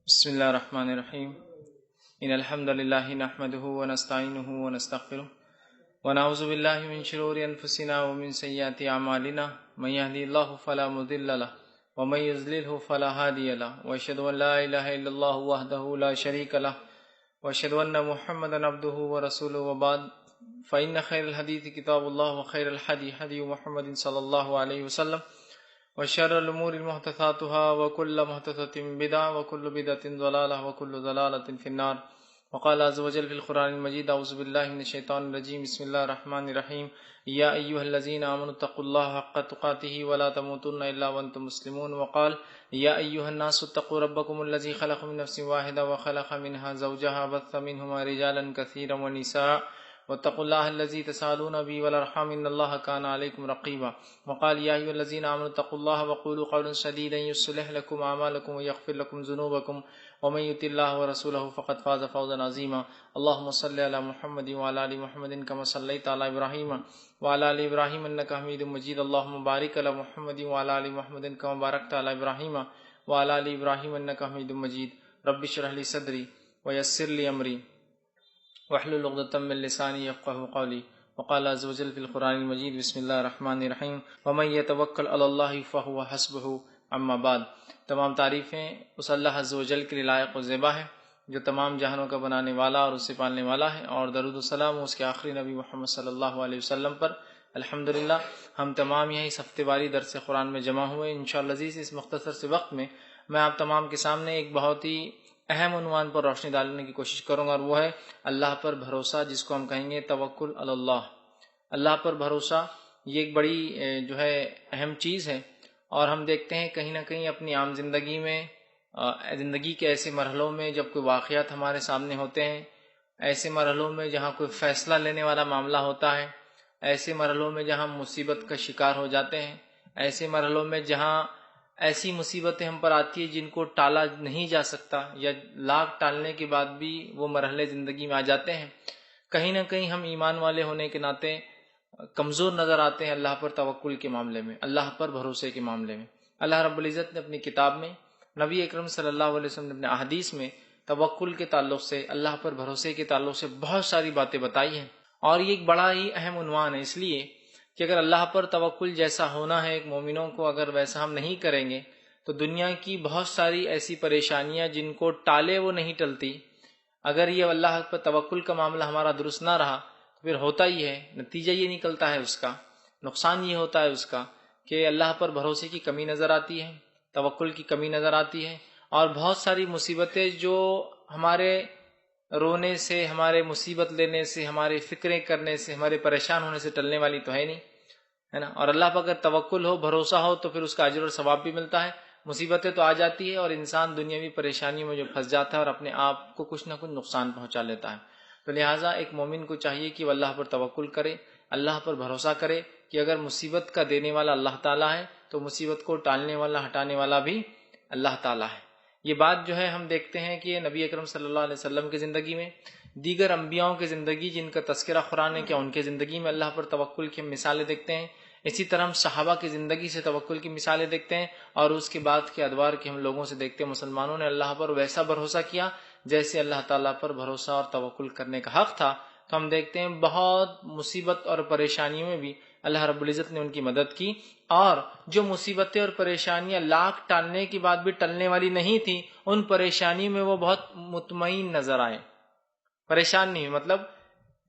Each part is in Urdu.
بسم الله الرحمن الرحيم إن الحمد لله نحمده ونستعينه ونستغفره ونعوذ بالله من شرور أنفسنا ومن سيئات أعمالنا من يهدي الله فلا مضل له ومن يضلله فلا هادي له وأشهد أن لا إله إلا الله وحده لا شريك له وأشهد أن محمدا عبده ورسوله وبعد فإن خير الحديث كتاب الله وخير الهدي هدي محمد صلى الله عليه وسلم وشر الأمور محدثاتها وكل محدثة بدعة وكل بدعة ضلالة وكل ضلالة في النار. وقال عز وجل في القرآن المجيد أعوذ بالله من الشيطان الرجيم بسم الله الرحمن الرحيم يا أيها الذين آمنوا اتقوا الله حق تقاته ولا تموتن إلا وأنتم مسلمون. وقال يا أيها الناس اتقوا ربكم الذي خلق من نفس واحدة وخلق منها زوجها بث منهما رجالا كثيرا ونساء واتقوا الله الذي تسالون به والارحام ان الله كان عليكم رقيبا. وقال يا ايها الذين امنوا اتقوا الله وقولوا قولا سديدا يصلح لكم اعمالكم ويغفر لكم ذنوبكم ومن يطع الله ورسوله فقد فاز فوزا عظيما. اللهم صل على محمد وعلى ال محمد كما صليت على ابراهيم وعلى ال ابراهيم انك حميد مجيد. اللهم بارك على محمد وعلى ال محمد كما باركت على ابراهيم وعلى ال ابراهيم انك حميد مجيد. رب اشرح لي صدري ويسر لي امري واحلل عقدة من لسانی یفقهوا قولی. وقال عز وجل في القرآن المجيد بسم الله الرحمن الرحيم ومن يتوکل علی اللہ فهو حسبه. اما بعد، تمام تعریفیں اس اللہ عز وجل کے لیے لائق و زیبا ہے جو تمام جہانوں کا بنانے والا اور اسے پالنے والا ہے، اور درود و سلام اس کے آخری نبی محمد صلی اللہ علیہ وسلم پر. الحمدللہ ہم تمام یہاں اس ہفتے واری درس قرآن میں جمع ہوئے. انشاءاللہ عزیز اس مختصر سے وقت میں میں آپ تمام کے سامنے ایک بہت ہی اہم عنوان پر روشنی ڈالنے کی کوشش کروں گا، اور وہ ہے اللہ پر بھروسہ، جس کو ہم کہیں گے توکل علی اللہ. اللہ پر بھروسہ یہ ایک بڑی جو ہے اہم چیز ہے، اور ہم دیکھتے ہیں کہیں نہ کہیں اپنی عام زندگی میں، زندگی کے ایسے مرحلوں میں جب کوئی واقعات ہمارے سامنے ہوتے ہیں، ایسے مرحلوں میں جہاں کوئی فیصلہ لینے والا معاملہ ہوتا ہے، ایسے مرحلوں میں جہاں ہم مصیبت کا شکار ہو جاتے ہیں، ایسے مرحلوں میں جہاں ایسی مصیبتیں ہم پر آتی ہیں جن کو ٹالا نہیں جا سکتا، یا لاکھ ٹالنے کے بعد بھی وہ مرحلے زندگی میں آ جاتے ہیں، کہیں نہ کہیں ہم ایمان والے ہونے کے ناطے کمزور نظر آتے ہیں اللہ پر توکل کے معاملے میں، اللہ پر بھروسے کے معاملے میں. اللہ رب العزت نے اپنی کتاب میں، نبی اکرم صلی اللہ علیہ وسلم نے اپنے احادیث میں توکل کے تعلق سے، اللہ پر بھروسے کے تعلق سے بہت ساری باتیں بتائی ہیں، اور یہ ایک بڑا ہی اہم عنوان ہے، اس لیے کہ اگر اللہ پر توکل جیسا ہونا ہے ایک مومنوں کو، اگر ویسا ہم نہیں کریں گے تو دنیا کی بہت ساری ایسی پریشانیاں جن کو ٹالے وہ نہیں ٹلتی. اگر یہ اللہ پر توکل کا معاملہ ہمارا درست نہ رہا تو پھر ہوتا ہی ہے، نتیجہ یہ نکلتا ہے، اس کا نقصان یہ ہوتا ہے اس کا کہ اللہ پر بھروسے کی کمی نظر آتی ہے، توکل کی کمی نظر آتی ہے، اور بہت ساری مصیبتیں جو ہمارے رونے سے، ہمارے مصیبت لینے سے، ہمارے فکریں کرنے سے، ہمارے پریشان ہونے سے ٹلنے والی تو ہے نہیں، ہے نا. اور اللہ پر اگر توکل ہو، بھروسہ ہو تو پھر اس کا اجر اور ثواب بھی ملتا ہے. مصیبتیں تو آ جاتی ہے اور انسان دنیاوی پریشانیوں میں جو پھنس جاتا ہے اور اپنے آپ کو کچھ نہ کچھ نقصان پہنچا لیتا ہے. تو لہٰذا ایک مومن کو چاہیے کہ وہ اللہ پر توکل کرے، اللہ پر بھروسہ کرے کہ اگر مصیبت کا دینے والا اللہ تعالیٰ ہے تو مصیبت کو ٹالنے والا، ہٹانے والا بھی اللہ تعالیٰ ہے. یہ بات جو ہے ہم دیکھتے ہیں کہ نبی اکرم صلی اللہ علیہ وسلم کی زندگی میں، دیگر انبیاؤں کی زندگی جن کا تذکرہ قرآن ہے، کیا ان کی زندگی میں اللہ پر توکل کی مثالیں دیکھتے ہیں. اسی طرح ہم صحابہ کی زندگی سے توکل کی مثالیں دیکھتے ہیں، اور اس کے بعد کے ادوار کے ہم لوگوں سے دیکھتے ہیں مسلمانوں نے اللہ پر ویسا بھروسہ کیا جیسے اللہ تعالیٰ پر بھروسہ اور توکل کرنے کا حق تھا. تو ہم دیکھتے ہیں بہت مصیبت اور پریشانیوں میں بھی اللہ رب العزت نے ان کی مدد کی، اور جو مصیبتیں اور پریشانیاں لاکھ ٹالنے کے بعد بھی ٹلنے والی نہیں تھیں، ان پریشانیوں میں وہ بہت مطمئن نظر آئے، پریشان نہیں. مطلب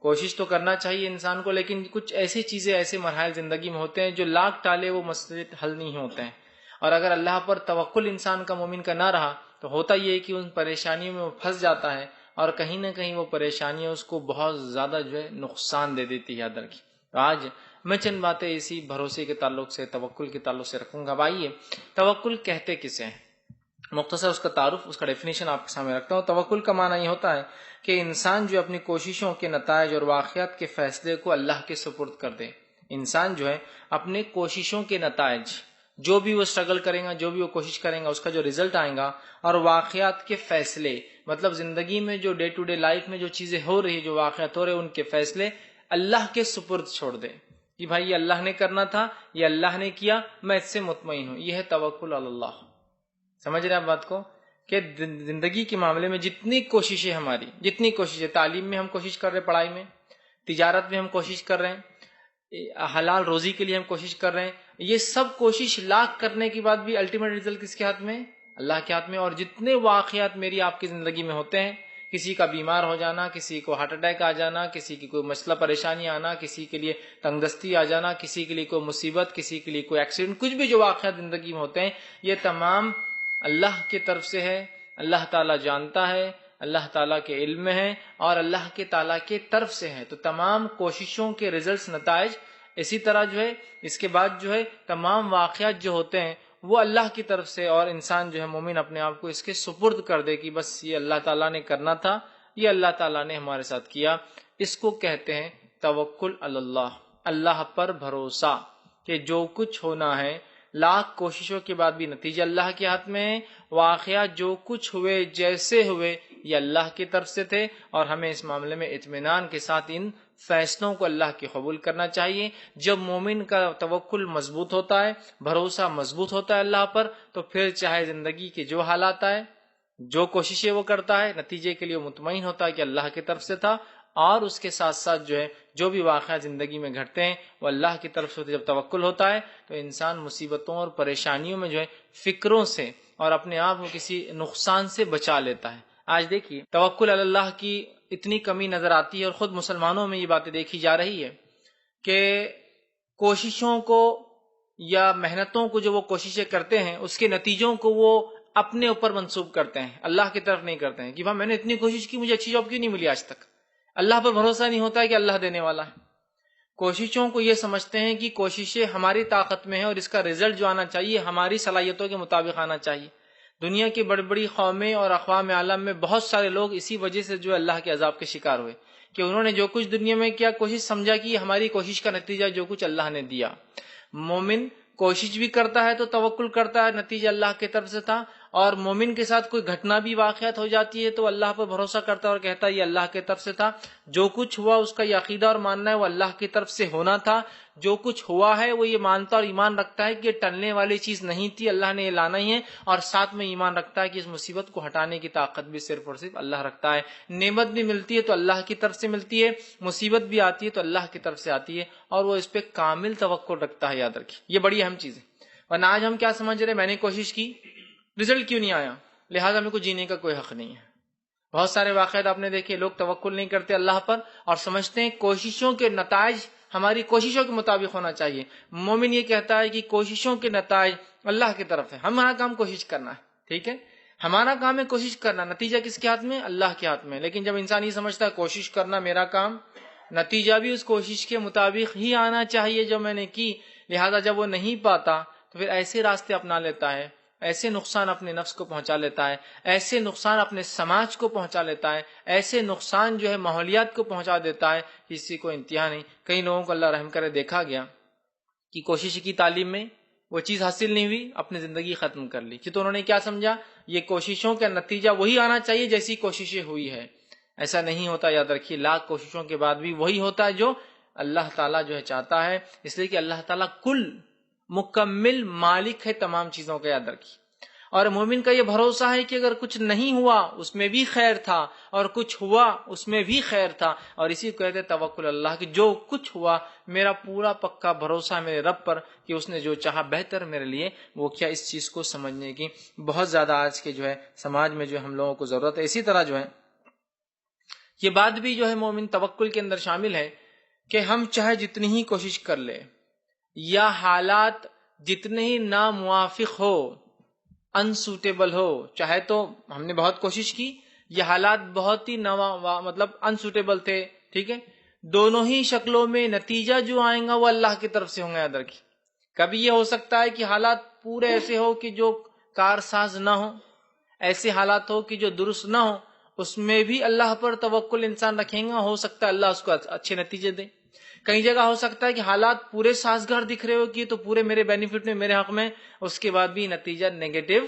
کوشش تو کرنا چاہیے انسان کو، لیکن کچھ ایسی چیزیں، ایسے مراحل زندگی میں ہوتے ہیں جو لاکھ ٹالے وہ مسئلے حل نہیں ہوتے ہیں. اور اگر اللہ پر توکل انسان کا، مومن کا نہ رہا تو ہوتا یہ ہے کہ ان پریشانیوں میں وہ پھنس جاتا ہے، اور کہیں نہ کہیں وہ پریشانیاں اس کو بہت زیادہ جو ہے نقصان دے دیتی ہے اندر کی. تو آج میں چند باتیں اسی بھروسے کے تعلق سے، توکل کے تعلق سے رکھوں گا. آئیے توکل کہتے کسے ہیں، مختصر اس کا تعارف، اس کا ڈیفینیشن آپ کے سامنے رکھتا ہوں. توکل کا معنی یہ ہوتا ہے کہ انسان جو اپنی کوششوں کے نتائج اور واقعات کے فیصلے کو اللہ کے سپرد کر دے. انسان جو ہے اپنے کوششوں کے نتائج، جو بھی وہ اسٹرگل کرے گا، جو بھی وہ کوشش کرے گا، اس کا جو ریزلٹ آئے گا، اور واقعات کے فیصلے، مطلب زندگی میں جو ڈے ٹو ڈے لائف میں جو چیزیں ہو رہی، جو واقعات ہو رہے، ان کے فیصلے اللہ کے سپرد چھوڑ دے کہ بھائی یہ اللہ نے کرنا تھا، یہ اللہ نے کیا، میں اس سے مطمئن ہوں. یہ ہے توکل علی اللہ. سمجھ رہے ہیں آپ بات کو؟ کہ زندگی کے معاملے میں جتنی کوششیں ہماری، جتنی کوششیں، تعلیم میں ہم کوشش کر رہے ہیں، پڑھائی میں، تجارت میں ہم کوشش کر رہے ہیں، حلال روزی کے لیے ہم کوشش کر رہے ہیں، یہ سب کوشش لاکھ کرنے کے بعد بھی الٹیمیٹ ریزلٹ کس کے ہاتھ میں؟ اللہ کے ہاتھ میں۔ اور جتنے واقعات میری آپ کی زندگی میں ہوتے ہیں، کسی کا بیمار ہو جانا، کسی کو ہارٹ اٹیک آ جانا، کسی کی کوئی مسئلہ پریشانی آنا، کسی کے لیے تنگ دستی آ جانا، کسی کے لیے کوئی مصیبت، کسی کے لیے کوئی ایکسیڈنٹ، کچھ بھی جو واقعات زندگی میں ہوتے ہیں، یہ تمام اللہ کی طرف سے ہے۔ اللہ تعالیٰ جانتا ہے، اللہ تعالیٰ کے علم میں ہے، اور اللہ کے تعالیٰ کے طرف سے ہے۔ تو تمام کوششوں کے ریزلٹس، نتائج اسی طرح جو ہے اس کے بعد جو ہے تمام واقعات جو ہوتے ہیں وہ اللہ کی طرف سے، اور انسان جو ہے مومن اپنے آپ کو اس کے سپرد کر دے کہ بس یہ اللہ تعالیٰ نے کرنا تھا، یہ اللہ تعالیٰ نے ہمارے ساتھ کیا۔ اس کو کہتے ہیں توکل علی اللہ، اللہ پر بھروسہ، کہ جو کچھ ہونا ہے، لاکھ کوششوں کے بعد بھی نتیجہ اللہ کے ہاتھ میں ہے۔ واقعات جو کچھ ہوئے، جیسے ہوئے، یہ اللہ کی طرف سے تھے، اور ہمیں اس معاملے میں اطمینان کے ساتھ ان فیصلوں کو اللہ کے قبول کرنا چاہیے۔ جب مومن کا توکل مضبوط ہوتا ہے، بھروسہ مضبوط ہوتا ہے اللہ پر، تو پھر چاہے زندگی کے جو حالات آئے، جو کوششیں وہ کرتا ہے، نتیجے کے لیے مطمئن ہوتا ہے کہ اللہ کی طرف سے تھا، اور اس کے ساتھ ساتھ جو ہے جو بھی واقعات زندگی میں گھٹتے ہیں وہ اللہ کی طرف سے ہوتے۔ جب توکل ہوتا ہے تو انسان مصیبتوں اور پریشانیوں میں جو ہے فکروں سے اور اپنے آپ کو کسی نقصان سے بچا لیتا ہے۔ آج دیکھیے توکل علی اللہ کی اتنی کمی نظر آتی ہے، اور خود مسلمانوں میں یہ باتیں دیکھی جا رہی ہے کہ کوششوں کو یا محنتوں کو جو وہ کوششیں کرتے ہیں، اس کے نتیجوں کو وہ اپنے اوپر منسوب کرتے ہیں، اللہ کی طرف نہیں کرتے ہیں کہ بھائی میں نے اتنی کوشش کی، مجھے اچھی جاب کیوں نہیں ملی آج تک۔ اللہ پر بھروسہ نہیں ہوتا ہے کہ اللہ دینے والا ہے۔ کوششوں کو یہ سمجھتے ہیں کہ کوششیں ہماری طاقت میں ہیں، اور اس کا رزلٹ جو آنا چاہیے ہماری صلاحیتوں کے مطابق آنا چاہیے۔ دنیا کی بڑی بڑی قومیں اور اقوام عالم میں بہت سارے لوگ اسی وجہ سے جو اللہ کے عذاب کے شکار ہوئے کہ انہوں نے جو کچھ دنیا میں کیا، کوشش سمجھا کہ ہماری کوشش کا نتیجہ جو کچھ اللہ نے دیا۔ مومن کوشش بھی کرتا ہے تو توکل کرتا ہے، نتیجہ اللہ کی طرف سے تھا، اور مومن کے ساتھ کوئی گھٹنا بھی واقعات ہو جاتی ہے تو اللہ پر بھروسہ کرتا ہے اور کہتا ہے یہ اللہ کی طرف سے تھا۔ جو کچھ ہوا اس کا یہ عقیدہ اور ماننا ہے وہ اللہ کی طرف سے ہونا تھا۔ جو کچھ ہوا ہے وہ یہ مانتا اور ایمان رکھتا ہے کہ یہ ٹلنے والی چیز نہیں تھی، اللہ نے یہ لانا ہی ہے، اور ساتھ میں ایمان رکھتا ہے کہ اس مصیبت کو ہٹانے کی طاقت بھی صرف اور صرف اللہ رکھتا ہے۔ نعمت بھی ملتی ہے تو اللہ کی طرف سے ملتی ہے، مصیبت بھی آتی ہے تو اللہ کی طرف سے آتی ہے، اور وہ اس پہ کامل توکل رکھتا ہے۔ یاد رکھیے یہ بڑی اہم چیز ہے۔ ورنہ آج ہم کیا سمجھ رہے ہیں، میں نے کوشش کی، رزلٹ کیوں نہیں آیا، لہٰذا میرے کو جینے کا کوئی حق نہیں ہے۔ بہت سارے واقعات آپ نے دیکھے، لوگ توکل نہیں کرتے اللہ پر اور سمجھتے ہیں کوششوں کے نتائج ہماری کوششوں کے مطابق ہونا چاہیے۔ مومن یہ کہتا ہے کہ کوششوں کے نتائج اللہ کی طرف ہے، ہمارا کام کوشش کرنا ہے، ٹھیک ہے، ہمارا کام ہے کوشش کرنا، نتیجہ کس کے ہاتھ میں؟ اللہ کے ہاتھ میں۔ لیکن جب انسان یہ سمجھتا ہے کوشش کرنا میرا کام، نتیجہ بھی اس کوشش کے مطابق ہی آنا چاہیے جو میں نے کی، لہذا جب وہ نہیں پاتا تو پھر ایسے راستے اپنا لیتا ہے، ایسے نقصان اپنے نفس کو پہنچا لیتا ہے، ایسے نقصان اپنے سماج کو پہنچا لیتا ہے، ایسے نقصان جو ہے ماحولیات کو پہنچا دیتا ہے، کسی کو انتہا نہیں۔ کئی لوگوں کو اللہ رحم کرے دیکھا گیا کہ کوشش کی تعلیم میں وہ چیز حاصل نہیں ہوئی، اپنی زندگی ختم کر لی، تو انہوں نے کیا سمجھا، یہ کوششوں کا نتیجہ وہی آنا چاہیے جیسی کوششیں ہوئی ہے۔ ایسا نہیں ہوتا، یاد رکھیے، لاکھ کوششوں کے بعد بھی وہی ہوتا ہے جو اللہ تعالیٰ جو ہے چاہتا ہے، اس لیے کہ اللہ تعالیٰ کل مکمل مالک ہے تمام چیزوں کا، یاد رکھیے۔ اور مومن کا یہ بھروسہ ہے کہ اگر کچھ نہیں ہوا اس میں بھی خیر تھا، اور کچھ ہوا اس میں بھی خیر تھا، اور اسی کو کہتے توکل اللہ، کہ جو کچھ ہوا میرا پورا پکا بھروسہ ہے میرے رب پر کہ اس نے جو چاہا بہتر میرے لیے وہ کیا۔ اس چیز کو سمجھنے کی بہت زیادہ آج کے جو ہے سماج میں جو ہم لوگوں کو ضرورت ہے۔ اسی طرح جو ہے یہ بات بھی جو ہے مومن توکل کے اندر شامل ہے کہ ہم چاہے جتنی ہی کوشش کر لیں یا حالات جتنے ہی ناموافق ہو، انسوٹیبل ہو، چاہے تو ہم نے بہت کوشش کی، یہ حالات بہت ہی مطلب انسوٹیبل تھے، ٹھیک ہے، دونوں ہی شکلوں میں نتیجہ جو آئے گا وہ اللہ کی طرف سے ہوں گا۔ یاد رکھیے، کبھی یہ ہو سکتا ہے کہ حالات پورے ایسے ہو کہ جو کارساز نہ ہو، ایسے حالات ہو کہ جو درست نہ ہو، اس میں بھی اللہ پر توکل انسان رکھیں گا، ہو سکتا ہے اللہ اس کو اچھے نتیجے دے۔ کئی جگہ ہو سکتا ہے کہ حالات پورے سازگار دکھ رہے ہو کہ تو پورے میرے بینیفٹ میں، میرے حق میں، اس کے بعد بھی نتیجہ نیگیٹو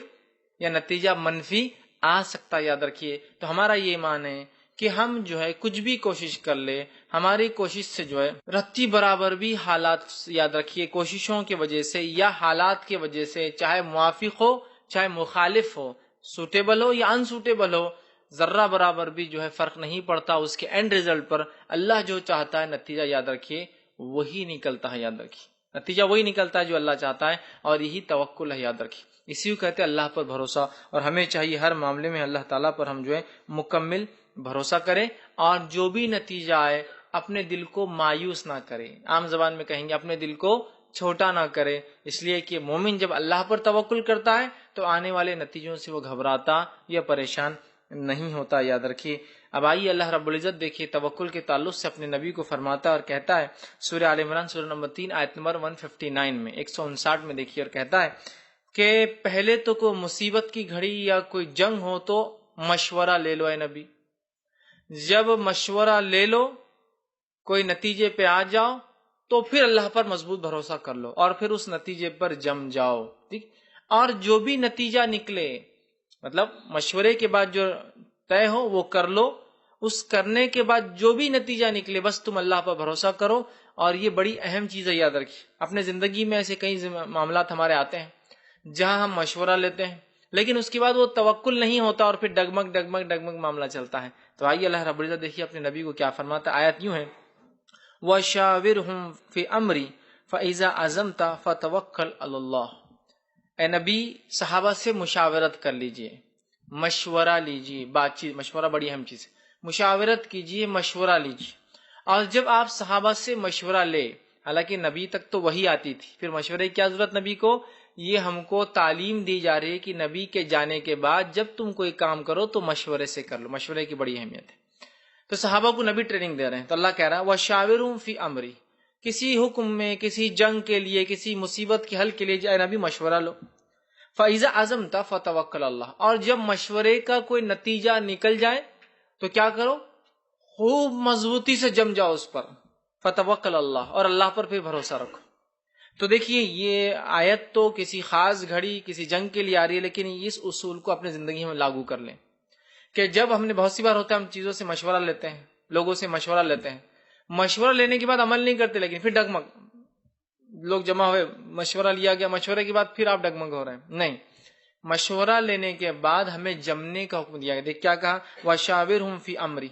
یا نتیجہ منفی آ سکتا ہے۔ یاد رکھیے، تو ہمارا یہ ایمان ہے کہ ہم جو ہے کچھ بھی کوشش کر لے، ہماری کوشش سے جو ہے رتی برابر بھی حالات، یاد رکھیے، کوششوں کی وجہ سے یا حالات کی وجہ سے، چاہے موافق ہو چاہے مخالف ہو، سوٹیبل ہو یا انسوٹیبل ہو، ذرہ برابر بھی جو ہے فرق نہیں پڑتا، اس کے اینڈ ریزلٹ پر اللہ جو چاہتا ہے نتیجہ یاد رکھیے وہی نکلتا ہے، یاد رکھیے نتیجہ وہی نکلتا ہے جو اللہ چاہتا ہے، اور یہی توکل ہے، یاد رکھیے اسی کو کہتے ہیں اللہ پر بھروسہ۔ اور ہمیں چاہیے ہر معاملے میں اللہ تعالیٰ پر ہم جو ہے مکمل بھروسہ کریں، اور جو بھی نتیجہ آئے اپنے دل کو مایوس نہ کرے، عام زبان میں کہیں گے اپنے دل کو چھوٹا نہ کرے، اس لیے کہ مومن جب اللہ پر توکل کرتا ہے تو آنے والے نتیجوں سے وہ گھبراتا یا پریشان نہیں ہوتا، یاد رکھیے۔ اب آئیے اللہ رب العزت دیکھیے توکل کے تعلق سے اپنے نبی کو فرماتا ہے اور کہتا ہے، سورہ آل عمران سورہ نمبر 3 آیت نمبر 159 میں 159 میں دیکھیے، اور کہتا ہے کہ پہلے تو کوئی مصیبت کی گھڑی یا کوئی جنگ ہو تو مشورہ لے لو اے نبی، جب مشورہ لے لو کوئی نتیجے پہ آ جاؤ تو پھر اللہ پر مضبوط بھروسہ کر لو اور پھر اس نتیجے پر جم جاؤ، ٹھیک۔ اور جو بھی نتیجہ نکلے، مطلب مشورے کے بعد جو طے ہو وہ کر لو، اس کرنے کے بعد جو بھی نتیجہ نکلے بس تم اللہ پر بھروسہ کرو۔ اور یہ بڑی اہم چیز ہے، یاد رکھیے اپنے زندگی میں ایسے کئی معاملات ہمارے آتے ہیں جہاں ہم مشورہ لیتے ہیں لیکن اس کے بعد وہ توکل نہیں ہوتا اور پھر ڈگمگ ڈگمگ ڈگمگ معاملہ چلتا ہے۔ تو آئیے اللہ رب العزت دیکھیے اپنے نبی کو کیا فرماتا ہے، آیت یوں ہے، وَشَاوِرْهُمْ فِي أَمْرِي فَإِذَا عَزَمْتَ فَتَوَكَّلْ عَلَى اللَّهِ۔ اے نبی صحابہ سے مشاورت کر لیجئے، مشورہ لیجئے، بات چیت، مشورہ بڑی اہم چیز ہے، مشاورت کیجئے، مشورہ لیجئے۔ اور جب آپ صحابہ سے مشورہ لے، حالانکہ نبی تک تو وہی آتی تھی، پھر مشورے کی کیا ضرورت نبی کو؟ یہ ہم کو تعلیم دی جا رہی ہے کہ نبی کے جانے کے بعد جب تم کوئی کام کرو تو مشورے سے کر لو، مشورے کی بڑی اہمیت ہے۔ تو صحابہ کو نبی ٹریننگ دے رہے ہیں، تو اللہ کہہ رہا ہے وَشَاوِرْهُمْ فِي أَمْرِي، کسی حکم میں، کسی جنگ کے لیے، کسی مصیبت کے حل کے لیے اے نبی مشورہ لو۔ فَإِذَا عَزَمْتَ فَتَوَكَّلْ عَلَى اللَّهِ، اور جب مشورے کا کوئی نتیجہ نکل جائے تو کیا کرو؟ خوب مضبوطی سے جم جاؤ اس پر، فَتَوَكَّلْ عَلَى اللَّهِ، اور اللہ پر بھی بھروسہ رکھو۔ تو دیکھیے یہ آیت تو کسی خاص گھڑی کسی جنگ کے لیے آ رہی ہے، لیکن اس اصول کو اپنی زندگی میں لاگو کر لیں کہ جب ہم نے بہت سی بار ہوتا ہے ہم چیزوں سے مشورہ لیتے ہیں، لوگوں سے مشورہ لیتے ہیں، مشورہ لینے کے بعد عمل نہیں کرتے، لیکن پھر ڈگمگ، لوگ جمع ہوئے، مشورہ لیا گیا، مشورے کے بعد پھر آپ ڈگمگ ہو رہے ہیں، نہیں، مشورہ لینے کے بعد ہمیں جمنے کا حکم دیا گیا۔ دیکھ کیا کہا، وَشَاوِرْهُمْ فِي أَمْرِي،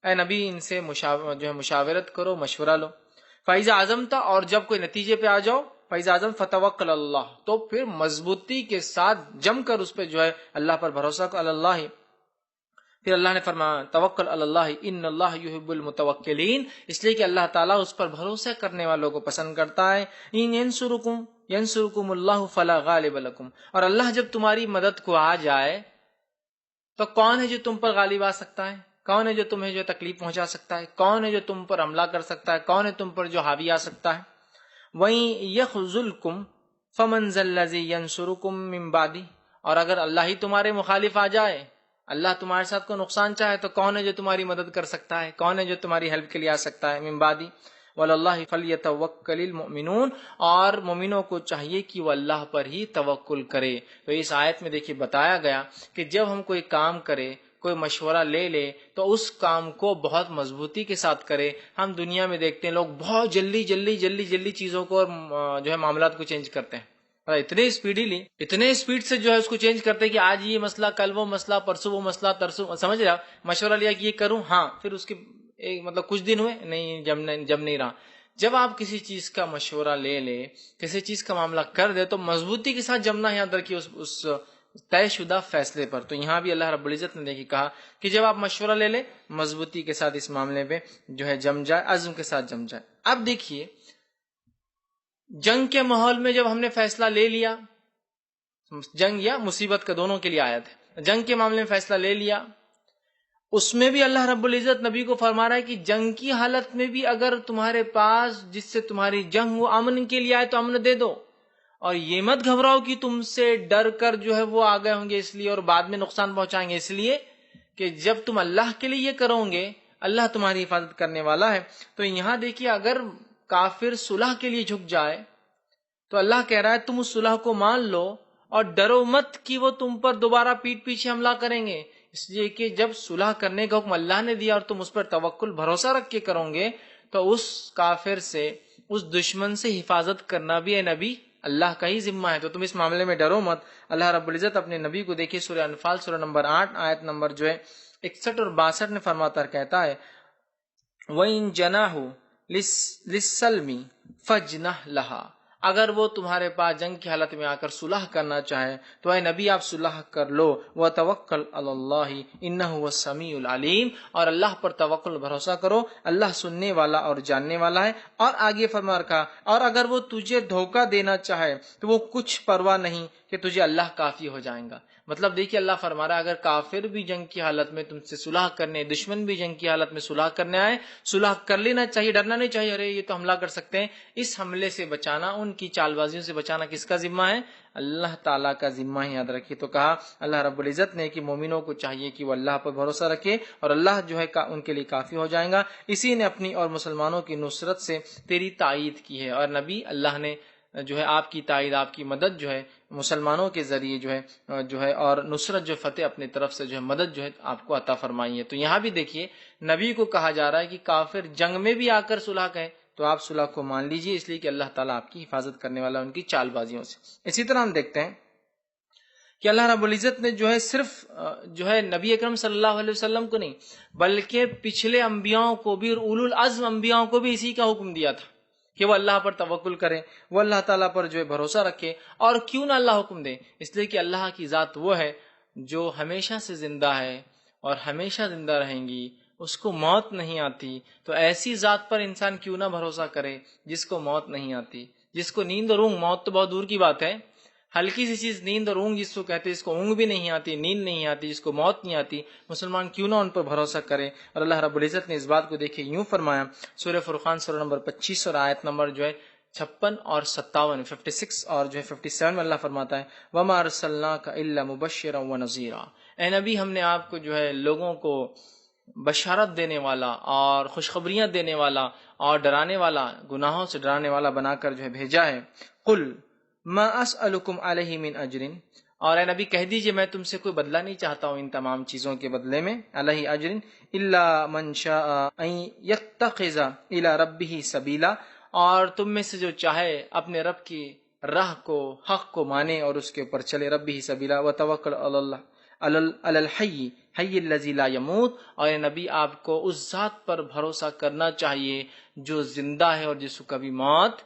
اے نبی ان سے جو ہے مشاورت کرو، مشورہ لو۔ فَإِذَا عَزَمْتَ، اور جب کوئی نتیجے پہ آ جاؤ، فَإِذَا عَزَمْتَ فَتَوَكَّلْ عَلَى اللَّهِ، تو پھر مضبوطی کے ساتھ جم کر اس پہ جو ہے اللہ پر بھروسہ کرو، علی اللہ۔ پھر اللہ نے فرمایا توکل علی اللہ ان اللہ یحب المتوکلین، اس لیے کہ اللہ تعالیٰ اس پر بھروسہ کرنے والوں کو پسند کرتا ہے۔ ان ینصرکم اللہ فلا غالب لکم، اور اللہ جب تمہاری مدد کو آ جائے تو کون ہے جو تم پر غالب آ سکتا ہے؟ کون ہے جو تمہیں جو تکلیف پہنچا سکتا ہے؟ کون ہے جو تم پر حملہ کر سکتا ہے؟ کون ہے تم پر جو حاوی آ سکتا ہے؟ وَإِن يَخْذُلْكُمْ فَمَنْ ذَا الَّذِي يَنْصُرُكُم مِّن بَعْدِهِ، اور اگر اللہ ہی تمہارے مخالف آ جائے، اللہ تمہارے ساتھ کو نقصان چاہے تو کون ہے جو تمہاری مدد کر سکتا ہے؟ کون ہے جو تمہاری ہیلپ کے لیے آ سکتا ہے؟ من بعدی وَلَلَّهِ فَلْيَتَوَكَّلِ الْمُؤْمِنُونَ، اور مومنوں کو چاہیے کہ وہ اللہ پر ہی توکل کرے۔ تو اس آیت میں دیکھیے بتایا گیا کہ جب ہم کوئی کام کرے، کوئی مشورہ لے لے تو اس کام کو بہت مضبوطی کے ساتھ کرے۔ ہم دنیا میں دیکھتے ہیں لوگ بہت جلدی چیزوں کو جو ہے معاملات کو چینج کرتے ہیں، اتنے اسپیڈ سے جو ہے اس کو چینج کرتے ہیں کہ آج یہ مسئلہ، کل وہ مسئلہ، پرسوں وہ مسئلہ، ترسوں، سمجھ رہے آپ؟ مشورہ لیا کہ یہ کروں، ہاں، پھر اس کے مطلب کچھ دن ہوئے، نہیں، جب نہیں رہا۔ جب آپ کسی چیز کا مشورہ لے لے، کسی چیز کا معاملہ کر دے تو مضبوطی کے ساتھ جمنا یاد رکھیے اس طے شدہ فیصلے پر۔ تو یہاں بھی اللہ رب العزت نے دیکھی کہا کہ جب آپ مشورہ لے لیں مضبوطی کے ساتھ اس معاملے پہ جو ہے جم جائے، عزم کے ساتھ جم جائے۔ اب دیکھیے جنگ کے ماحول میں جب ہم نے فیصلہ لے لیا، جنگ یا مصیبت کا دونوں کے لیے آیا تھا، جنگ کے معاملے میں فیصلہ لے لیا، اس میں بھی اللہ رب العزت نبی کو فرما رہا ہے کہ جنگ کی حالت میں بھی اگر تمہارے پاس جس سے تمہاری جنگ وہ امن کے لیے آئے تو امن دے دو، اور یہ مت گھبراؤ کہ تم سے ڈر کر جو ہے وہ آ گئے ہوں گے اس لیے اور بعد میں نقصان پہنچائیں گے، اس لیے کہ جب تم اللہ کے لیے یہ کرو گے اللہ تمہاری حفاظت کرنے والا ہے۔ تو یہاں دیکھیے اگر کافر صلح کے لیے جھک جائے تو اللہ کہہ رہا ہے تم اس صلح کو مان لو اور ڈرو مت کہ وہ تم پر دوبارہ پیٹ پیچھے حملہ کریں گے، اس لیے کہ جب صلح کرنے کا حکم اللہ نے دیا اور تم اس پر توکل بھروسہ رکھ کے کرو گے تو اس کافر سے، اس دشمن سے حفاظت کرنا بھی اے نبی اللہ کا ہی ذمہ ہے، تو تم اس معاملے میں ڈرو مت۔ اللہ رب العزت اپنے نبی کو دیکھیے سورہ انفال سورہ نمبر 8 آیت نمبر 61 اور 62 میں فرماتا کہتا ہے وَإِن جَنَاحُ لِلسَّلْمِ فَاجْنَحْ لَهَا، اگر وہ تمہارے پاس جنگ کی حالت میں آ کر صلح کرنا چاہے تو اے نبی آپ صلح کر لو، وَتَوَكَّلْ عَلَى اللَّهِ إِنَّهُ هُوَ السَّمِيعُ الْعَلِيمُ، اور اللہ پر توکل بھروسہ کرو، اللہ سننے والا اور جاننے والا ہے۔ اور آگے فرما رکھا اور اگر وہ تجھے دھوکہ دینا چاہے تو وہ کچھ پرواہ نہیں کہ تجھے اللہ کافی ہو جائے گا۔ مطلب دیکھیے اللہ فرما رہا ہے اگر کافر بھی جنگ کی حالت میں تم سے صلح کرنے، دشمن بھی جنگ کی حالت میں صلح کرنے آئے، صلح کر لینا چاہیے، ڈرنا نہیں چاہیے ارے یہ تو حملہ کر سکتے ہیں۔ اس حملے سے بچانا، ان کی چال بازیوں سے بچانا کس کا ذمہ ہے؟ اللہ تعالیٰ کا ذمہ ہے، یاد رکھیے۔ تو کہا اللہ رب العزت نے کہ مومنوں کو چاہیے کہ وہ اللہ پر بھروسہ رکھے اور اللہ جو ہے ان کے لیے کافی ہو جائے گا۔ اسی نے اپنی اور مسلمانوں کی نصرت سے تیری تائید کی ہے، اور نبی اللہ نے جو ہے آپ کی تائید، آپ کی مدد جو ہے مسلمانوں کے ذریعے جو ہے اور نصرت جو فتح اپنی طرف سے جو ہے مدد جو ہے آپ کو عطا فرمائی ہے۔ تو یہاں بھی دیکھیے نبی کو کہا جا رہا ہے کہ کافر جنگ میں بھی آ کر صلح کہیں تو آپ صلح کو مان لیجئے، اس لیے کہ اللہ تعالیٰ آپ کی حفاظت کرنے والا ان کی چال بازیوں سے۔ اسی طرح ہم دیکھتے ہیں کہ اللہ رب العزت نے جو ہے صرف جو ہے نبی اکرم صلی اللہ علیہ وسلم کو نہیں بلکہ پچھلے انبیاءوں کو بھی اور اولو العزم انبیاءوں کو بھی اسی کا حکم دیا تھا کہ وہ اللہ پر توکل کریں، وہ اللہ تعالیٰ پر جو ہے بھروسہ رکھے۔ اور کیوں نہ اللہ حکم دے؟ اس لیے کہ اللہ کی ذات وہ ہے جو ہمیشہ سے زندہ ہے اور ہمیشہ زندہ رہیں گی، اس کو موت نہیں آتی۔ تو ایسی ذات پر انسان کیوں نہ بھروسہ کرے جس کو موت نہیں آتی، جس کو نیند اور اونگ، موت تو بہت دور کی بات ہے، ہلکی سی چیز نیند اور اونگ جس کو کہتے ہیں، جس کو اونگ بھی نہیں آتی، نیند نہیں آتی، جس کو موت نہیں آتی، مسلمان کیوں نہ ان پر بھروسہ کرے۔ اور اللہ رب العزت نے اس بات کو دیکھے یوں فرمایا سورہ فرقان سورہ نمبر 25 اور آیت نمبر 56 اور 57، 56 اور 57 میں اللہ فرماتا ہے وَمَا أَرْسَلْنَاكَ إِلَّا مُبَشِّرًا وَنَذِيرًا، اے نبی ہم نے آپ کو جو ہے لوگوں کو بشارت دینے والا اور خوشخبریاں دینے والا اور ڈرانے والا، گناہوں سے ڈرانے والا بنا کر جو ہے بھیجا ہے۔ قُلْ ما اسألکم علیہ من اجر، اور اے نبی کہہ دیجئے میں تم سے کوئی بدلہ نہیں چاہتا ہوں ان تمام چیزوں کے بدلے میں، علیہ اجر الا من شاء ان یتخذ الی ربہ سبیلا، اور تم میں سے جو چاہے اپنے رب کی راہ کو، حق کو مانے اور اس کے اوپر چلے، ربہ سبیلا وتوکل علی اللہ علی الحی حی الذی لا یموت، اور اے نبی آپ کو اس ذات پر بھروسہ کرنا چاہیے جو زندہ ہے اور جس کو کبھی موت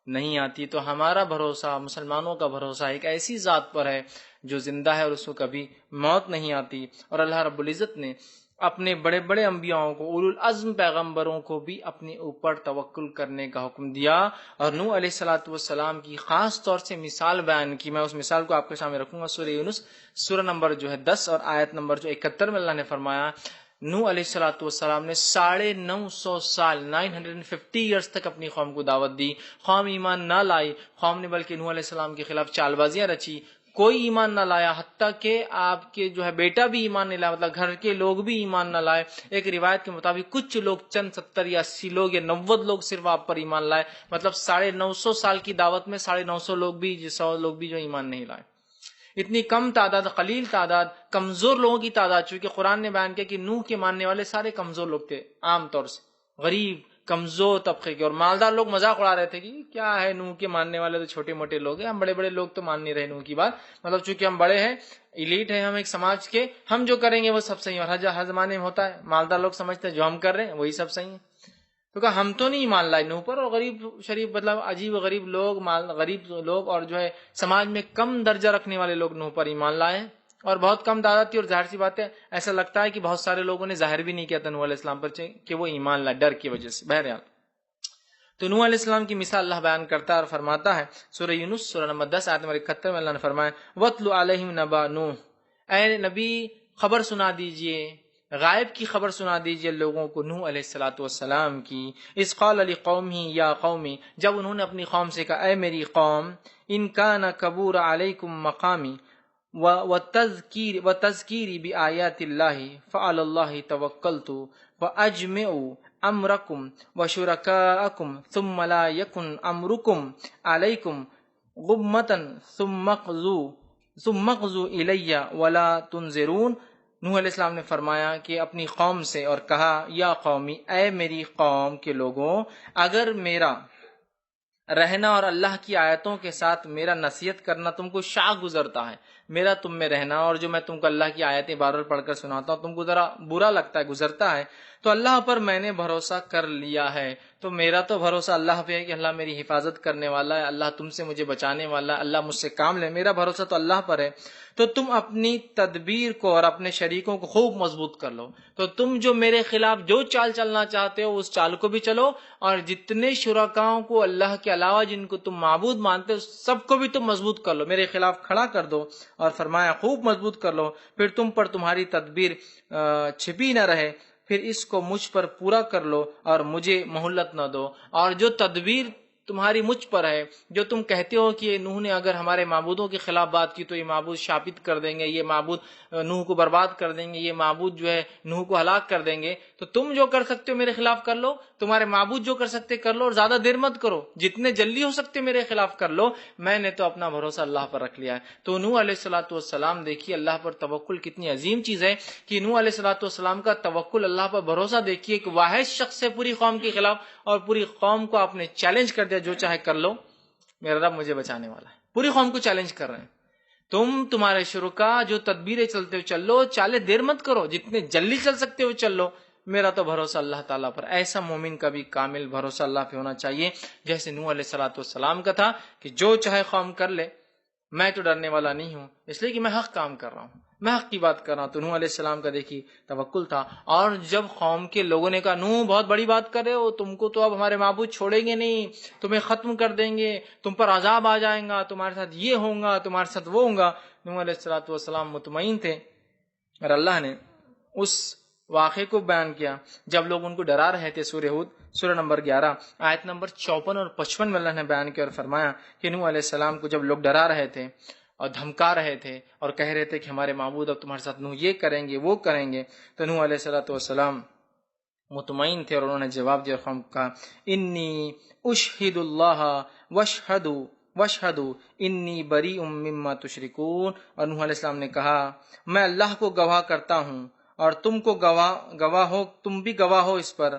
نہیں آتی۔ تو ہمارا بھروسہ، مسلمانوں کا بھروسہ ایک ایسی ذات پر ہے جو زندہ ہے اور اس کو کبھی موت نہیں آتی۔ اور اللہ رب العزت نے اپنے بڑے بڑے انبیاءوں کو، اولو العزم پیغمبروں کو بھی اپنے اوپر توکل کرنے کا حکم دیا، اور نوح علیہ السلام کی خاص طور سے مثال بیان کی۔ میں اس مثال کو آپ کے سامنے رکھوں گا، سورہ یونس سورہ نمبر 10 اور آیت نمبر 71 میں اللہ نے فرمایا نوح علیہ السلام نے 950 سال 950 ایئرز تک اپنی قوم کو دعوت دی، قوم ایمان نہ لائی، قوم نے بلکہ نوح علیہ السلام کے خلاف چال بازیاں رچی، کوئی ایمان نہ لایا، حتیٰ کہ آپ کے جو ہے بیٹا بھی ایمان نہیں لایا، مطلب گھر کے لوگ بھی ایمان نہ لائے۔ ایک روایت کے مطابق کچھ لوگ، چند 70 یا 80 لوگ یا 90 لوگ صرف آپ پر ایمان لائے، مطلب 950 سال کی دعوت میں 950 لوگ بھی، 100 لوگ بھی جو ایمان نہیں لائے۔ اتنی کم تعداد، قلیل تعداد، کمزور لوگوں کی تعداد، چونکہ قرآن نے بیان کیا کہ نوح کے ماننے والے سارے کمزور لوگ تھے، عام طور سے غریب کمزور طبقے کے، اور مالدار لوگ مذاق اڑا رہے تھے کہ کیا ہے نوح کے ماننے والے تو چھوٹے موٹے لوگ ہیں، ہم بڑے بڑے لوگ تو مان نہیں رہے نوح کی بات، مطلب چونکہ ہم بڑے ہیں، ایلیٹ ہیں، ہم ایک سماج کے، ہم جو کریں گے وہ سب صحیح ہے۔ اور ہر زمانے میں ہوتا ہے، مالدار لوگ سمجھتے ہیں جو ہم کر رہے ہیں وہی سب صحیح ہے، تو کہا ہم تو نہیں ایمان لائے نوح پر، اور غریب شریف مطلب عجیب غریب لوگ، غریب لوگ اور جو ہے سماج میں کم درجہ رکھنے والے لوگ نوح پر ایمان لائے ہیں، اور بہت کم تعداد تھی، اور ظاہر سی بات ہے ایسا لگتا ہے کہ بہت سارے لوگوں نے ظاہر بھی نہیں کیا تھا نوح علیہ السلام پر کہ وہ ایمان لائے، ڈر کی وجہ سے۔ بہرحال تو نوح علیہ السلام کی مثال اللہ بیان کرتا ہے اور فرماتا ہے سورہ یونس سورہ نمبر 10 آیت نمبر 71 میں اللہ نے فرمایا وَاتْلُ عَلَيْهِمْ نَبَأَ نوح، اے نبی خبر سنا دیجئے، غائب کی خبر سنا دیجئے لوگوں کو نوح علیہ السلام کی، اذ قال لقومہ یا قومی، جب انہوں نے اپنی قوم سے کہا اے میری قوم، ان کان کبور علیکم مقامی وتذکیری بآیات اللہ فعلی اللہ توکلت فاجمعوا امرکم وشرکاءکم ثم لا یکن امرکم علیکم غمۃ ثم اقضوا الی ولا تنظرون۔ نوح علیہ السلام نے فرمایا کہ اپنی قوم سے اور کہا یا قومی، اے میری قوم کے لوگوں، رہنا اور اللہ کی آیتوں کے ساتھ میرا نصیحت کرنا تم کو شاق گزرتا ہے، میرا تم میں رہنا اور جو میں تم کو اللہ کی آیتیں بار بار پڑھ کر سناتا ہوں تم کو ذرا برا لگتا ہے، گزرتا ہے، تو اللہ پر میں نے بھروسہ کر لیا ہے، تو میرا تو بھروسہ اللہ پہ ہے کہ اللہ میری حفاظت کرنے والا ہے، اللہ تم سے مجھے بچانے والا ہے، اللہ مجھ سے کام لے، میرا بھروسہ تو اللہ پر ہے۔ تو تم اپنی تدبیر کو اور اپنے شریکوں کو خوب مضبوط کر لو، تو تم جو میرے خلاف جو چال چلنا چاہتے ہو اس چال کو بھی چلو، اور جتنے شرکاؤں کو اللہ کے علاوہ جن کو تم معبود مانتے ہو سب کو بھی تم مضبوط کر لو، میرے خلاف کھڑا کر دو، اور فرمایا خوب مضبوط کر لو، پھر تم پر تمہاری تدبیر چھپی نہ رہے، پھر اس کو مجھ پر پورا کر لو اور مجھے مہلت نہ دو، اور جو تدبیر تمہاری مجھ پر ہے، جو تم کہتے ہو کہ نوح نے اگر ہمارے معبودوں کے خلاف بات کی تو یہ معبود شاپت کر دیں گے، یہ معبود نوح کو برباد کر دیں گے، یہ معبود جو ہے نوح کو ہلاک کر دیں گے، تو تم جو کر سکتے ہو میرے خلاف کر لو، تمہارے معبود جو کر سکتے کر لو، اور زیادہ دیر مت کرو، جتنے جلدی ہو سکتے میرے خلاف کر لو، میں نے تو اپنا بھروسہ اللہ پر رکھ لیا ہے۔ تو نوح علیہ الصلوۃ والسلام، دیکھیے اللہ پر توکل کتنی عظیم چیز ہے کہ نوح علیہ الصلوۃ والسلام کا توکل، اللہ پر بھروسہ دیکھیے، ایک واحد شخص سے پوری قوم کے خلاف، اور پوری قوم کو آپ نے چیلنج کر دیا جو چاہے کر لو، میرا رب مجھے بچانے والا ہے، پوری قوم کو چیلنج کر رہے ہیں۔ تمہارے شرکا جو تدبیریں چلتے ہو چل لو، چالے دیر مت کرو، جتنے جلدی چل سکتے ہو چل لو، میرا تو بھروسہ اللہ تعالیٰ پر۔ ایسا مومن کا بھی کامل بھروسہ اللہ پہ ہونا چاہیے، جیسے نوح علیہ الصلوۃ والسلام کا تھا کہ جو چاہے قوم کر لے، میں تو ڈرنے والا نہیں ہوں، اس لیے کہ میں حق کام کر رہا ہوں، میں حق کی بات کر رہا ہوں۔ تو نوح علیہ السلام کا دیکھیے توکل تھا، اور جب قوم کے لوگوں نے کہا نوح بہت بڑی بات کر رہے ہو، تم کو تو اب ہمارے معبود چھوڑیں گے نہیں، تمہیں ختم کر دیں گے، تم پر عذاب آ جائیں گا، تمہارے ساتھ یہ ہوگا، تمہارے ساتھ وہ ہوگا، نوح علیہ الصلوۃ والسلام مطمئن تھے، اور اللہ نے اس واقعے کو بیان کیا جب لوگ ان کو ڈرا رہے تھے۔ سورہ ہود سورہ نمبر 11 آیت نمبر 54 اور 55 میں اللہ نے بیان کیا اور فرمایا کہ نوح علیہ السلام کو جب لوگ ڈرا رہے تھے اور دھمکا رہے تھے اور کہہ رہے تھے کہ ہمارے معبود اب تمہارے ساتھ نوح یہ کریں گے وہ کریں گے، تو نوح علیہ الصلوۃ والسلام مطمئن تھے، اور انہوں نے جواب دیا، قوم کا انی اشہد اللہ واشہدوا انی بریء مما تشرکون، اور نوح علیہ السلام نے کہا میں اللہ کو گواہ کرتا ہوں اور تم کو گواہ ہو، تم بھی گواہ ہو اس پر،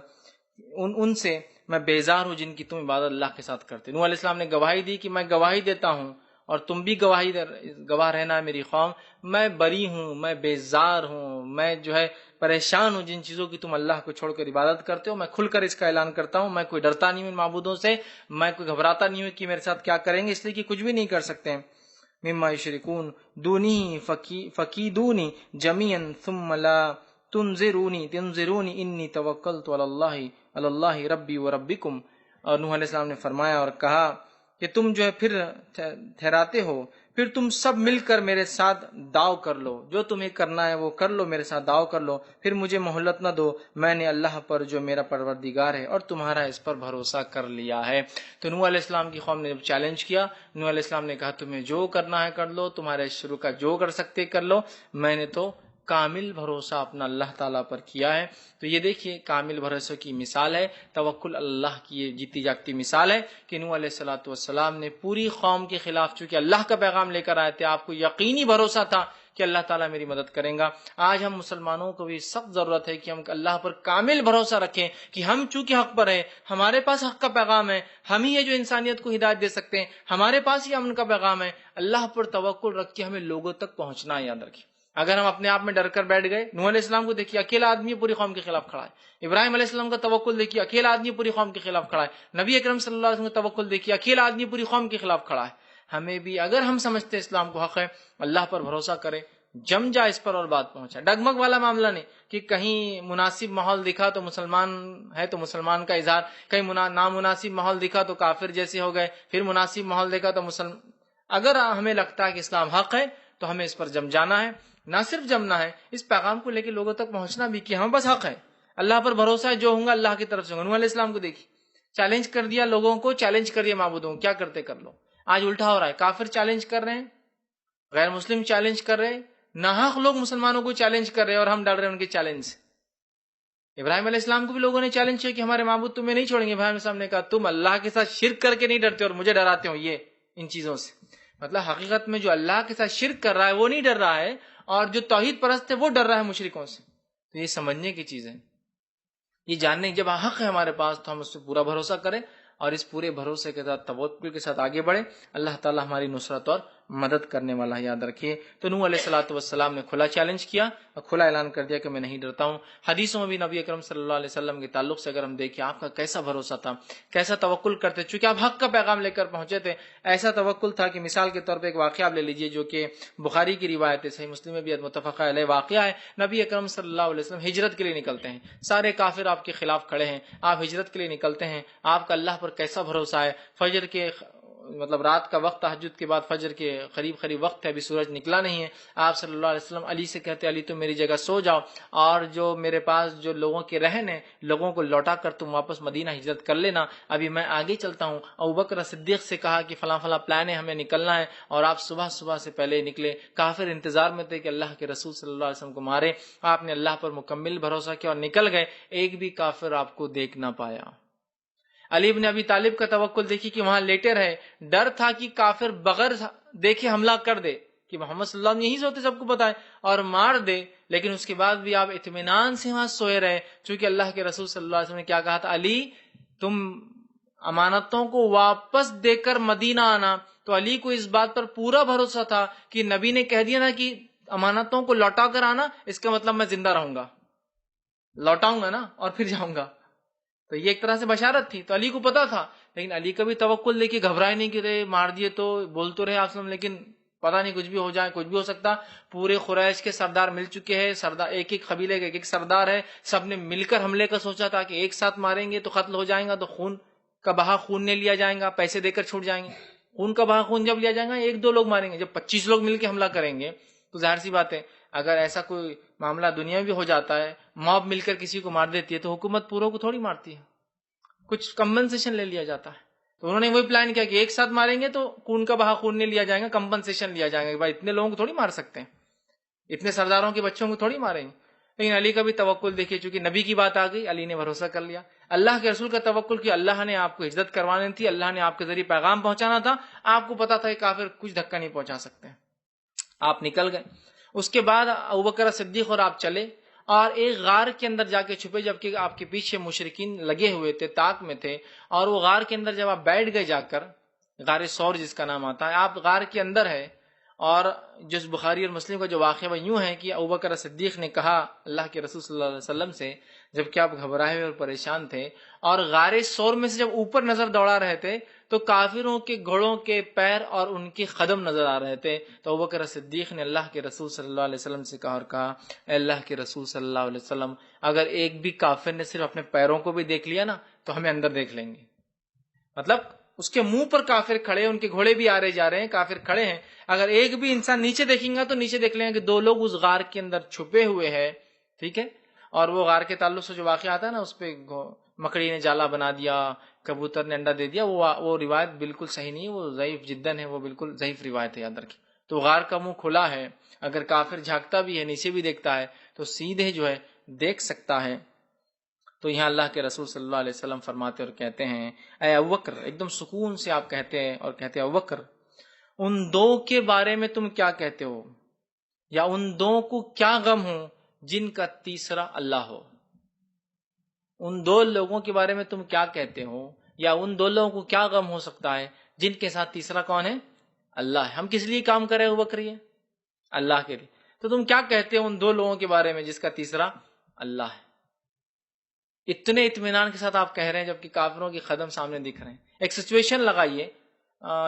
ان سے میں بیزار ہوں جن کی تم عبادت اللہ کے ساتھ کرتے۔ نوح علیہ السلام نے گواہی دی کہ میں گواہی دیتا ہوں اور تم بھی گواہ رہنا ہے میری قوم، میں بری ہوں، میں بیزار ہوں، میں جو ہے پریشان ہوں جن چیزوں کی تم اللہ کو چھوڑ کر عبادت کرتے ہو، میں کھل کر اس کا اعلان کرتا ہوں، میں کوئی ڈرتا نہیں ہوں ان معبودوں سے، میں کوئی گھبراتا نہیں ہوں کہ میرے ساتھ کیا کریں گے، اس لیے کہ کچھ بھی نہیں کر سکتے۔ مما یشرکون دونی فکیدونی جمیعا ثم لا تنظرونی انی توکلت علی اللہ ربی و ربکم، اور نوح علیہ السلام نے فرمایا اور کہا کہ تم جو ہے پھر ٹھہراتے ہو، پھر تم سب مل کر میرے ساتھ داؤ کر لو، جو تمہیں کرنا ہے وہ کر لو، میرے ساتھ داؤ کر لو، پھر مجھے مہلت نہ دو، میں نے اللہ پر جو میرا پروردگار ہے اور تمہارا اس پر بھروسہ کر لیا ہے۔ تو نوح علیہ السلام کی قوم نے جب چیلنج کیا، نوح علیہ السلام نے کہا تمہیں جو کرنا ہے کر لو، تمہارے شروع کا جو کر سکتے کر لو، میں نے تو کامل بھروسہ اپنا اللہ تعالیٰ پر کیا ہے۔ تو یہ دیکھیے کامل بھروسے کی مثال ہے، توکل اللہ کی یہ جیتی جاگتی مثال ہے کہ نوح علیہ الصلوۃ والسلام نے پوری قوم کے خلاف چونکہ اللہ کا پیغام لے کر آئے تھے، آپ کو یقینی بھروسہ تھا کہ اللہ تعالیٰ میری مدد کریں گا۔ آج ہم مسلمانوں کو بھی سخت ضرورت ہے کہ ہم اللہ پر کامل بھروسہ رکھیں کہ ہم چونکہ حق پر ہیں، ہمارے پاس حق کا پیغام ہے، ہم ہی ہے جو انسانیت کو ہدایت دے سکتے ہیں، ہمارے پاس ہی امن کا پیغام ہے، اللہ پر توکل رکھ کے ہمیں لوگوں تک پہنچنا ہے۔ یاد رکھیں اگر ہم اپنے آپ میں ڈر کر بیٹھ گئے، نوح علیہ السلام کو دیکھیے اکیلا آدمی پوری قوم کے خلاف کھڑا ہے، ابراہیم علیہ السلام کا توکل دیکھیے اکیلا آدمی پوری قوم کے خلاف کھڑا ہے، نبی اکرم صلی اللہ علیہ وسلم کا توکل دیکھیے اکیلا آدمی پوری قوم کے خلاف کھڑا ہے۔ ہمیں بھی اگر ہم سمجھتے اسلام کو حق ہے، اللہ پر بھروسہ کرے، جم جا اس پر اور بات پہنچا، ڈگمگ والا معاملہ نہیں کہ کہیں مناسب ماحول دکھا تو مسلمان ہے تو مسلمان کا اظہار، کہیں نامناسب ماحول دکھا تو کافر جیسے ہو گئے، پھر مناسب ماحول دیکھا تو مسلمان۔ اگر ہمیں لگتا ہے کہ اسلام حق ہے تو ہمیں اس پر جم جانا ہے، نہ صرف جمنا ہے، اس پیغام کو لے کے لوگوں تک پہنچنا بھی کہ ہم بس حق ہے، اللہ پر بھروسہ ہے، جو ہوں گا اللہ کی طرف سے ہوگا۔ نوح علیہ السلام کو دیکھیے چیلنج کر دیا لوگوں کو، چیلنج کر دیا معبودوں کو، کیا کرتے کر لو۔ آج الٹا ہو رہا ہے، کافر چیلنج کر رہے ہیں، غیر مسلم چیلنج کر رہے ہیں، ناحق لوگ مسلمانوں کو چیلنج کر رہے ہیں اور ہم ڈر رہے ہیں ان کے چیلنج سے۔ ابراہیم علیہ السلام کو بھی لوگوں نے چیلنج کیا کہ ہمارے معبود تمہیں نہیں چھوڑیں گے۔ ابراہیم علیہ السلام نے کہا تم اللہ کے ساتھ شرک کر کے نہیں ڈرتے اور مجھے ڈراتے ہو یہ ان چیزوں سے۔ مطلب حقیقت میں جو اللہ کے ساتھ شرک کر رہا ہے وہ نہیں ڈر رہا ہے، اور جو توحید پرست ہے وہ ڈر رہا ہے مشرکوں سے۔ تو یہ سمجھنے کی چیز ہے، یہ جاننے جب حق ہے ہمارے پاس تو ہم اس پہ پورا بھروسہ کریں اور اس پورے بھروسے کے ساتھ توکل کے ساتھ آگے بڑھیں. اللہ تعالیٰ ہماری نصرت اور مدد کرنے والا ہے، یاد رکھیے. تو نوح علیہ الصلوۃ والسلام نے کھلا چیلنج کیا اور کھلا اعلان کر دیا کہ میں نہیں ڈرتا ہوں. حدیثوں میں بھی نبی اکرم صلی اللہ علیہ وسلم کے تعلق سے اگر ہم دیکھیں آپ کا کیسا بھروسہ تھا، کیسا توکل کرتے، چونکہ آپ حق کا پیغام لے کر پہنچے تھے. ایسا توکل تھا کہ مثال کے طور پہ ایک واقعہ آپ لے لیجئے جو کہ بخاری کی روایت ہے، صحیح مسلم میں بھی متفقہ علیہ واقعہ ہے. نبی اکرم صلی اللہ علیہ وسلم ہجرت کے لیے نکلتے ہیں، سارے کافر آپ کے خلاف کھڑے ہیں، آپ ہجرت کے لیے نکلتے ہیں. آپ کا اللہ پر کیسا بھروسہ ہے. فجر کے رات کا وقت، تہجد کے بعد فجر کے قریب وقت ہے، ابھی سورج نکلا نہیں ہے. آپ صلی اللہ علیہ وسلم علی سے کہتے علی تم میری جگہ سو جاؤ، اور جو میرے پاس جو لوگوں کے رہن ہیں لوگوں کو لوٹا کر تم واپس مدینہ ہجرت کر لینا، ابھی میں آگے چلتا ہوں. ابوبکر صدیق سے کہا کہ فلاں پلان ہے، ہمیں نکلنا ہے، اور آپ صبح سے پہلے نکلے. کافر انتظار میں تھے کہ اللہ کے رسول صلی اللہ علیہ وسلم کو مارے. آپ نے اللہ پر مکمل بھروسہ کیا اور نکل گئے. ایک بھی کافر آپ کو دیکھ نہ پایا. علی بن ابی طالب کا توکل دیکھیے کہ وہاں لیٹے رہے. ڈر تھا کہ کافر بغیر دیکھے حملہ کر دے، کہ محمد صلی اللہ علیہ وسلم یہی سے ہوتے سب کو پتا ہے، اور مار دے. لیکن اس کے بعد بھی آپ اطمینان سے وہاں سوئے رہے، چونکہ اللہ کے رسول صلی اللہ علیہ وسلم نے کیا کہا تھا، علی تم امانتوں کو واپس دے کر مدینہ آنا. تو علی کو اس بات پر پورا بھروسہ تھا کہ نبی نے کہہ دیا نا کہ امانتوں کو لوٹا کر آنا، اس کا مطلب میں زندہ رہوں گا، لوٹاؤں گا نا اور پھر جاؤں گا. تو یہ ایک طرح سے بشارت تھی، تو علی کو پتا تھا. لیکن علی کا بھی توکل دیکھیے، گھبرائے نہیں کہ رہے مار دیے تو بول تو رہے آپ، لیکن پتا نہیں کچھ بھی ہو جائے، کچھ بھی ہو سکتا. پورے قریش کے سردار مل چکے ہیں، سردار ایک قبیلے کا ایک سردار ہے، سب نے مل کر حملے کا سوچا تھا کہ ایک ساتھ ماریں گے تو قتل ہو جائیں گا، تو خون کا بہا خون نے لیا جائے گا، پیسے دے کر چھوٹ جائیں گے. خون کا بہا خون جب لیا جائے گا ایک دو لوگ ماریں گے، جب 25 لوگ مل کے حملہ کریں گے تو ظاہر سی بات ہے اگر ایسا کوئی معاملہ دنیا میں بھی ہو جاتا ہے، موب مل کر کسی کو مار دیتی ہے تو حکومت پوروں کو تھوڑی مارتی ہے، کچھ کمپنسیشن لے لیا جاتا ہے. تو انہوں نے وہی پلان کیا کہ ایک ساتھ ماریں گے تو خون کا بہا خون نہیں لیا جائے گا، کمپنسیشن لیا جائے گا کہ بھائی اتنے لوگوں کو تھوڑی مار سکتے ہیں، اتنے سرداروں کے بچوں کو تھوڑی ماریں گے. لیکن علی کا بھی توکل دیکھیے، چونکہ نبی کی بات آ گئی علی نے بھروسہ کر لیا. اللہ کے رسول کا توکل کہ اللہ نے آپ کو ہجرت کروانی تھی، اللہ نے آپ کے ذریعے پیغام پہنچانا تھا، آپ کو پتا تھا کہ کافر کچھ دھکا نہیں پہنچا سکتے. آپ نکل گئے. اس کے بعد ابوبکر صدیق اور آپ چلے اور ایک غار کے اندر جا کے چھپے، جبکہ آپ کے پیچھے مشرکین لگے ہوئے تھے، طاق میں تھے. اور وہ غار کے اندر جب آپ بیٹھ گئے جا کر، غار سور جس کا نام آتا ہے، آپ غار کے اندر ہے. اور جس بخاری اور مسلم کا جو واقعہ وہ یوں ہے کہ ابوبکر صدیق نے کہا اللہ کے رسول صلی اللہ علیہ وسلم سے، جبکہ آپ گھبرائے ہوئے اور پریشان تھے اور غار سور میں سے جب اوپر نظر دوڑا رہے تھے تو کافروں کے گھوڑوں کے پیر اور ان کے قدم نظر آ رہے تھے. تو ابوبکر صدیق نے اللہ کے رسول صلی اللہ علیہ وسلم سے کہا اور کہا اے اللہ کے رسول صلی اللہ علیہ وسلم، اگر ایک بھی کافر نے صرف اپنے پیروں کو بھی دیکھ لیا نا تو ہمیں اندر دیکھ لیں گے. مطلب اس کے منہ پر کافر کھڑے، ان کے گھوڑے بھی آ رہے جا رہے ہیں، کافر کھڑے ہیں، اگر ایک بھی انسان نیچے دیکھیں گا تو نیچے دیکھ لیں گے کہ دو لوگ اس غار کے اندر چھپے ہوئے ہیں. ٹھیک ہے. اور وہ غار کے تعلق سے جو واقعہ آتا ہے نا، اس پہ مکڑی نے جالا بنا دیا، کبوتر نے انڈا دے دیا، وہ روایت بالکل صحیح نہیں ہے، وہ ضعیف جداً ہے، وہ بالکل ضعیف روایت ہے، یاد رکھیں. تو غار کا منہ کھلا ہے، اگر کافر جھانکتا بھی ہے، نیچے بھی دیکھتا ہے تو سیدھے جو ہے دیکھ سکتا ہے. تو یہاں اللہ کے رسول صلی اللہ علیہ وسلم فرماتے اور کہتے ہیں اے ابوبکر، ایک دم سکون سے آپ کہتے ہیں اور کہتے ہیں ابوبکر، ان دو کے بارے میں تم کیا کہتے ہو، یا ان دو کو کیا غم ہو جن کا تیسرا اللہ ہو. ان دو لوگوں کے بارے میں تم کیا کہتے ہو، یا ان دو لوگوں کو کیا غم ہو سکتا ہے جن کے ساتھ تیسرا کون ہے، اللہ ہے. ہم کس لیے کام کرے ابوبکر، یہ اللہ کے لیے. تو تم کیا کہتے ہو ان دو لوگوں کے بارے میں جس کا تیسرا اللہ ہے. اتنے اطمینان کے ساتھ آپ کہہ رہے ہیں جبکہ کافروں کے قدم سامنے دکھ رہے ہیں. ایک سچویشن لگائیے،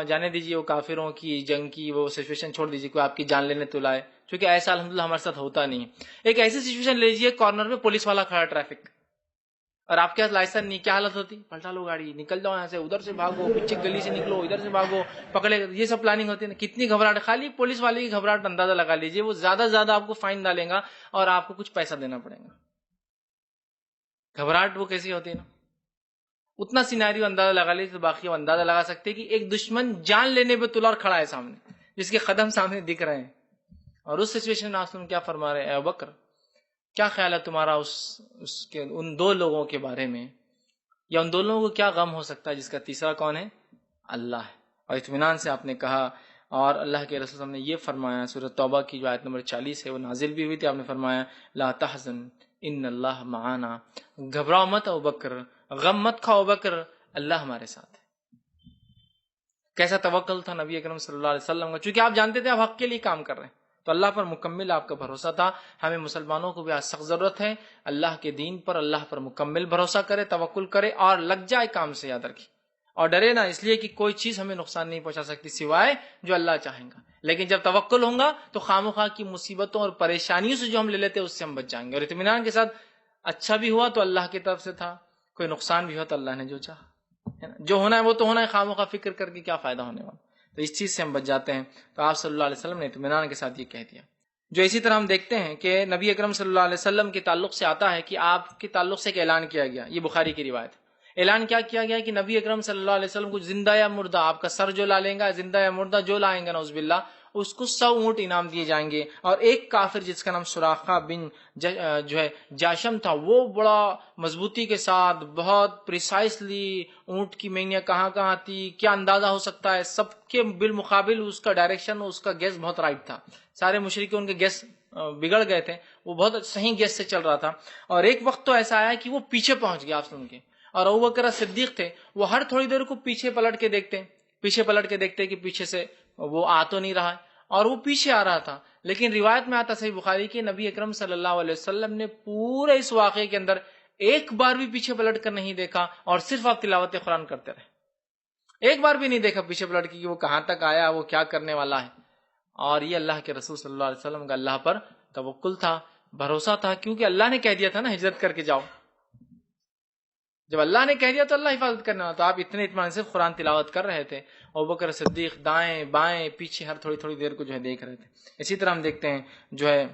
جانے دیجیے وہ کافروں کی جنگ کی وہ سچویشن چھوڑ دیجیے، کوئی آپ کی جان لینے تو لائے، کیونکہ ایسا الحمدللہ ہمارے ساتھ ہوتا نہیں. ایک ایسی سچویشن لے لیجیے، کارنر پہ پولیس والا کھڑا ٹریفک اور آپ کے پاس لائسنس نہیں، کیا حالت ہوتی، پلٹا لو گاڑی، نکل جاؤ یہاں سے، ادھر سے بھاگو، پیچھے گلی سے نکلو، ادھر سے بھاگو، پکڑے. یہ سب پلاننگ ہوتی ہے نا. کتنی گھبراہٹ، خالی پولیس والے کی گھبراہٹ اندازہ لگا لیجیے، وہ زیادہ سے زیادہ آپ کو فائن ڈالیں گا اور آپ کو کچھ پیسہ دینا پڑے گا. گھبراہٹ وہ کیسی ہوتی ہے نا، اتنا سینیریو اندازہ لگا لیجیے تو باقی وہ اندازہ لگا سکتے کہ ایک دشمن جان لینے پہ تلوار کھڑا ہے سامنے، جس کے قدم سامنے دکھ رہے ہیں. اور اس سچویشن میں آپ کیا فرما رہے ہیں اے ابوبکر، کیا خیال ہے تمہارا اس کے ان دو لوگوں کے بارے میں، یا ان دو لوگوں کو کیا غم ہو سکتا ہے جس کا تیسرا کون ہے، اللہ ہے. اور اطمینان سے آپ نے کہا. اور اللہ کے رسول نے یہ فرمایا، سورۃ توبہ کی جو آیت نمبر 40 ہے وہ نازل بھی ہوئی تھی، آپ نے فرمایا لا تحزن ان اللہ معانا، گھبراؤ مت ابوبکر، غم مت کھاؤ ابوبکر، اللہ ہمارے ساتھ ہے. کیسا توکل تھا نبی اکرم صلی اللہ علیہ وسلم کا، چونکہ آپ جانتے تھے آپ حق کے لیے کام کر رہے ہیں، تو اللہ پر مکمل آپ کا بھروسہ تھا. ہمیں مسلمانوں کو بھی آج سخت ضرورت ہے اللہ کے دین پر، اللہ پر مکمل بھروسہ کرے، توکل کرے اور لگ جائے کام سے. یاد رکھیے اور ڈرے نہ، اس لیے کہ کوئی چیز ہمیں نقصان نہیں پہنچا سکتی سوائے جو اللہ چاہیں گا. لیکن جب توکل ہوگا تو خواہ کی مصیبتوں اور پریشانیوں سے جو ہم لے لیتے ہیں اس سے ہم بچ جائیں گے. اور اطمینان کے ساتھ اچھا بھی ہوا تو اللہ کی طرف سے تھا، کوئی نقصان بھی ہوا تو اللہ نے جو چاہا ہے نا. جو ہونا ہے وہ تو ہونا ہے، خواہ فکر کر کے کیا فائدہ ہونے والا. تو اس چیز سے ہم بچ جاتے ہیں. تو آپ صلی اللہ علیہ وسلم نے اطمینان کے ساتھ یہ کہہ دیا. جو اسی طرح ہم دیکھتے ہیں کہ نبی اکرم صلی اللہ علیہ وسلم کے تعلق سے آتا ہے کہ آپ کے تعلق سے ایک اعلان کیا گیا. یہ بخاری کی روایت ہے. اعلان کیا کیا گیا کہ نبی اکرم صلی اللہ علیہ وسلم کو زندہ یا مردہ، آپ کا سر جو لا لیں گا، زندہ یا مردہ جو لائیں گا نعوذ باللہ، اس کو 100 اونٹ انعام دیے جائیں گے. اور ایک کافر جس کا نام سراقہ بن جو ہے جاشم تھا، وہ بڑا مضبوطی کے ساتھ بہت پریسائسلی اونٹ کی مینیاں کہاں کہاں تھی، کیا اندازہ ہو سکتا ہے، سب کے بالمقابل اس کا ڈائریکشن، اس کا گیس بہت رائٹ تھا. سارے مشرکین ان کے گیس بگڑ گئے تھے، وہ بہت صحیح گیس سے چل رہا تھا. اور ایک وقت تو ایسا آیا کہ وہ پیچھے پہنچ گیا آپ سن کے، اور ابوبکر صدیق تھے، وہ ہر تھوڑی دیر کو پیچھے پلٹ کے دیکھتے کہ پیچھے سے وہ آ تو نہیں رہا ہے، اور وہ پیچھے آ رہا تھا. لیکن روایت میں آتا صحیح بخاری کہ نبی اکرم صلی اللہ علیہ وسلم نے پورے اس واقعے کے اندر ایک بار بھی پیچھے پلٹ کر نہیں دیکھا، اور صرف آپ تلاوت قرآن کرتے رہے. ایک بار بھی نہیں دیکھا پیچھے پلٹ کے کہ وہ کہاں تک آیا، وہ کیا کرنے والا ہے. اور یہ اللہ کے رسول صلی اللہ علیہ وسلم کا اللہ پر توکل تھا، بھروسہ تھا، کیونکہ اللہ نے کہہ دیا تھا نا ہجرت کر کے جاؤ. جب اللہ نے کہہ دیا تو اللہ حفاظت کرنا. تو آپ اتنے اطمینان سے قرآن تلاوت کر رہے تھے، ابوبکر صدیق دائیں بائیں پیچھے ہر تھوڑی تھوڑی دیر کو جو ہے دیکھ رہے تھے. اسی طرح ہم دیکھتے ہیں جو ہے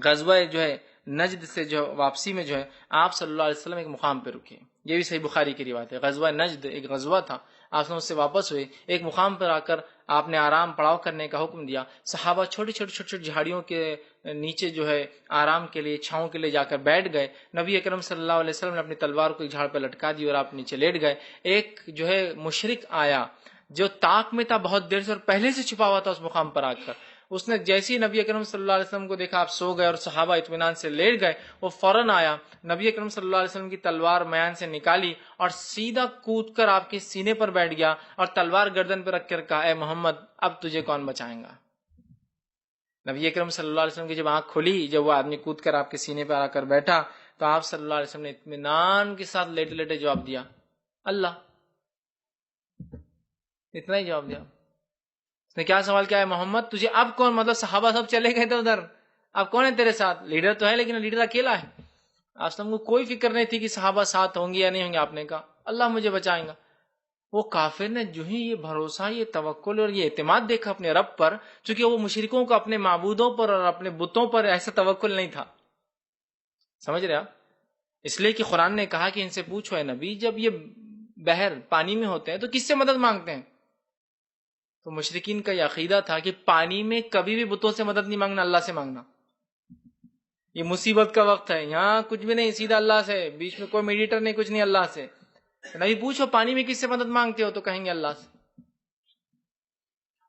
غزوہ جو ہے نجد سے جو واپسی میں جو ہے آپ صلی اللہ علیہ وسلم ایک مقام پہ رکے. یہ بھی صحیح بخاری کی روایت ہے. غزوہ نجد ایک غزوہ تھا، آپ اس سے واپس ہوئے، ایک مقام پر آ کر آپ نے آرام پڑاؤ کرنے کا حکم دیا. صحابہ چھوٹی چھوٹی جھاڑیوں کے نیچے جو ہے آرام کے لیے، چھاؤں کے لیے جا کر بیٹھ گئے. نبی اکرم صلی اللہ علیہ وسلم نے اپنی تلوار کو ایک جھاڑ پہ لٹکا دی اور آپ نیچے لیٹ گئے. ایک جو ہے مشرک آیا جو طاق میں تھا بہت دیر سے، اور پہلے سے چھپا ہوا تھا اس مقام پر آ کر. اس نے جیسے ہی نبی اکرم صلی اللہ علیہ وسلم کو دیکھا آپ سو گئے اور صحابہ اطمینان سے لیٹ گئے، وہ فوراً آیا، نبی اکرم صلی اللہ علیہ وسلم کی تلوار میان سے نکالی اور سیدھا کود کر آپ کے سینے پر بیٹھ گیا اور تلوار گردن پہ رکھ کر کہا اے محمد اب تجھے کون بچائیں گا. نبی اکرم صلی اللہ علیہ وسلم کی جب آنکھ کھلی، جب وہ آدمی کود کر آپ کے سینے پہ آ کر بیٹھا، تو آپ صلی اللہ علیہ وسلم نے اطمینان کے ساتھ لیٹے لیٹے جواب دیا اللہ. اتنا ہی جواب دیا. اس نے کیا سوال کیا ہے محمد تجھے اب کون، مطلب صحابہ سب چلے گئے تھے ادھر، اب کون ہے تیرے ساتھ؟ لیڈر تو ہے لیکن لیڈر اکیلا ہے. آپ کو کوئی فکر نہیں تھی کہ صحابہ ساتھ ہوں گے یا نہیں ہوں گے. آپ نے کہا اللہ مجھے بچائیں گا. وہ کافر نے جو ہی یہ بھروسہ، یہ توکل اور یہ اعتماد دیکھا اپنے رب پر، چونکہ وہ مشرکوں کو اپنے معبودوں پر اور اپنے بتوں پر ایسا توکل نہیں تھا. سمجھ رہے آپ؟ اس لیے کہ قرآن نے کہا کہ ان سے پوچھو اے نبی جب یہ بحر پانی میں ہوتے ہیں تو کس سے مدد مانگتے ہیں؟ تو مشرکین کا یہ عقیدہ تھا کہ پانی میں کبھی بھی بتوں سے مدد نہیں مانگنا، اللہ سے مانگنا. یہ مصیبت کا وقت ہے، یہاں کچھ بھی نہیں، سیدھا اللہ سے، بیچ میں کوئی میڈیٹر نہیں، کچھ نہیں، اللہ سے. نہیں پوچھو پانی میں کس سے مدد مانگتے ہو تو کہیں گے اللہ سے.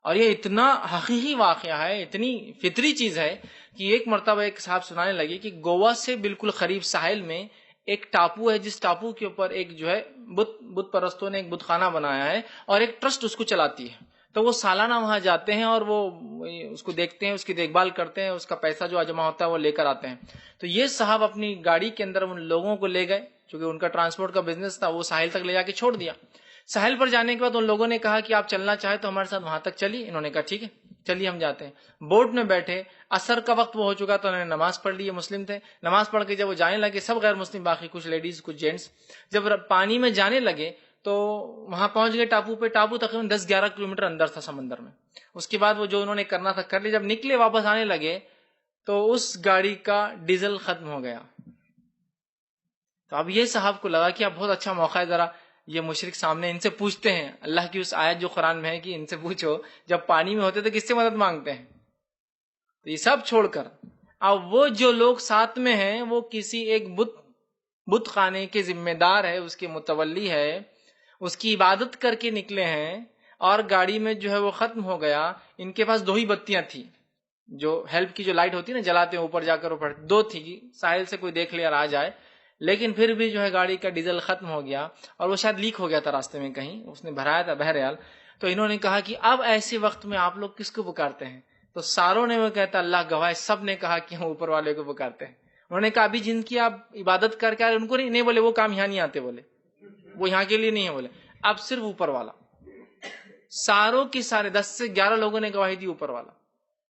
اور یہ اتنا حقیقی واقعہ ہے، اتنی فطری چیز ہے کہ ایک مرتبہ ایک صاحب سنانے لگے کہ گوا سے بالکل قریب ساحل میں ایک ٹاپو ہے، جس ٹاپو کے اوپر ایک جو ہے بت پرستوں نے ایک بت خانہ بنایا ہے اور ایک ٹرسٹ اس کو چلاتی ہے. تو وہ سالانہ وہاں جاتے ہیں اور وہ اس کو دیکھتے ہیں، اس کی دیکھ بھال کرتے ہیں، اس کا پیسہ جو جمع ہوتا ہے وہ لے کر آتے ہیں. تو یہ صاحب اپنی گاڑی کے اندر ان لوگوں کو لے گئے، چونکہ ان کا ٹرانسپورٹ کا بزنس تھا، وہ ساحل تک لے جا کے چھوڑ دیا. ساحل پر جانے کے بعد ان لوگوں نے کہا کہ آپ چلنا چاہے تو ہمارے ساتھ وہاں تک چلیے. انہوں نے کہا ٹھیک ہے چلیے ہم جاتے ہیں. بوٹ میں بیٹھے، عصر کا وقت وہ ہو چکا تو انہوں نے نماز پڑھ لی. یہ مسلم تھے، نماز پڑھ کے جب وہ جانے لگے، سب غیر مسلم باقی، کچھ لیڈیز کچھ جینٹس، جب پانی میں جانے لگے تو وہاں پہنچ گئے ٹاپو پہ. ٹاپو تقریباً 10-11 کلومیٹر اندر تھا سمندر میں. اس کے بعد وہ جو انہوں نے کرنا تھا کر لیا. جب نکلے واپس آنے لگے تو اس گاڑی کا ڈیزل ختم ہو گیا. تو اب یہ صاحب کو لگا کہ اب بہت اچھا موقع ہے، ذرا یہ مشرک سامنے، ان سے پوچھتے ہیں اللہ کی اس آیت جو قرآن میں ہے کہ ان سے پوچھو جب پانی میں ہوتے تو کس سے مدد مانگتے ہیں. تو یہ سب چھوڑ کر اب وہ جو لوگ ساتھ میں ہیں وہ کسی ایک بت خانے کے ذمہ دار ہے، اس کے متولی ہے، اس کی عبادت کر کے نکلے ہیں اور گاڑی میں جو ہے وہ ختم ہو گیا. ان کے پاس 2 ہی بتیاں تھیں، جو ہیلپ کی جو لائٹ ہوتی ہے نا جلاتے ہیں اوپر جا کر، اوپر 2 تھی، ساحل سے کوئی دیکھ لے اور آ جائے. لیکن پھر بھی جو ہے گاڑی کا ڈیزل ختم ہو گیا اور وہ شاید لیک ہو گیا تھا راستے میں کہیں، اس نے بھرایا تھا بہرحال. تو انہوں نے کہا کہ اب ایسے وقت میں آپ لوگ کس کو پکارتے ہیں؟ تو ساروں نے وہ کہتا اللہ گواہ، سب نے کہا کہ ہم اوپر والے کو پکارتے ہیں. انہوں نے کہا ابھی جن کی آپ عبادت کر کے ان کو نہیں بولے، وہ کام یہاں نہیں آتے، بولے وہ یہاں کے لیے نہیں ہے، بولے اب صرف اوپر والا. ساروں کی سارے 10 سے 11 لوگوں نے گواہی دی اوپر والا.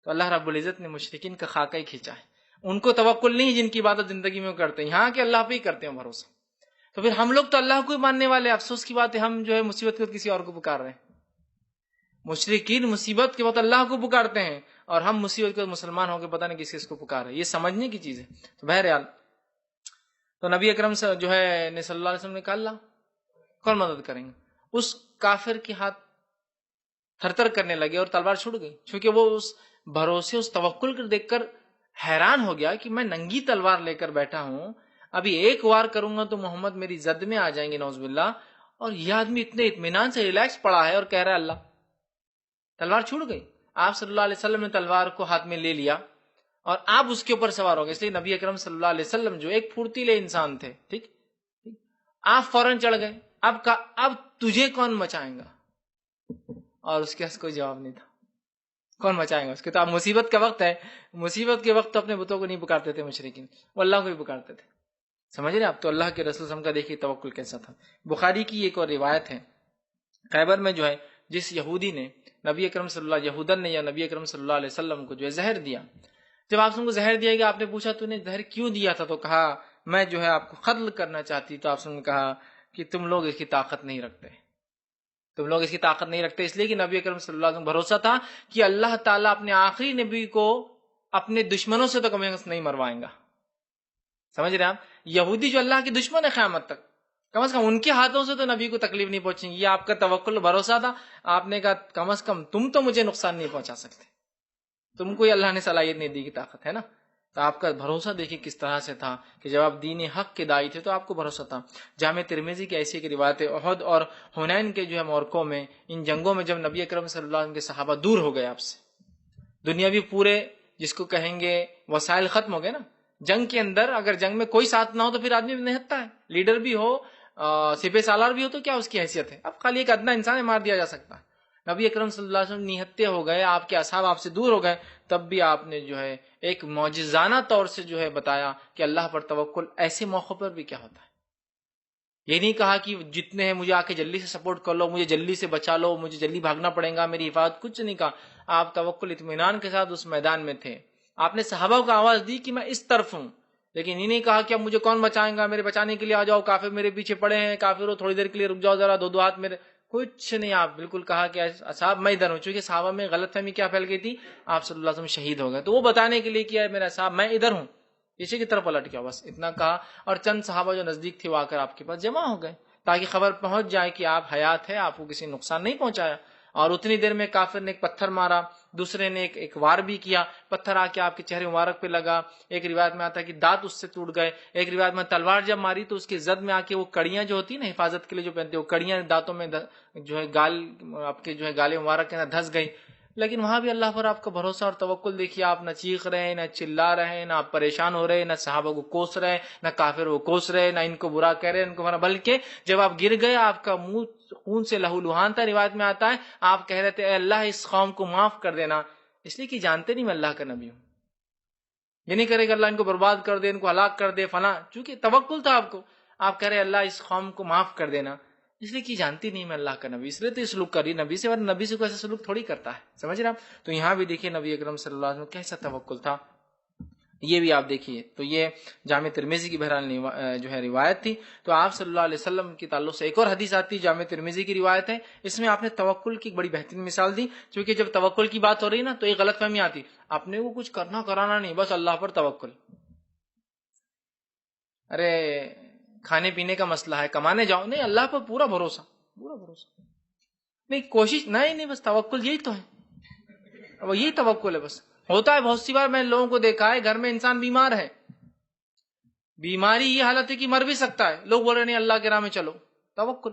تو اللہ رب العزت نے مشرکین کا خاکہ ہی کھینچا ہے. ان کو توکل نہیں جن کی عبادت زندگی میں کرتے ہیں، یہاں کے اللہ پہ ہی کرتے ہیں بھروسہ. تو پھر ہم لوگ تو اللہ کو ہی ماننے والے، افسوس کی بات ہے ہم جو ہے مصیبت کے وقت کسی اور کو پکار رہے ہیں. مشرکین مصیبت کے وقت اللہ کو پکارتے ہیں اور ہم مصیبت کے وقت مسلمان ہو کے پتہ نہیں کس کو پکار رہے ہیں. یہ سمجھنے کی چیز ہے. تو بہرحال تو نبی اکرم جو ہے صلی اللہ علیہ وسلم نے کہا اللہ کون مدد کریں گے. اس کافر کے ہاتھ تھر تھر کرنے لگے اور تلوار چھوٹ گئی، چونکہ وہ اس بھروسے، اس توکل کو دیکھ کر حیران ہو گیا کہ میں ننگی تلوار لے کر بیٹھا ہوں، ابھی ایک وار کروں گا تو محمد میری زد میں آ جائیں گے نعوذ باللہ، اور یہ آدمی اتنے اطمینان سے ریلیکس پڑا ہے اور کہہ رہا ہے اللہ. تلوار چھوٹ گئی. آپ صلی اللہ علیہ وسلم نے تلوار کو ہاتھ میں لے لیا اور آپ اس کے اوپر سوار ہو گئے. اس لیے نبی اکرم صلی اللہ علیہ وسلم جو ایک پھرتیلے انسان تھے، ٹھیک، آپ فوراً چڑھ گئے. اب تجھے کون بچائیں گا؟ اور اس کے پاس کوئی جواب نہیں تھا. کون بچائیں گا اس کے؟ تو اب مصیبت کا وقت ہے، مصیبت کے وقت تو اپنے بتوں کو نہیں پکارتے تھے مشرکین، وہ اللہ کو ہی پکارتے تھے. سمجھ رہے آپ؟ تو اللہ کے رسول صلی اللہ علیہ وسلم کا دیکھیے توکل کیسا تھا. بخاری کی ایک اور روایت ہے، خیبر میں جو ہے جس یہودی نے نبی اکرم صلی اللہ یہودن نے یا نبی اکرم صلی اللہ علیہ وسلم کو جو ہے زہر دیا، جب آپ کو زہر دیا گیا آپ نے پوچھا تو نے زہر کیوں دیا تھا؟ تو کہا میں جو ہے آپ کو قتل کرنا چاہتی. تو آپ نے کہا کہ تم لوگ اس کی طاقت نہیں رکھتے، تم لوگ اس کی طاقت نہیں رکھتے. اس لیے کہ نبی اکرم صلی اللہ علیہ وسلم بھروسہ تھا کہ اللہ تعالیٰ اپنے آخری نبی کو اپنے دشمنوں سے تو کم نہیں مروائیں گا. سمجھ رہے آپ؟ یہودی جو اللہ کے دشمن ہے قیامت تک، کم از کم ان کے ہاتھوں سے تو نبی کو تکلیف نہیں پہنچیں گی. یہ آپ کا توکل بھروسہ تھا. آپ نے کہا کم از کم تم تو مجھے نقصان نہیں پہنچا سکتے، تم کو اللہ نے صلاحیت نہیں دی کی طاقت ہے نا. تو آپ کا بھروسہ دیکھیے کس طرح سے تھا کہ جب آپ دین حق کے داعی تھے تو آپ کو بھروسہ تھا. جامع ترمذی کی ایسی ایک روایت ہے، احد اور حنین کے جو ہے معرکوں میں، ان جنگوں میں جب نبی اکرم صلی اللہ علیہ وسلم کے صحابہ دور ہو گئے آپ سے، دنیاوی پورے جس کو کہیں گے وسائل ختم ہو گئے نا. جنگ کے اندر اگر جنگ میں کوئی ساتھ نہ ہو تو پھر آدمی نہتتا ہے، لیڈر بھی ہو سپہ سالار بھی ہو تو کیا اس کی حیثیت ہے؟ اب خالی ایک ادنا انسان ہے مار دیا جا سکتا ہے. نبی اکرم صلی اللہ علیہ وسلم نہتے ہو گئے، آپ کے اصحاب آپ سے دور ہو گئے، تب بھی آپ نے جو ہے ایک معجزانہ طور سے جو ہے بتایا کہ اللہ پر توکل ایسے موقع پر بھی کیا ہوتا ہے. یہ نہیں کہا کہ جتنے ہیں مجھے آ کے جلدی سے سپورٹ کر لو، مجھے جلدی سے بچا لو، مجھے جلدی بھاگنا پڑے گا، میری حفاظت، کچھ نہیں کہا. آپ توکل اطمینان کے ساتھ اس میدان میں تھے. آپ نے صحابہ کو آواز دی کہ میں اس طرف ہوں، لیکن یہ نہیں کہا کہ اب مجھے کون بچائیں گا، میرے بچانے کے لیے آ جاؤ، کافر میرے پیچھے پڑے ہیں، کافروں تھوڑی دیر کے لیے رک جاؤ ذرا، دو ہاتھ میرے، کچھ نہیں. آپ بالکل کہا کہ اصحاب میں ادھر ہوں. چونکہ صحابہ میں غلط فہمی کیا پھیل گئی تھی، آپ صلی اللہ علیہ وسلم شہید ہو گئے، تو وہ بتانے کے لیے کیا میرا صاحب میں ادھر ہوں، پیچھے کی طرف پلٹ گیا، بس اتنا کہا. اور چند صحابہ جو نزدیک تھے وہ آ کر آپ کے پاس جمع ہو گئے تاکہ خبر پہنچ جائے کہ آپ حیات ہے، آپ کو کسی نے نقصان نہیں پہنچایا. اور اتنی دیر میں کافر نے ایک پتھر مارا، دوسرے نے ایک وار بھی کیا، پتھر آ کے آپ کے چہرے مبارک پہ لگا. ایک روایت میں آتا ہے کہ دانت اس سے ٹوٹ گئے. ایک روایت میں تلوار جب ماری تو اس کی زد میں آ کے وہ کڑیاں جو ہوتی ہیں نا حفاظت کے لیے جو پہنتے، وہ کڑیاں دانتوں میں جو ہے گال آپ کے جو ہے گالے مبارک کے اندر دھس گئی. لیکن وہاں بھی اللہ پر آپ کا بھروسہ اور توکل دیکھیے. آپ نہ چیخ رہے، نہ چلا رہے، نہ آپ پریشان ہو رہے، نہ صحابہ کو کوس رہے، نہ کافر کو کوس رہے، نہ ان کو برا کہہ رہے ان کو، بلکہ جب آپ گر گئے آپ کا منہ خون سے لہو لہان تھا. روایت میں آتا ہے آپ کہہ رہے تھے اے اللہ اس قوم کو معاف کر دینا، اس لیے کہ جانتے نہیں میں اللہ کا نبی ہوں. یہ نہیں کرے کہ اللہ ان کو برباد کر دے، ان کو ہلاک کر دے فلاں، چونکہ توکل تھا آپ کو. آپ کہہ رہے اللہ اس قوم کو معاف کر دینا، اس لیے کہ جانتی نہیں میں اللہ کا نبی، اس لیے تو یہ سلوک کر رہی نبی سے، ورنہ نبی سے کوئی ایسا سلوک تھوڑی کرتا ہے. سمجھ رہے آپ؟ تو یہاں بھی دیکھیے نبی اکرم صلی اللہ علیہ وسلم کیسا توکل تھا، یہ بھی آپ دیکھیے. تو یہ جامع ترمذی کی بہرحال جو ہے روایت تھی. تو آپ صلی اللہ علیہ وسلم کی تعلق سے ایک اور حدیث آتی ہے، جامع ترمذی کی روایت ہے. اس میں آپ نے توکل کی بڑی بہترین مثال دی. کیونکہ جب توکل کی بات ہو رہی نا تو ایک غلط فہمی آتی، اپنے کو کچھ کرنا کرانا نہیں، بس اللہ پر توکل. ارے کھانے پینے کا مسئلہ ہے، کمانے جاؤ، نہیں اللہ پر پورا بھروسہ، پورا بھروسہ نہیں، کوشش نہیں، بس توکل یہی تو ہے، وہ یہی توکل ہے. بس ہوتا ہے بہت سی بار میں لوگوں کو دیکھا ہے، گھر میں انسان بیمار ہے، بیماری یہ حالت ہے کہ مر بھی سکتا ہے، لوگ بول رہے نہیں اللہ کے راہ میں چلو، توکل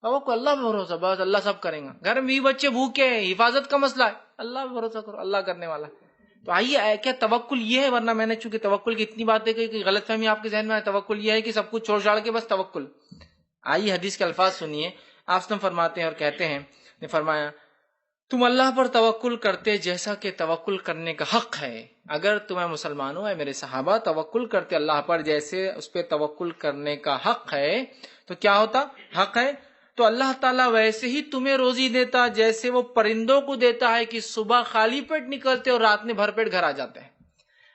اللہ پہ بھروسہ، بس اللہ سب کریں گا. گھر میں بھی بچے بھوکے ہیں، حفاظت کا مسئلہ ہے، اللہ پہ بھروسہ کرو، اللہ کرنے والا ہے. تو آئیے کیا توکل یہ ہے؟ ورنہ میں نے چونکہ توکل کی اتنی باتیں کہی کہ غلط فہمی آپ کے ذہن میں آئے، توکل یہ ہے کہ سب کچھ چھوڑ چھاڑ کے بس توکل۔ آئیے حدیث کے الفاظ سنیے، آپ سے فرماتے ہیں اور کہتے ہیں، نے فرمایا تم اللہ پر توکل کرتے جیسا کہ توکل کرنے کا حق ہے۔ اگر تمہیں مسلمانوں اے میرے صحابہ توکل کرتے اللہ پر جیسے اس پہ توکل کرنے کا حق ہے، تو کیا ہوتا؟ حق ہے تو اللہ تعالیٰ ویسے ہی تمہیں روزی دیتا جیسے وہ پرندوں کو دیتا ہے کہ صبح خالی پیٹ نکلتے اور رات میں بھر پیٹ گھر آ جاتے ہیں۔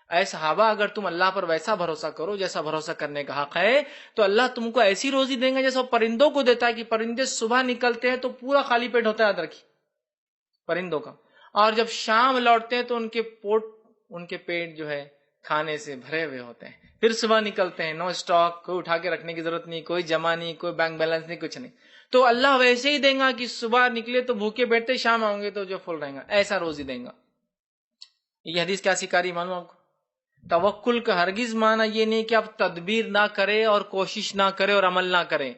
اے صحابہ اگر تم اللہ پر ویسا بھروسہ کرو جیسا بھروسہ کرنے کا حق ہے تو اللہ تم کو ایسی روزی دیں گا جیسا وہ پرندوں کو دیتا ہے کہ پرندے صبح نکلتے ہیں تو پورا خالی پیٹ ہوتا ہے، یاد رکھیے پرندوں کا، اور جب شام لوٹتے ہیں تو ان کے پیٹ جو ہے کھانے سے بھرے ہوئے ہوتے ہیں، پھر صبح نکلتے ہیں، نو اسٹاک، کوئی اٹھا کے رکھنے کی ضرورت نہیں، کوئی جمع نہیں، کوئی بینک بیلنس نہیں، کچھ نہیں۔ تو اللہ ویسے ہی دیں گا کہ صبح نکلے تو بھوکے بیٹھتے، شام آؤں گے تو جو فل رہیں گا، ایسا روزی دیں گا۔ یہ حدیث کیا سکھا رہی معلوم آپ کو؟ توکل کا ہرگز معنی یہ نہیں کہ آپ تدبیر نہ کرے اور کوشش نہ کرے اور عمل نہ کرے،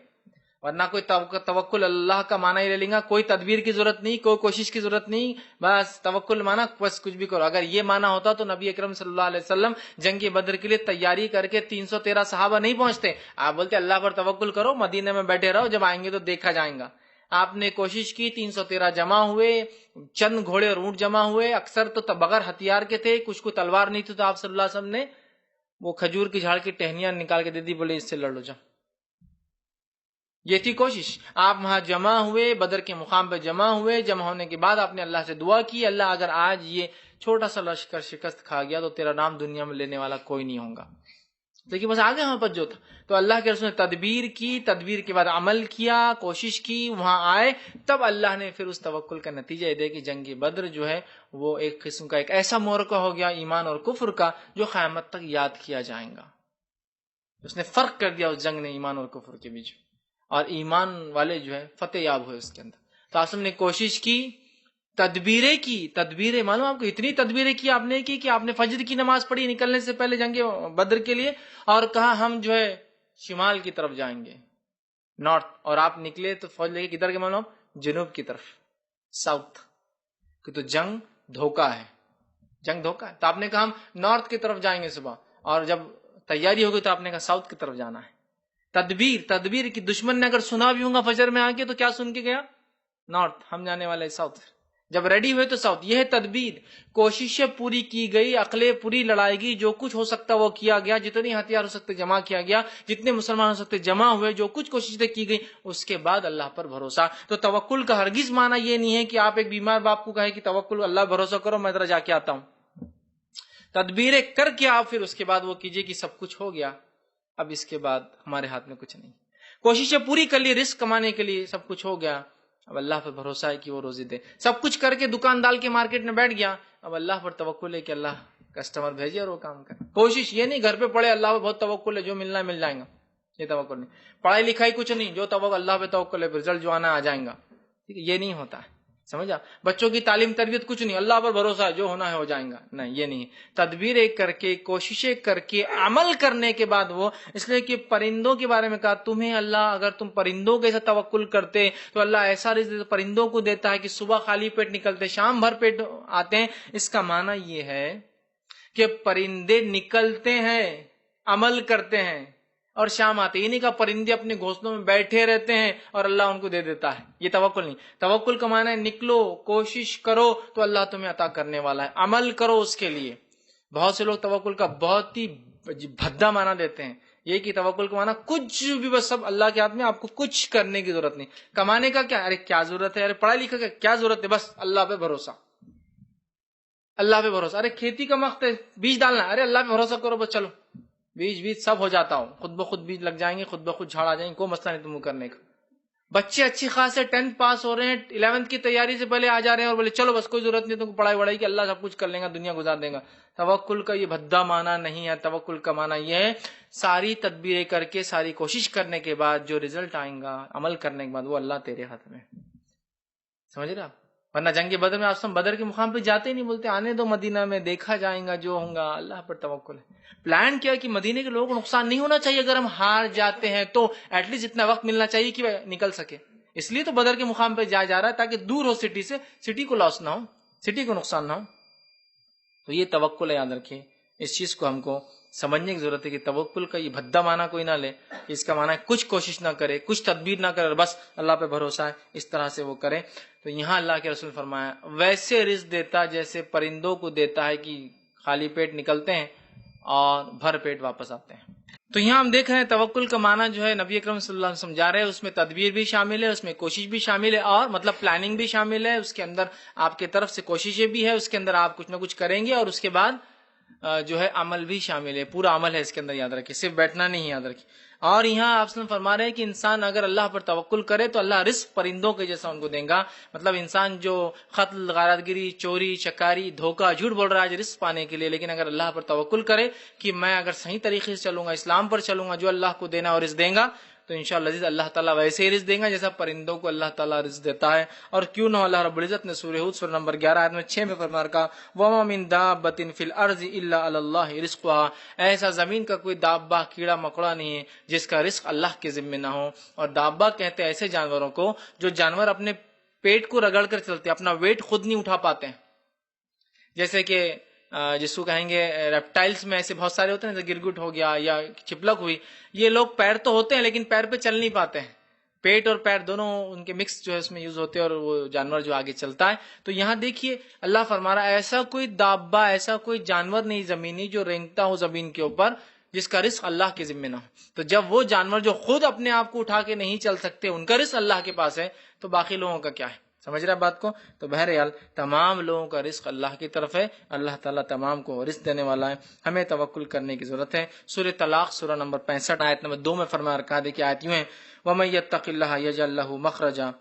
ورنہ کوئی توکل اللہ کا معنی ہی لے لیں گا، کوئی تدبیر کی ضرورت نہیں، کوئی کوشش کی ضرورت نہیں، بس توکل معنی بس کچھ بھی کرو۔ اگر یہ معنی ہوتا تو نبی اکرم صلی اللہ علیہ وسلم جنگ بدر کے لیے تیاری کر کے 313 صحابہ نہیں پہنچتے، آپ بولتے اللہ پر توکل کرو، مدینے میں بیٹھے رہو، جب آئیں گے تو دیکھا جائیں گا۔ آپ نے کوشش کی، 313 جمع ہوئے، چند گھوڑے اور اونٹ جمع ہوئے، اکثر تو بغیر ہتھیار کے تھے، کچھ کو تلوار نہیں تھی، تو آپ صلی اللہ علیہ وسلم نے وہ کھجور کی جھاڑ کی ٹہنیاں نکال کے دے دی، بولے اس سے لڑ لو جاؤ۔ یہ تھی کوشش۔ آپ وہاں جمع ہوئے، بدر کے مقام پہ جمع ہوئے، جمع ہونے کے بعد آپ نے اللہ سے دعا کی، اللہ اگر آج یہ چھوٹا سا لشکر شکست کھا گیا تو تیرا نام دنیا میں لینے والا کوئی نہیں ہوگا، لیکن بس آگے وہاں پر جو تھا تو اللہ کے رسول نے تدبیر کی، تدبیر کے بعد عمل کیا، کوشش کی، وہاں آئے، تب اللہ نے پھر اس توکل کا نتیجہ یہ دے کہ جنگ بدر جو ہے وہ ایک قسم کا ایک ایسا معرکہ ہو گیا ایمان اور کفر کا جو قیامت تک یاد کیا جائے گا۔ اس نے فرق کر دیا اس جنگ نے ایمان اور کفر کے بیچ، اور ایمان والے جو ہے فتح یاب ہوئے اس کے اندر۔ تو آپ نے کوشش کی، تدبیریں کی، تدبیریں معلوم آپ کو اتنی تدبیریں کی آپ نے کی کہ آپ نے فجر کی نماز پڑھی نکلنے سے پہلے جنگ بدر کے لیے، اور کہا ہم جو ہے شمال کی طرف جائیں گے، نارتھ، اور آپ نکلے تو فوج لے کے کدھر کے معلوم؟ جنوب کی طرف، ساؤتھ، کہ تو جنگ دھوکہ ہے، جنگ دھوکہ ہے، تو آپ نے کہا ہم نارتھ کی طرف جائیں گے صبح، اور جب تیاری ہوگی تو آپ نے کہا ساؤتھ کی طرف جانا ہے۔ تدبیر کی دشمن نے اگر سنا بھی ہوگا فجر میں آ کے تو کیا سن کے گیا؟ نارتھ، ہم جانے والے ساؤتھ، جب ریڈی ہوئے تو ساؤتھ۔ یہ ہے تدبیر، کوششیں پوری کی گئی، عقلیں پوری لڑائی گئی، جو کچھ ہو سکتا وہ کیا گیا، جتنی ہتھیار ہو سکتے جمع کیا گیا، جتنے مسلمان ہو سکتے جمع ہوئے، جو کچھ کوششیں کی گئی، اس کے بعد اللہ پر بھروسہ۔ تو توکل کا ہرگز معنی یہ نہیں ہے کہ آپ ایک بیمار باپ کو کہے کہ توکل اللہ بھروسہ کرو میں ذرا جا کے آتا ہوں۔ تدبیریں کر کے آپ پھر اس کے بعد وہ کیجئے کہ سب کچھ ہو گیا، اب اس کے بعد ہمارے ہاتھ میں کچھ نہیں، کوششیں پوری کر لی، رزق کمانے کے لیے سب کچھ ہو گیا، اب اللہ پر بھروسہ ہے کہ وہ روزی دے، سب کچھ کر کے دکان ڈال کے مارکیٹ میں بیٹھ گیا، اب اللہ پر توکل ہے کہ اللہ کسٹمر بھیجے اور وہ کام کرے۔ کوشش یہ نہیں گھر پہ پڑے اللہ پر بہت توکل ہے جو ملنا ہے مل جائے گا، یہ توکل نہیں، پڑھائی لکھائی کچھ نہیں، جو توکل اللہ پہ توکل ہے رزلٹ جو آنا آ جائیں گا، ٹھیک ہے، یہ نہیں ہوتا ہے، سمجھا؟ بچوں کی تعلیم تربیت کچھ نہیں، اللہ پر بھروسہ ہے جو ہونا ہے ہو جائیں گا، نہیں، یہ نہیں، تدبیریں کر کے، کوششیں کر کے، عمل کرنے کے بعد وہ، اس لیے کہ پرندوں کے بارے میں کہا تمہیں اللہ اگر تم پرندوں کے ساتھ توکل کرتے تو اللہ ایسا رزق پرندوں کو دیتا ہے کہ صبح خالی پیٹ نکلتے شام بھر پیٹ آتے ہیں۔ اس کا معنی یہ ہے کہ پرندے نکلتے ہیں، عمل کرتے ہیں اور شام آتے، یہ نہیں کہا پرندے اپنے گھونسلوں میں بیٹھے رہتے ہیں اور اللہ ان کو دے دیتا ہے، یہ توکل نہیں۔ توکل کا معنی ہے نکلو، کوشش کرو تو اللہ تمہیں عطا کرنے والا ہے، عمل کرو اس کے لیے۔ بہت سے لوگ توکل کا بہت ہی بھدا معنی دیتے ہیں، یہ کہ توکل کا معنی کچھ بھی، بس سب اللہ کے ہاتھ میں، آپ کو کچھ کرنے کی ضرورت نہیں، کمانے کا کیا، ارے کیا ضرورت ہے، ارے پڑھائی لکھا کا کیا ضرورت ہے، بس اللہ پہ بھروسہ، اللہ پہ بھروسہ، ارے کھیتی کا وقت ہے بیج ڈالنا، ارے اللہ پہ بھروسہ کرو بس چلو، بیج سب ہو جاتا ہوں، خود بخود بیج لگ جائیں گے، خود بخود جھاڑ آ جائیں گے، کوئی مسئلہ نہیں تم کو کرنے کا۔ بچے اچھی خاصے 10th پاس ہو رہے ہیں، 11th کی تیاری سے پہلے آ جا رہے ہیں اور بولے چلو بس کوئی ضرورت نہیں تم کو پڑھائی وڑھائی کی، اللہ سب کچھ کر لیں گا، دنیا گزار دے گا۔ توکل کا یہ بھدا معنی نہیں ہے، توکل کا معنی یہ ہے ساری تدبیریں کر کے، ساری کوشش کرنے کے بعد جو رزلٹ آئیں گا، عمل کرنے کے بعد، وہ اللہ تیرے ہاتھ میں، سمجھ رہے آپ؟ ورنہ جنگ بدر میں آپ بدر کے مقام پہ جاتے ہی نہیں، بولتے آنے دو مدینہ میں دیکھا جائے گا جو ہوگا، اللہ پر توکل ہے۔ پلان کیا کہ مدینے کے لوگوں کو نقصان نہیں ہونا چاہیے، اگر ہم ہار جاتے ہیں تو ایٹ لیسٹ اتنا وقت ملنا چاہیے کہ نکل سکے، اس لیے تو بدر کے مقام پہ جا رہا ہے تاکہ دور ہو سٹی سے، سٹی کو لاس نہ ہو، سٹی کو نقصان نہ ہو۔ تو یہ توکل ہے، یاد رکھیے، اس چیز کو ہم کو سمجھنے کی ضرورت ہے کہ توکل کا یہ بھدا معنی کوئی نہ لے، اس کا معنی ہے کچھ کوشش نہ کرے، کچھ تدبیر نہ کرے، بس اللہ پہ بھروسہ ہے، اس طرح سے وہ کرے۔ تو یہاں اللہ کے رسول فرمایا ویسے رزق دیتا جیسے پرندوں کو دیتا ہے کہ خالی پیٹ نکلتے ہیں اور بھر پیٹ واپس آتے ہیں۔ تو یہاں ہم دیکھ رہے ہیں توکل کا معنی جو ہے نبی اکرم صلی اللہ علیہ وسلم سمجھا رہے ہیں، اس میں تدبیر بھی شامل ہے، اس میں کوشش بھی شامل ہے، اور مطلب پلاننگ بھی شامل ہے، اس کے اندر آپ کی طرف سے کوششیں بھی ہے، اس کے اندر آپ کچھ نہ کچھ کریں گے، اور اس کے بعد جو ہے عمل بھی شامل ہے، پورا عمل ہے اس کے اندر، یاد رکھیے، صرف بیٹھنا نہیں، یاد رکھیے۔ اور یہاں آپ وسلم فرما رہے ہیں کہ انسان اگر اللہ پر توکل کرے تو اللہ رزق پرندوں کے جیسا ان کو دے گا۔ مطلب انسان جو قتل، غارت گری، چوری، چکاری، دھوکہ، جھوٹ بول رہا ہے رزق پانے کے لیے، لیکن اگر اللہ پر توکل کرے کہ میں اگر صحیح طریقے سے چلوں گا، اسلام پر چلوں گا، جو اللہ کو دینا اور رزق دیں گا، تو انشاءاللہ عزیز اللہ تعالیٰ ویسے ہی رزق دیں گا جیسا پرندوں کو اللہ تعالیٰ رزق دیتا ہے۔ اور کیوں نہ اللہ رب العزت نے سورہ ہود سورہ نمبر 11 آیت میں 6 میں فرما رکھا وَمَا مِن دَابَّةٍ فِي الْأَرْضِ إِلَّا عَلَى اللَّهِ رِزْقُهَا، ایسا زمین کا کوئی دابہ، کیڑا مکوڑا نہیں ہے جس کا رزق اللہ کے ذمہ نہ ہو۔ اور دابہ کہتے ہیں ایسے جانوروں کو جو جانور اپنے پیٹ کو رگڑ کر چلتے ہیں، اپنا ویٹ خود نہیں اٹھا پاتے ہیں، جیسے کہ جس کو کہیں گے ریپٹائلز میں ایسے بہت سارے ہوتے ہیں، جیسے گرگٹ ہو گیا یا چپلک ہوئی، یہ لوگ پیر تو ہوتے ہیں لیکن پیر پہ چل نہیں پاتے ہیں، پیٹ اور پیر دونوں ان کے مکس جو ہے اس میں یوز ہوتے ہیں، اور وہ جانور جو آگے چلتا ہے۔ تو یہاں دیکھیے اللہ فرما رہا ہے ایسا کوئی دابہ، ایسا کوئی جانور نہیں زمینی جو رینگتا ہو زمین کے اوپر جس کا رزق اللہ کے ذمہ نہ ہو۔ تو جب وہ جانور جو خود اپنے آپ کو اٹھا کے نہیں چل سکتے ان کا رزق اللہ کے پاس ہے، تو باقی لوگوں کا کیا ہے؟ سمجھ رہے بات کو؟ تو بہرحال تمام لوگوں کا رزق اللہ کی طرف ہے، اللہ تعالیٰ تمام کو رزق دینے والا ہے، ہمیں توکل کرنے کی ضرورت ہے۔ سورہ طلاق سورہ نمبر 65 آیت نمبر 2 میں فرمایا رکھا ہے کہ آیت یوں ہے وَمَن يَتَّقِ اللَّهَ يَجْعَل لَّهُ مَخْرَجًا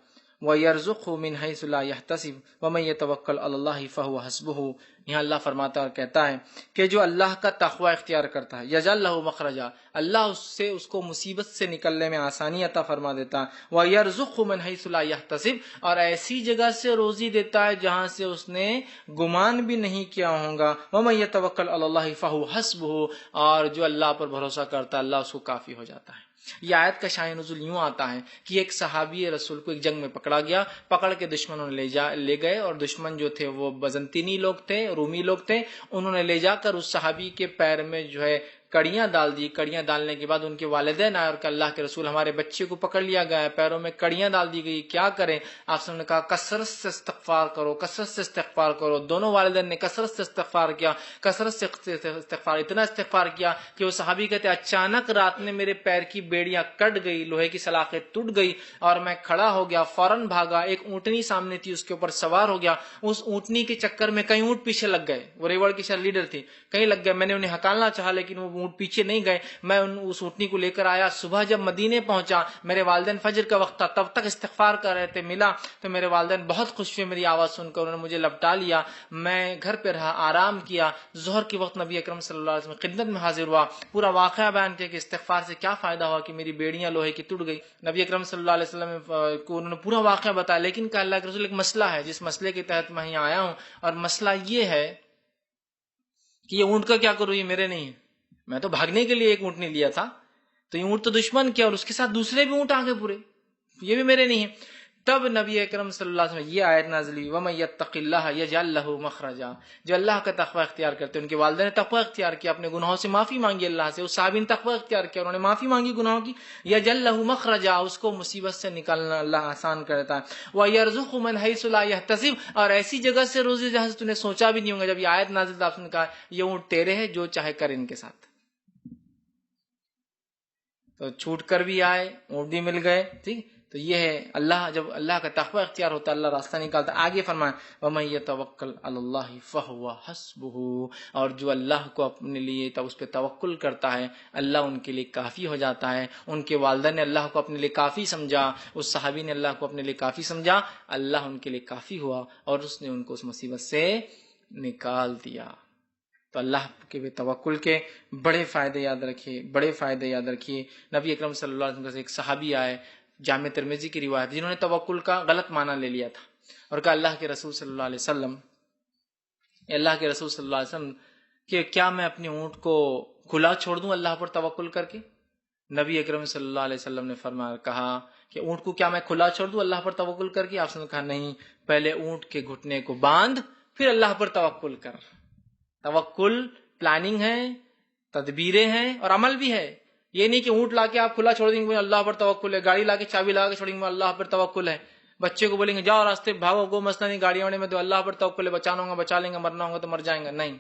وَيَرْزُقْهُ مِنْ حَيْثُ لَا يَحْتَسِبُ وَمَن يَتَوَكَّلْ عَلَى اللَّهِ فَهُوَ حَسْبُهُ۔ یہاں اللہ فرماتا ہے اور کہتا ہے کہ جو اللہ کا تقوی اختیار کرتا ہے، یجعل لہ مخرجا، اللہ اس کو مصیبت سے نکلنے میں آسانی عطا فرما دیتا ہے، وَيَرْزُقْهُ مِنْ حَيْثُ لَا يَحْتَسِبُ، اور ایسی جگہ سے روزی دیتا ہے جہاں سے اس نے گمان بھی نہیں کیا ہوگا، وَمَن يَتَوَكَّلْ عَلَى اللَّهِ فَهُوَ حَسْبُهُ، اور جو اللہ پر بھروسہ کرتا ہے اللہ اس کو کافی ہو جاتا ہے۔ یہ آیت کا شان نزول یوں آتا ہے کہ ایک صحابی رسول کو ایک جنگ میں پکڑا گیا، پکڑ کے دشمنوں نے لے گئے، اور دشمن جو تھے وہ بزنطینی لوگ تھے، رومی لوگ تھے، انہوں نے لے جا کر اس صحابی کے پیر میں جو ہے کڑیاں ڈال دی۔ کڑیاں ڈالنے کے بعد ان کے والدین آئے اور کہ اللہ کے رسول ہمارے بچے کو پکڑ لیا گیا ہے، پیروں میں کڑیاں ڈال دی گئی، کیا کریں؟ آپ نے کہا کثرت سے استغفار کرو، کثرت سے استغفار کرو۔ دونوں والدین نے کثرت سے استغفار کیا، کثرت سے استغفار، اتنا استغفار کیا کہ وہ صحابی کہتے اچانک رات میں میرے پیر کی بیڑیاں کٹ گئی، لوہے کی سلاخیں ٹوٹ گئی اور میں کھڑا ہو گیا، فوراً بھاگا، ایک اونٹنی سامنے تھی اس کے اوپر سوار ہو گیا، اس اونٹنی کے چکر میں کئی اونٹ پیچھے لگ گئے، وہ ریوڑ کی شاید لیڈر تھی، کہیں لگ گئے، میں نے انہیں ہکالنا چاہا لیکن وہ اونٹ پیچھے نہیں گئے، میں اس اونٹنی کو لے کر آیا، صبح جب مدینے پہنچا میرے والدین فجر کا وقت تھا تب تک استغفار کر رہے تھے، ملا تو میرے والدین بہت خوش ہوئے میری آواز سن کر، انہوں نے مجھے لپٹا لیا، میں گھر پہ رہا، آرام کیا، ظہر کے وقت نبی اکرم صلی اللہ علیہ وسلم خدمت میں حاضر ہوا، پورا واقعہ بیان کیا کہ استغفار سے کیا فائدہ ہوا کہ میری بیڑیاں لوہے کی ٹوٹ گئی۔ نبی اکرم صلی اللہ علیہ وسلم کو انہوں نے پورا واقعہ بتایا، لیکن کہ اللہ کے رسول ایک مسئلہ ہے جس مسئلے کے تحت میں یہاں آیا ہوں، اور مسئلہ یہ ہے کہ یہ اونٹ کا کیا کروں، یہ میرے نہیں ہے، میں تو بھاگنے کے لیے ایک اونٹ نہیں لیا تھا، تو یہ اونٹ تو دشمن کیا اور اس کے ساتھ دوسرے بھی اونٹ آگے پورے، یہ بھی میرے نہیں ہیں۔ تب نبی اکرم صلی اللہ علیہ وسلم یہ آیت نازل ہوئی وَمَن يَتَّقِ اللَّهَ يَجْعَل لَّهُ مَخْرَجًا، جو اللہ کا تقوی اختیار کرتے ہیں، ان کے والدین نے تقوی اختیار کیا، اپنے گناہوں سے معافی مانگی اللہ سے، اس صحابی نے تقوی اختیار کیا، انہوں نے معافی مانگی گناہوں کی، يَجْعَل لَّهُ مَخْرَجًا، اس کو مصیبت سے نکالنا اللہ آسان کرتا ہے، وَيَرْزُقْهُ مِنْ حَيْثُ لَا يَحْتَسِبُ، اور ایسی جگہ سے روزی جہاں سے تو نے سوچا بھی نہیں ہوگا۔ جب یہ آیت نازل آپ نے کہا یہ اونٹ تیرے ہے، جو چاہے کر ان کے ساتھ، تو چھوٹ کر بھی آئے، اونٹ بھی مل گئے، ٹھیک۔ تو یہ ہے اللہ، جب اللہ کا تقوی اختیار ہوتا ہے اللہ راستہ نکالتا ہے۔ آگے فرمائیں وَمَن يَتَوَكَّلْ عَلَى اللَّهِ فَهُوَ حَسْبُهُ، اور جو اللہ کو اپنے لیے اس پہ توکل کرتا ہے اللہ ان کے لیے کافی ہو جاتا ہے۔ ان کے والدین نے اللہ کو اپنے لیے کافی سمجھا، اس صحابی نے اللہ کو اپنے لیے کافی سمجھا، اللہ ان کے لیے کافی ہوا اور اس نے ان کو اس مصیبت سے نکال دیا۔ تو اللہ کے توکل کے بڑے فائدے یاد رکھیے، بڑے فائدے یاد رکھیے۔ نبی اکرم صلی اللہ علیہ وسلم سے ایک صحابی آئے، جامع ترمذی کی روایت، جنہوں نے توکل کا غلط معنی لے لیا تھا اور کہا اللہ کے رسول صلی اللہ علیہ وسلم، اللہ کے رسول صلی اللہ علیہ وسلم کہ کیا میں اپنے اونٹ کو کھلا چھوڑ دوں اللہ پر توکل کر کے؟ نبی اکرم صلی اللہ علیہ وسلم نے فرمایا، کہا کہ اونٹ کو کیا میں کھلا چھوڑ دوں اللہ پر توکل کر کے؟ آپ نے کہا نہیں، پہلے اونٹ کے گھٹنے کو باندھ پھر اللہ پر توکل کر۔ توکل پلاننگ ہے، تدبیریں ہیں اور عمل بھی ہے. یہ نہیں کہ اونٹ لا کے آپ کھلا چھوڑ دیں گے اللہ پر توکل ہے، گاڑی لا کے چابی لگا کے چھوڑیں گے اللہ پر توکل ہے، بچے کو بولیں گے جاؤ راستے بھاگو کو مسئلہ نہیں، گاڑی واڑی میں تو اللہ پر توکل ہے، بچانا ہوگا بچا لیں گے، مرنا ہوگا تو مر جائیں گے. نہیں،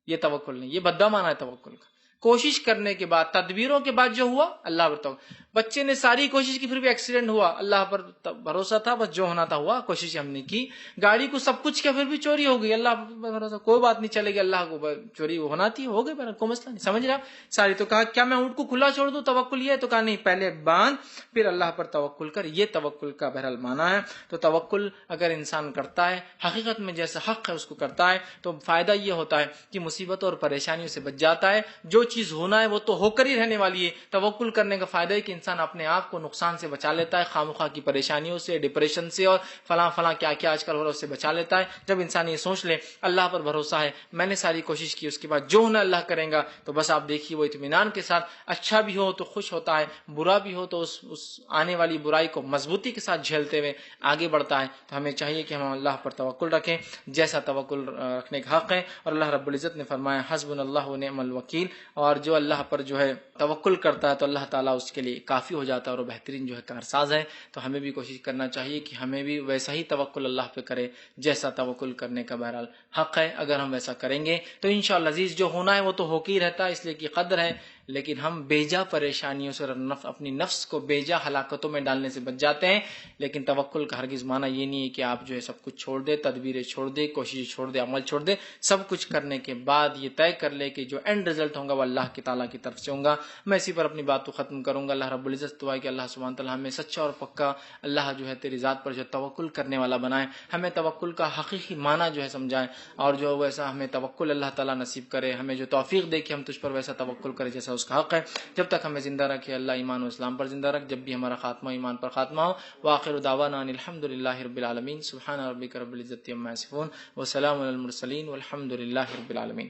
یہ توکل نہیں، یہ بھدا مانا ہے توکل کا. کوشش کرنے کے بعد، تدبیروں کے بعد جو ہوا اللہ پر توکل. بچے نے ساری کوشش کی پھر بھی ایکسیڈنٹ ہوا، اللہ پر بھروسہ تھا، بس جو ہونا تھا ہوا، کوشش ہم نے کی. گاڑی کو سب کچھ کیا پھر بھی چوری ہو گئی، اللہ پر بھروسہ، کوئی بات نہیں چلے گی، اللہ کو چوری ہونا تھی ہو گئی، کوئی مسئلہ نہیں. سمجھ رہے آپ ساری. تو کہا کیا میں اونٹ کو کھلا چھوڑ دوں توکل یہ ہے؟ تو کہا نہیں، پہلے باندھ پھر اللہ پر توکل کر. یہ توکل کا بہرحال مانا ہے. تو توکل اگر انسان کرتا ہے حقیقت میں جیسا حق ہے اس کو کرتا ہے تو فائدہ یہ ہوتا ہے کہ مصیبتوں اور پریشانیوں سے بچ جاتا ہے. جو چیز ہونا ہے وہ تو ہو کر ہی رہنے والی ہے. توکل کرنے کا فائدہ ہے کہ انسان اپنے آپ کو نقصان سے بچا لیتا ہے، خامخواہ کی پریشانیوں سے، ڈپریشن سے اور فلاں فلاں کیا کیا آج کل ہو رہا ہے اس سے بچا لیتا ہے. جب انسان یہ سوچ لے اللہ پر بھروسہ ہے، میں نے ساری کوشش کی، اس کے بعد جو ہونا اللہ کریں گا، تو بس آپ دیکھیے وہ اطمینان کے ساتھ، اچھا بھی ہو تو خوش ہوتا ہے، برا بھی ہو تو اس آنے والی برائی کو مضبوطی کے ساتھ جھیلتے ہوئے آگے بڑھتا ہے. تو ہمیں چاہیے کہ ہم اللہ پر توکل رکھیں جیسا توکل رکھنے کا حق ہے. اور اللہ رب العزت نے فرمایا حسبنا اللہ و نعم الوکیل. اور جو اللہ پر جو ہے توکل کرتا ہے تو اللہ تعالیٰ اس کے لیے کافی ہو جاتا ہے اور وہ بہترین جو ہے کارساز ہے. تو ہمیں بھی کوشش کرنا چاہیے کہ ہمیں بھی ویسا ہی توکل اللہ پہ کرے جیسا توکل کرنے کا بہرحال حق ہے. اگر ہم ویسا کریں گے تو انشاءاللہ عزیز جو ہونا ہے وہ تو ہو کے ہی رہتا ہے، اس لیے کہ قدر ہے، لیکن ہم بیجا پریشانیوں سے اپنی نفس کو بیجا ہلاکتوں میں ڈالنے سے بچ جاتے ہیں. لیکن توکل کا ہرگز معنی یہ نہیں ہے کہ آپ جو ہے سب کچھ چھوڑ دے، تدبیریں چھوڑ دے، کوشش چھوڑ دے، عمل چھوڑ دے. سب کچھ کرنے کے بعد یہ طے کر لے کہ جو اینڈ رزلٹ ہوگا وہ اللہ کی تعالیٰ کی طرف سے ہوگا. میں اسی پر اپنی بات کو ختم کروں گا. اللہ رب العزت دعا ہے کہ اللہ سبحانہ تعالیٰ ہمیں سچا اور پکا اللہ جو ہے تیری ذات پر جو توکل کرنے والا بنائے، ہمیں توکل کا حقیقی معنی جو ہے سمجھائے، اور جو ویسا ہمیں توکل اللہ تعالیٰ نصیب کرے. ہمیں جو توفیق دے کہ ہم تجھ پر ویسا توکل کرے جیسا اس کا حق ہے. جب تک ہمیں زندہ رکھے اللہ ایمان و اسلام پر زندہ رکھ، جب بھی ہمارا خاتمہ ایمان پر خاتمہ ہو. وآخر دعوانا ان الحمدللہ رب العالمین. سبحان ربک رب العزت عما یصفون وسلام علی المرسلین والحمدللہ رب العالمین.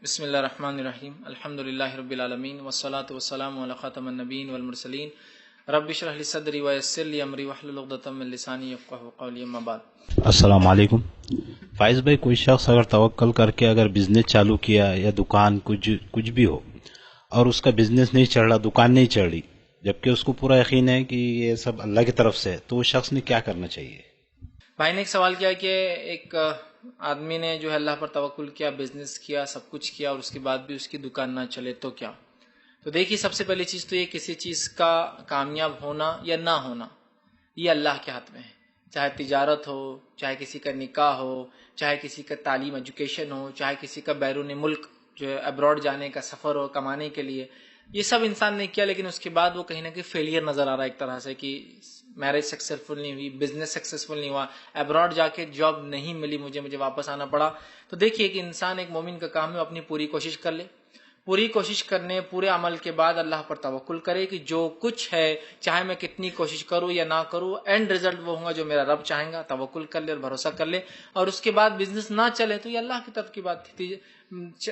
بسم اللہ الرحمن الرحیم. الحمدللہ رب العالمین والصلاة والسلام علی خاتم النبیین والمرسلین. رب اشرح لی صدری ویسر لی امری واحلل عقدۃ من لسانی یفقهوا قولی. اما بعد. السلام علیکم. فائز بھائی، کوئی شخص اگر توکل کر کے اگر بزنس چالو کیا یا دکان کچھ بھی ہو اور اس کا بزنس نہیں چل رہا، دکان نہیں چل رہی، جبکہ اس کو پورا یقین ہے کہ یہ سب اللہ کی طرف سے ہے، تو اس شخص نے کیا کرنا چاہیے؟ بھائی نے ایک سوال کیا کہ ایک آدمی نے جو ہے اللہ پر توکل کیا، بزنس کیا، سب کچھ کیا، اور اس کے بعد بھی اس کی دکان نہ چلے تو کیا؟ تو دیکھیے سب سے پہلی چیز تو یہ کسی چیز کا کامیاب ہونا یا نہ ہونا یہ اللہ کے ہاتھ میں ہے. چاہے تجارت ہو، چاہے کسی کا نکاح ہو، چاہے کسی کا تعلیم ایجوکیشن ہو، چاہے کسی کا بیرون ملک جو ہے ابراڈ جانے کا سفر ہو کمانے کے لیے، یہ سب انسان نے کیا، لیکن اس کے بعد وہ کہیں نہ کہیں فیلئر نظر آ رہا ہے ایک طرح سے کہ میرج سکسیسفل نہیں ہوئی، بزنس سکسیسفل نہیں ہوا، ابراڈ جا کے جاب نہیں ملی، مجھے واپس آنا پڑا. تو دیکھیے کہ انسان ایک مومن کا کام ہے اپنی پوری کوشش کر لے، پوری کوشش کرنے پورے عمل کے بعد اللہ پر توکل کرے کہ جو کچھ ہے چاہے میں کتنی کوشش کروں یا نہ کروں، اینڈ رزلٹ وہ ہوگا جو میرا رب چاہیں گا. توکل کر لے اور بھروسہ کر لے. اور اس کے بعد بزنس نہ چلے تو یہ اللہ کی طرف کی بات تھی،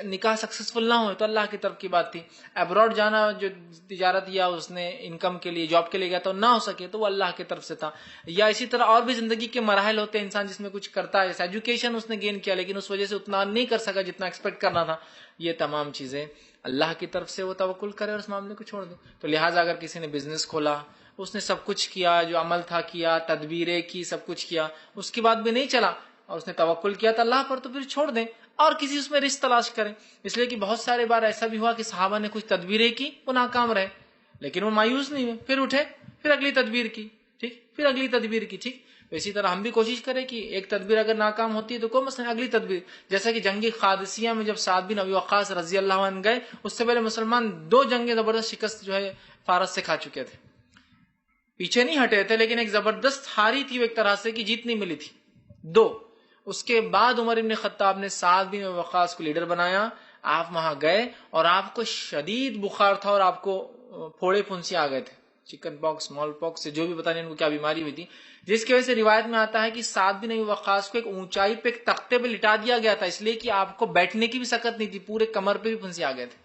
نکاح سکسیسفل نہ ہوئے تو اللہ کی طرف کی بات تھی، ابراڈ جانا جو تجارت یا اس نے انکم کے لیے جاب کے لیے گیا تو نہ ہو سکے تو وہ اللہ کی طرف سے تھا. یا اسی طرح اور بھی زندگی کے مراحل ہوتے ہیں انسان جس میں کچھ کرتا ہے، جیسے ایجوکیشن اس نے گین کیا لیکن اس وجہ سے اتنا نہیں کر سکا جتنا ایکسپیکٹ کرنا تھا. یہ تمام چیزیں اللہ کی طرف سے وہ توکل کرے اور اس معاملے کو چھوڑ دے. تو لہٰذا اگر کسی نے بزنس کھولا، اس نے سب کچھ کیا، جو عمل تھا کیا، تدبیریں کی، سب کچھ کیا، اس کے بعد بھی نہیں چلا اور اس نے توکل کیا تو اللہ پر، تو پھر چھوڑ دیں اور کسی اس میں رزق تلاش کریں. اس لیے کہ بہت سارے بار ایسا بھی ہوا کہ صحابہ نے کچھ تدبیریں کی، وہ ناکام رہے، لیکن وہ مایوس نہیں ہوئے، پھر اٹھے، پھر اگلی تدبیر کی، ٹھیک، پھر اگلی تدبیر کی، ٹھیک. تو اسی طرح ہم بھی کوشش کریں کہ ایک تدبیر اگر ناکام ہوتی ہے تو کوئی مسئلہ اگلی تدبیر. جیسا کہ جنگ قادسیہ میں جب سعد بن ابی وقاص رضی اللہ عنہ گئے، اس سے پہلے مسلمان 2 جنگیں زبردست شکست جو ہے فارس سے کھا چکے تھے، پیچھے نہیں ہٹے تھے، لیکن ایک زبردست ہاری تھی وہ ایک طرح سے کہ جیت نہیں ملی تھی 2. اس کے بعد عمر بن خطاب نے سعد بن ابی وقاص کو لیڈر بنایا. آپ وہاں گئے اور آپ کو شدید بخار تھا اور آپ کو پھوڑے پھنسی آ گئے تھے، چکن پاکس، اسمال پاکس سے جو بھی پتہ نہیں ان کو کیا بیماری ہوئی تھی، جس کی وجہ سے روایت میں آتا ہے کہ سعد بن ابی وقاص کو ایک اونچائی پہ ایک تختے پہ لٹا دیا گیا تھا، اس لیے کہ آپ کو بیٹھنے کی بھی سکت نہیں تھی، پورے کمر پہ بھی پھنسی آ گئے تھے.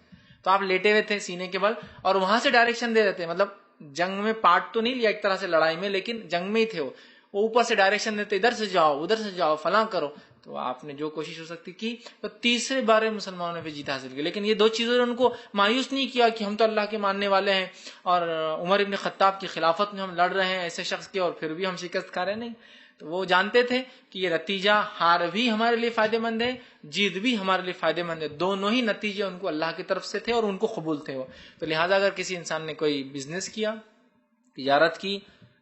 تو آپ لیٹے ہوئے تھے سینے کے بل اور وہاں سے ڈائریکشن دے رہے تھے، مطلب جنگ میں پارٹ تو نہیں لیا ایک طرح سے لڑائی میں، لیکن جنگ میں ہی تھے وہ. وہ اوپر سے ڈائریکشن دیتے ادھر سے جاؤ ادھر سے جاؤ فلاں کرو، تو آپ نے جو کوشش ہو سکتی کی تو تیسرے بارے مسلمانوں نے پہ جیت حاصل کی. لیکن یہ دو چیزوں نے ان کو مایوس نہیں کیا کہ ہم تو اللہ کے ماننے والے ہیں اور عمر ابن خطاب کی خلافت میں ہم لڑ رہے ہیں ایسے شخص کے اور پھر بھی ہم شکست کھا رہے نہیں. تو وہ جانتے تھے کہ یہ نتیجہ ہار بھی ہمارے لیے فائدے مند ہے، جیت بھی ہمارے لیے فائدے مند ہے، دونوں ہی نتیجے ان کو اللہ کی طرف سے تھے اور ان کو قبول تھے وہ. تو لہٰذا اگر کسی انسان نے کوئی بزنس کیا، تجارت کی،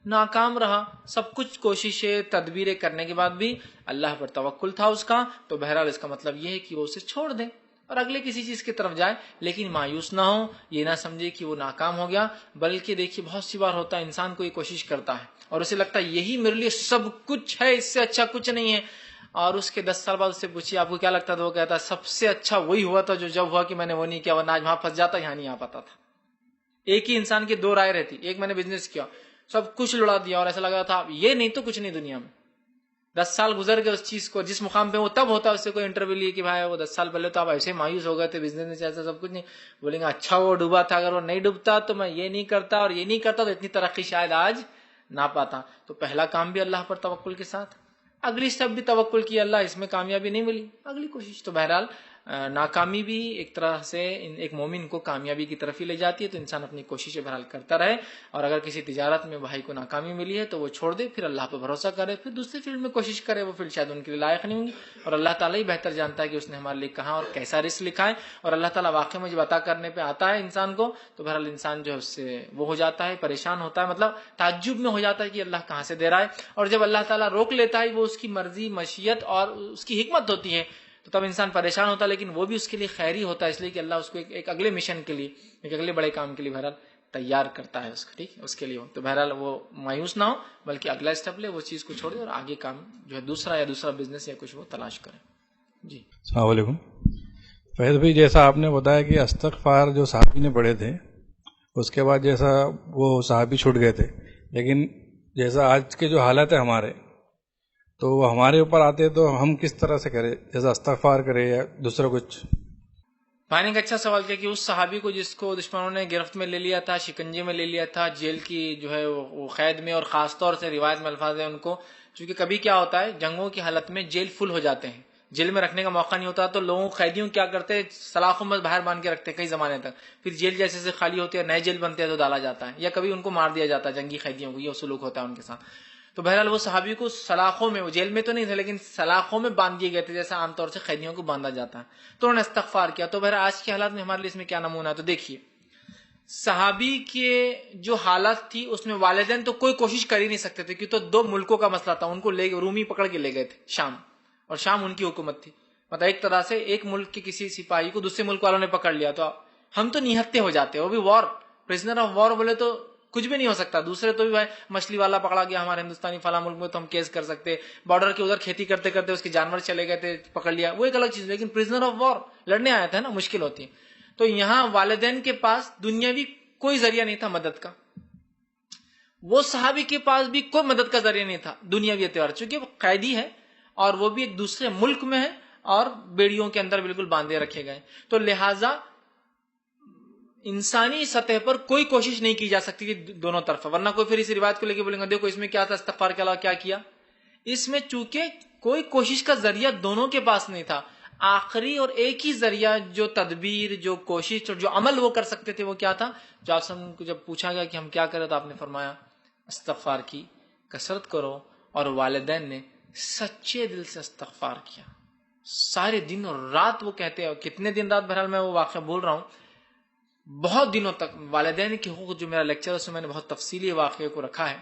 ناکام رہا، سب کچھ کوششیں تدبیریں کرنے کے بعد بھی اللہ پر توکل تھا اس کا، تو بہرحال اس کا مطلب یہ ہے کہ وہ اسے چھوڑ دے اور اگلے کسی چیز کی طرف جائے، لیکن مایوس نہ ہو، یہ نہ سمجھے کہ وہ ناکام ہو گیا. بلکہ دیکھیے بہت سی بار ہوتا ہے انسان کوئی کوشش کرتا ہے اور اسے لگتا ہے یہی میرے لیے سب کچھ ہے، اس سے اچھا کچھ نہیں ہے، اور اس کے 10 سال بعد اس سے پوچھیے آپ کو کیا لگتا تھا، وہ کہتا ہے سب سے اچھا وہی ہوا تھا جو جب ہوا کہ میں نے وہ نہیں کیا، ورنہ آج وہاں پھنس جاتا، یہاں نہیں آ پاتا تھا. ایک ہی انسان کی دو رائے رہتی، ایک میں نے بزنس کیا سب کچھ لڑا دیا اور ایسا لگا تھا یہ نہیں تو کچھ نہیں دنیا میں. 10 سال گزر گئے اس چیز کو جس مقام پہ وہ تب ہوتا ہے اس سے کوئی انٹرویو لیے کہ بھائی وہ 10 سال پہلے تو آپ ایسے مایوس ہو گئے تھے بزنس میں ایسا سب کچھ نہیں، بولیں گے اچھا وہ ڈوبا تھا، اگر وہ نہیں ڈوبتا تو میں یہ نہیں کرتا اور یہ نہیں کرتا تو اتنی ترقی شاید آج نہ پاتا. تو پہلا کام بھی اللہ پر توکل کے ساتھ، اگلی سٹیپ بھی توکل کی، اللہ اس میں کامیابی نہیں ملی، اگلی کوشش. تو بہرحال ناکامی بھی ایک طرح سے ایک مومن کو کامیابی کی طرف ہی لے جاتی ہے. تو انسان اپنی کوششیں بہرحال کرتا رہے، اور اگر کسی تجارت میں بھائی کو ناکامی ملی ہے تو وہ چھوڑ دے، پھر اللہ پہ بھروسہ کرے، پھر دوسری فیلڈ میں کوشش کرے، وہ فیلڈ شاید ان کے لیے لائق نہیں ہوں گی، اور اللہ تعالیٰ ہی بہتر جانتا ہے کہ اس نے ہمارے لیے کہاں اور کیسا رزق لکھا ہے. اور اللہ تعالیٰ واقعی میں جب عطا کرنے پہ آتا ہے انسان کو تو بہرحال انسان جو ہے اس سے وہ ہو جاتا ہے، پریشان ہوتا ہے، مطلب تعجب میں ہو جاتا ہے کہ اللہ کہاں سے دے رہا ہے. اور جب اللہ تعالیٰ روک لیتا ہے وہ اس کی مرضی، مشیت اور اس کی حکمت ہوتی ہے، تو تب انسان پریشان ہوتا ہے، لیکن وہ بھی اس کے لیے خیر ہی ہوتا ہے، اس لیے کہ اللہ اس کو ایک اگلے مشن کے لیے، ایک اگلے بڑے کام کے لیے بہرحال تیار کرتا ہے اس کو، ٹھیک ہے، اس کے لیے. تو بہرحال وہ مایوس نہ ہو بلکہ اگلا اسٹیپ لے، وہ چیز کو چھوڑ دے اور آگے کام جو ہے دوسرا بزنس یا کچھ وہ تلاش کرے. جی السلام علیکم. فیض بھائی، جیسا آپ نے بتایا کہ استغفار جو صحابی نے پڑھے تھے اس کے بعد جیسا وہ صحابی چھوٹ گئے تھے، لیکن جیسا آج کے جو حالت ہے ہمارے، تو وہ ہمارے اوپر آتے تو ہم کس طرح سے کریں، جیسا استغفار کرے یا دوسرا کچھ؟ میں نے ایک اچھا سوال کیا کہ اس صحابی کو جس کو دشمنوں نے گرفت میں لے لیا تھا، شکنجے میں لے لیا تھا، جیل کی جو ہے وہ قید میں، اور خاص طور سے روایت میں الفاظ ہیں ان کو، چونکہ کبھی کیا ہوتا ہے جنگوں کی حالت میں جیل فل ہو جاتے ہیں، جیل میں رکھنے کا موقع نہیں ہوتا، تو لوگوں قیدیوں کیا کرتے سلاخوں میں باہر باندھ کے رکھتے کئی زمانے تک، پھر جیل جیسے سے خالی ہوتی ہے نئے جیل بنتے ہیں تو ڈالا جاتا ہے، یا کبھی ان کو مار دیا جاتا ہے جنگی قیدیوں کو، یہ سلوک ہوتا ہے ان کے ساتھ. تو بہرحال وہ صحابی کو سلاخوں میں، وہ جیل میں تو نہیں تھے لیکن سلاخوں میں باندھ دیے گئے تھے جیسا عام طور سے قیدیوں کو باندھا جاتا ہے، تو انہوں نے استغفار کیا. تو بہرحال آج کے حالات میں ہمارے لیے اس میں کیا نمونہ ہے، تو دیکھیے صحابی کے جو حالت تھی اس میں والدین تو کوئی کوشش کر ہی نہیں سکتے تھے، کیونکہ تو 2 ملکوں کا مسئلہ تھا، ان کو رومی پکڑ کے لے گئے تھے شام، اور شام ان کی حکومت تھی، مطلب ایک طرح سے ایک ملک کے کسی سپاہی کو دوسرے ملک والوں نے پکڑ لیا تو ہم تو نہتے ہو جاتے، وہ بھی وار، پرزنر آف وار بولے تو کچھ بھی نہیں ہو سکتا. دوسرے تو بھی بھائی مچھلی والا پکڑا گیا ہمارے ہندوستانی فلاں ملک میں تو ہم کیس کر سکتے، بارڈر کے ادھر کھیتی کرتے کرتے اس کے جانور چلے گئے تھے پکڑ لیا، وہ ایک الگ چیز، لیکن پرزنر آف وار لڑنے آیا تھا نا، مشکل ہوتی ہے. تو یہاں والدین کے پاس دنیاوی کوئی ذریعہ نہیں تھا مدد کا، وہ صحابی کے پاس بھی کوئی مدد کا ذریعہ نہیں تھا دنیاوی اعتبار، چونکہ وہ قیدی ہے اور وہ بھی ایک دوسرے ملک میں ہے اور بیڑیوں کے اندر بالکل باندھے رکھے گئے، تو لہٰذا انسانی سطح پر کوئی کوشش نہیں کی جا سکتی تھی دونوں طرف، ورنہ کوئی پھر اس روایت کو لے کے بولیں گے دیکھو اس میں کیا تھا، استغفار کے علاوہ کیا کیا. اس میں چونکہ کوئی کوشش کا ذریعہ دونوں کے پاس نہیں تھا، آخری اور ایک ہی ذریعہ جو تدبیر، جو کوشش اور جو عمل وہ کر سکتے تھے وہ کیا تھا، جو آپ سب کو جب پوچھا گیا کہ ہم کیا کریں تو آپ نے فرمایا استغفار کی کثرت کرو. اور والدین نے سچے دل سے استغفار کیا، سارے دن اور رات وہ کہتے ہیں، کتنے دن رات، بہرحال میں وہ واقعہ بول رہا ہوں، بہت دنوں تک والدین کے حقوق جو میرا لیکچر ہے اس میں میں نے بہت تفصیلی واقعے کو رکھا ہے،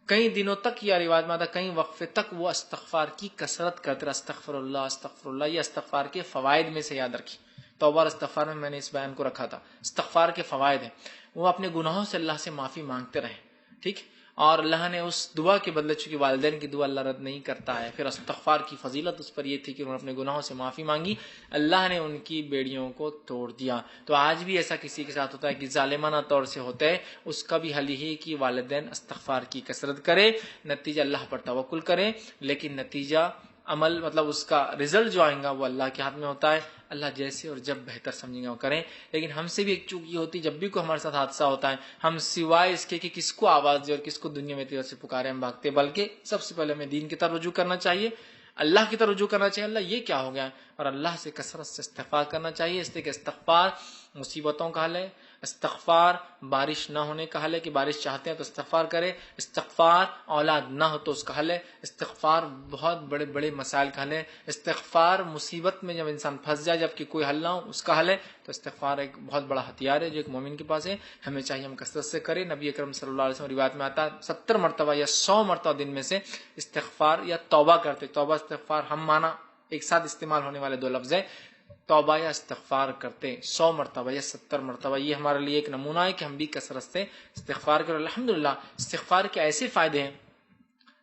کئی دنوں تک یا روایت میں آتا کئی وقفے تک وہ استغفار کی کثرت کرتے رہے، استغفر اللہ استغفر اللہ. یہ استغفار کے فوائد میں سے یاد رکھی، توبہ اور استغفار میں نے اس بیان کو رکھا تھا، استغفار کے فوائد ہیں، وہ اپنے گناہوں سے اللہ سے معافی مانگتے رہے، ٹھیک، اور اللہ نے اس دعا کے بدلے، چونکہ والدین کی دعا اللہ رد نہیں کرتا ہے، پھر استغفار کی فضیلت اس پر یہ تھی کہ انہوں نے اپنے گناہوں سے معافی مانگی، اللہ نے ان کی بیڑیوں کو توڑ دیا. تو آج بھی ایسا کسی کے ساتھ ہوتا ہے کہ ظالمانہ طور سے ہوتا ہے، اس کا بھی حل یہی کہ والدین استغفار کی کثرت کرے، نتیجہ اللہ پر توکل کرے، لیکن نتیجہ عمل مطلب اس کا رزلٹ جو آئے گا وہ اللہ کے ہاتھ میں ہوتا ہے. اللہ جیسے اور جب بہتر سمجھیں گے وہ کریں. لیکن ہم سے بھی ایک چوک یہ ہوتی ہے جب بھی کوئی ہمارے ساتھ حادثہ ہوتا ہے ہم سوائے اس کے کہ کس کو آواز دے اور کس کو دنیا میں طرف سے پکارے ہم بھاگتے, بلکہ سب سے پہلے ہمیں دین کی طرف رجوع کرنا چاہیے, اللہ کی طرف رجوع کرنا چاہیے. اللہ یہ کیا ہو گیا, اور اللہ سے کثرت سے استغفار کرنا چاہیے. اس لیے کہ استغفار مصیبتوں کا حل ہے, استغفار بارش نہ ہونے کا حل ہے کہ بارش چاہتے ہیں تو استغفار کرے, استغفار اولاد نہ ہو تو اس کا حل ہے, استغفار بہت بڑے بڑے مسائل کا حل ہے, استغفار مصیبت میں جب انسان پھنس جائے جب کہ کوئی حل نہ ہو اس کا حل ہے. تو استغفار ایک بہت بڑا ہتھیار ہے جو ایک مومن کے پاس ہے, ہمیں چاہیے ہم کثرت سے کریں. نبی اکرم صلی اللہ علیہ وسلم روایت میں آتا ہے 70 مرتبہ یا 100 مرتبہ دن میں سے استغفار یا توبہ کرتے. توبہ استغفار ہم مانا ایک ساتھ استعمال ہونے والے دو لفظ ہیں. توبہ یا استغفار کرتے 100 مرتبہ یا 70 مرتبہ, یہ ہمارے لیے ایک نمونہ ہے کہ ہم بھی کثرت سے استغفار کریں. الحمدللہ استغفار کے ایسے فائدے ہیں,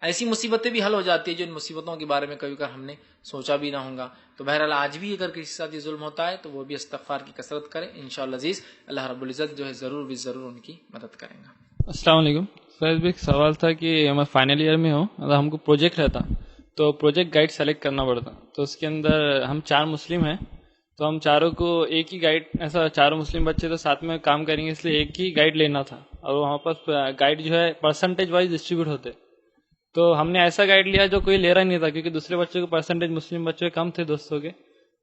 ایسی مصیبتیں بھی حل ہو جاتی ہیں جو ان مصیبتوں کے بارے میں کبھی کبھار ہم نے سوچا بھی نہ ہوگا. تو بہرحال آج بھی اگر کسی کے ساتھ یہ ظلم ہوتا ہے تو وہ بھی استغفار کی کثرت کرے, انشاءاللہ عزیز اللہ رب العزت جو ہے ضرور بھی ضرور ان کی مدد کریں گا. السلام علیکم. فیض بھائی ایک سوال تھا کہ میں فائنل ایئر میں ہوں, اگر ہم کو پروجیکٹ رہتا تو پروجیکٹ گائیڈ سلیکٹ کرنا پڑتا, تو اس کے اندر ہم 4 مسلم ہیں تو ہم چاروں کو ایک ہی گائیڈ, ایسا چاروں مسلم بچے تو ساتھ میں کام کریں گے اس لیے ایک ہی گائیڈ لینا تھا, اور وہاں پر گائیڈ جو ہے پرسنٹیج وائز ڈسٹریبیوٹ ہوتے. تو ہم نے ایسا گائیڈ لیا جو کوئی لے رہا نہیں تھا کیونکہ دوسرے بچوں کے پرسنٹیج مسلم بچوں کے کم تھے دوستوں کے,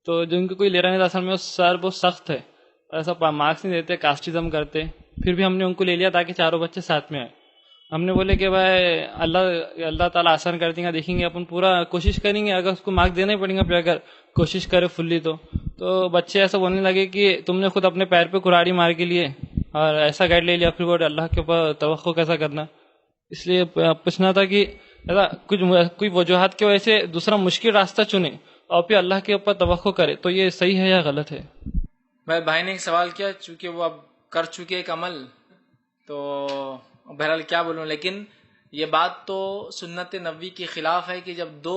تو جن کو کوئی لے رہا نہیں تھا. اصل میں سر بہت سخت ہے, ایسا مارکس نہیں دیتے, کاسٹزم کرتے. پھر بھی ہم نے ان کو لے لیا تاکہ چاروں بچے ساتھ میں آئے. ہم نے بولے کہ بھائی اللہ تعالیٰ آسان کر دیں گے, دیکھیں گے اپن پورا کوشش کریں گے, اگر اس کو مارک دینا ہی پڑیں گا پھر اگر کوشش کرے فلی تو بچے ایسا بولنے لگے کہ تم نے خود اپنے پیر پہ کراڑی مار کے لیے اور ایسا گائیڈ لے لیا, پھر وہ اللہ کے اوپر توقع کیسا کرنا. اس لیے پوچھنا تھا کہ ایسا کوئی وجوہات کی وجہ سے دوسرا مشکل راستہ چنے اور پھر اللہ کے اوپر توقع کرے تو یہ صحیح ہے یا غلط ہے؟ بھائی نے ایک سوال کیا, چونکہ وہ اب کر چکے ایک عمل, تو بہرحال کیا بولوں, لیکن یہ بات تو سنت نبوی کے خلاف ہے کہ جب 2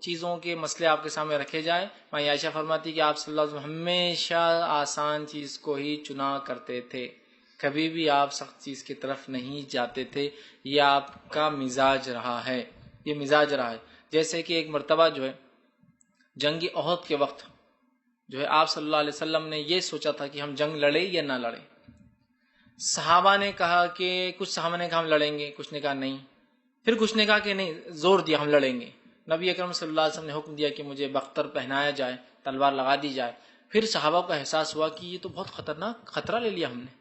چیزوں کے مسئلے آپ کے سامنے رکھے جائیں. ماں عائشہ فرماتی کہ آپ صلی اللہ علیہ وسلم ہمیشہ آسان چیز کو ہی چنا کرتے تھے, کبھی بھی آپ سخت چیز کی طرف نہیں جاتے تھے. یہ آپ کا مزاج رہا ہے, یہ مزاج رہا ہے. جیسے کہ ایک مرتبہ جو ہے جنگ احد کے وقت جو ہے آپ صلی اللہ علیہ وسلم نے یہ سوچا تھا کہ ہم جنگ لڑیں یا نہ لڑیں. صحابہ نے کہا کہ کچھ صحابہ نے کہا ہم لڑیں گے, کچھ نے کہا نہیں, پھر کچھ نے کہا کہ نہیں, زور دیا ہم لڑیں گے. نبی اکرم صلی اللہ علیہ وسلم نے حکم دیا کہ مجھے بختر پہنایا جائے, تلوار لگا دی جائے. پھر صحابہ کو احساس ہوا کہ یہ تو بہت خطرناک خطرہ لے لیا, ہم نے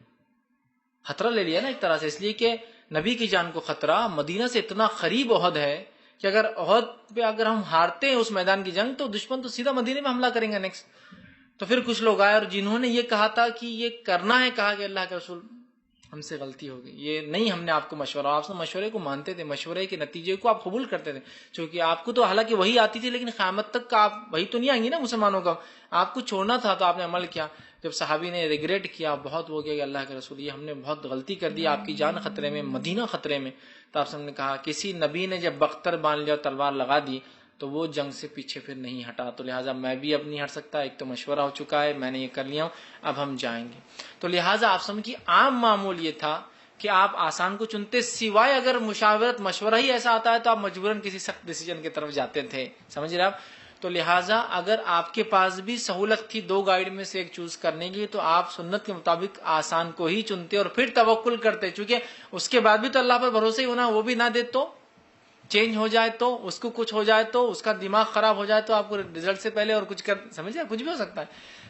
خطرہ لے لیا نا ایک طرح سے, اس لیے کہ نبی کی جان کو خطرہ, مدینہ سے اتنا قریب احد ہے کہ اگر احد پہ اگر ہم ہارتے ہیں اس میدان کی جنگ تو دشمن تو سیدھا مدینے میں حملہ کریں گے نیکسٹ. تو پھر کچھ لوگ آئے اور جنہوں نے یہ کہا تھا کہ یہ کرنا ہے, کہا کہ اللہ کے رسول ہم سے غلطی ہو گئی, یہ نہیں ہم نے آپ کو مشورہ, آپ سے مشورے کو مانتے تھے, مشورے کے نتیجے کو آپ قبول کرتے تھے, چونکہ آپ کو تو حالانکہ وہی آتی تھی لیکن قیامت تک کا آپ وہی تو نہیں آئیں گی نا مسلمانوں کا, آپ کو چھوڑنا تھا تو آپ نے عمل کیا. جب صحابی نے ریگریٹ کیا, بہت وہ کیا کہ اللہ کے رسول یہ ہم نے بہت غلطی کر دی, آپ کی جان خطرے میں, مدینہ خطرے میں. تو آپ نے کہا کسی نبی نے جب بختر باندھ لیا, تلوار لگا دی تو وہ جنگ سے پیچھے پھر نہیں ہٹا, تو لہٰذا میں بھی اب نہیں ہٹ سکتا, ایک تو مشورہ ہو چکا ہے, میں نے یہ کر لیا ہوں, اب ہم جائیں گے. تو لہٰذا آپ سمجھ کی عام معمول یہ تھا کہ آپ آسان کو چنتے, سوائے اگر مشاورت مشورہ ہی ایسا آتا ہے تو آپ مجبوراً کسی سخت ڈیسیجن کی طرف جاتے تھے, سمجھ رہے آپ. تو لہٰذا اگر آپ کے پاس بھی سہولت تھی 2 گائیڈ میں سے ایک چوز کرنے کی تو آپ سنت کے مطابق آسان کو ہی چنتے اور پھر توکل کرتے, چونکہ اس کے بعد بھی تو اللہ پر بھروسہ ہی ہونا, وہ بھی نہ دے تو چینج ہو جائے تو اس کو کچھ ہو جائے تو اس کا دماغ خراب ہو جائے تو آپ کو رزلٹ سے پہلے اور کچھ سمجھے کچھ بھی ہو سکتا ہے.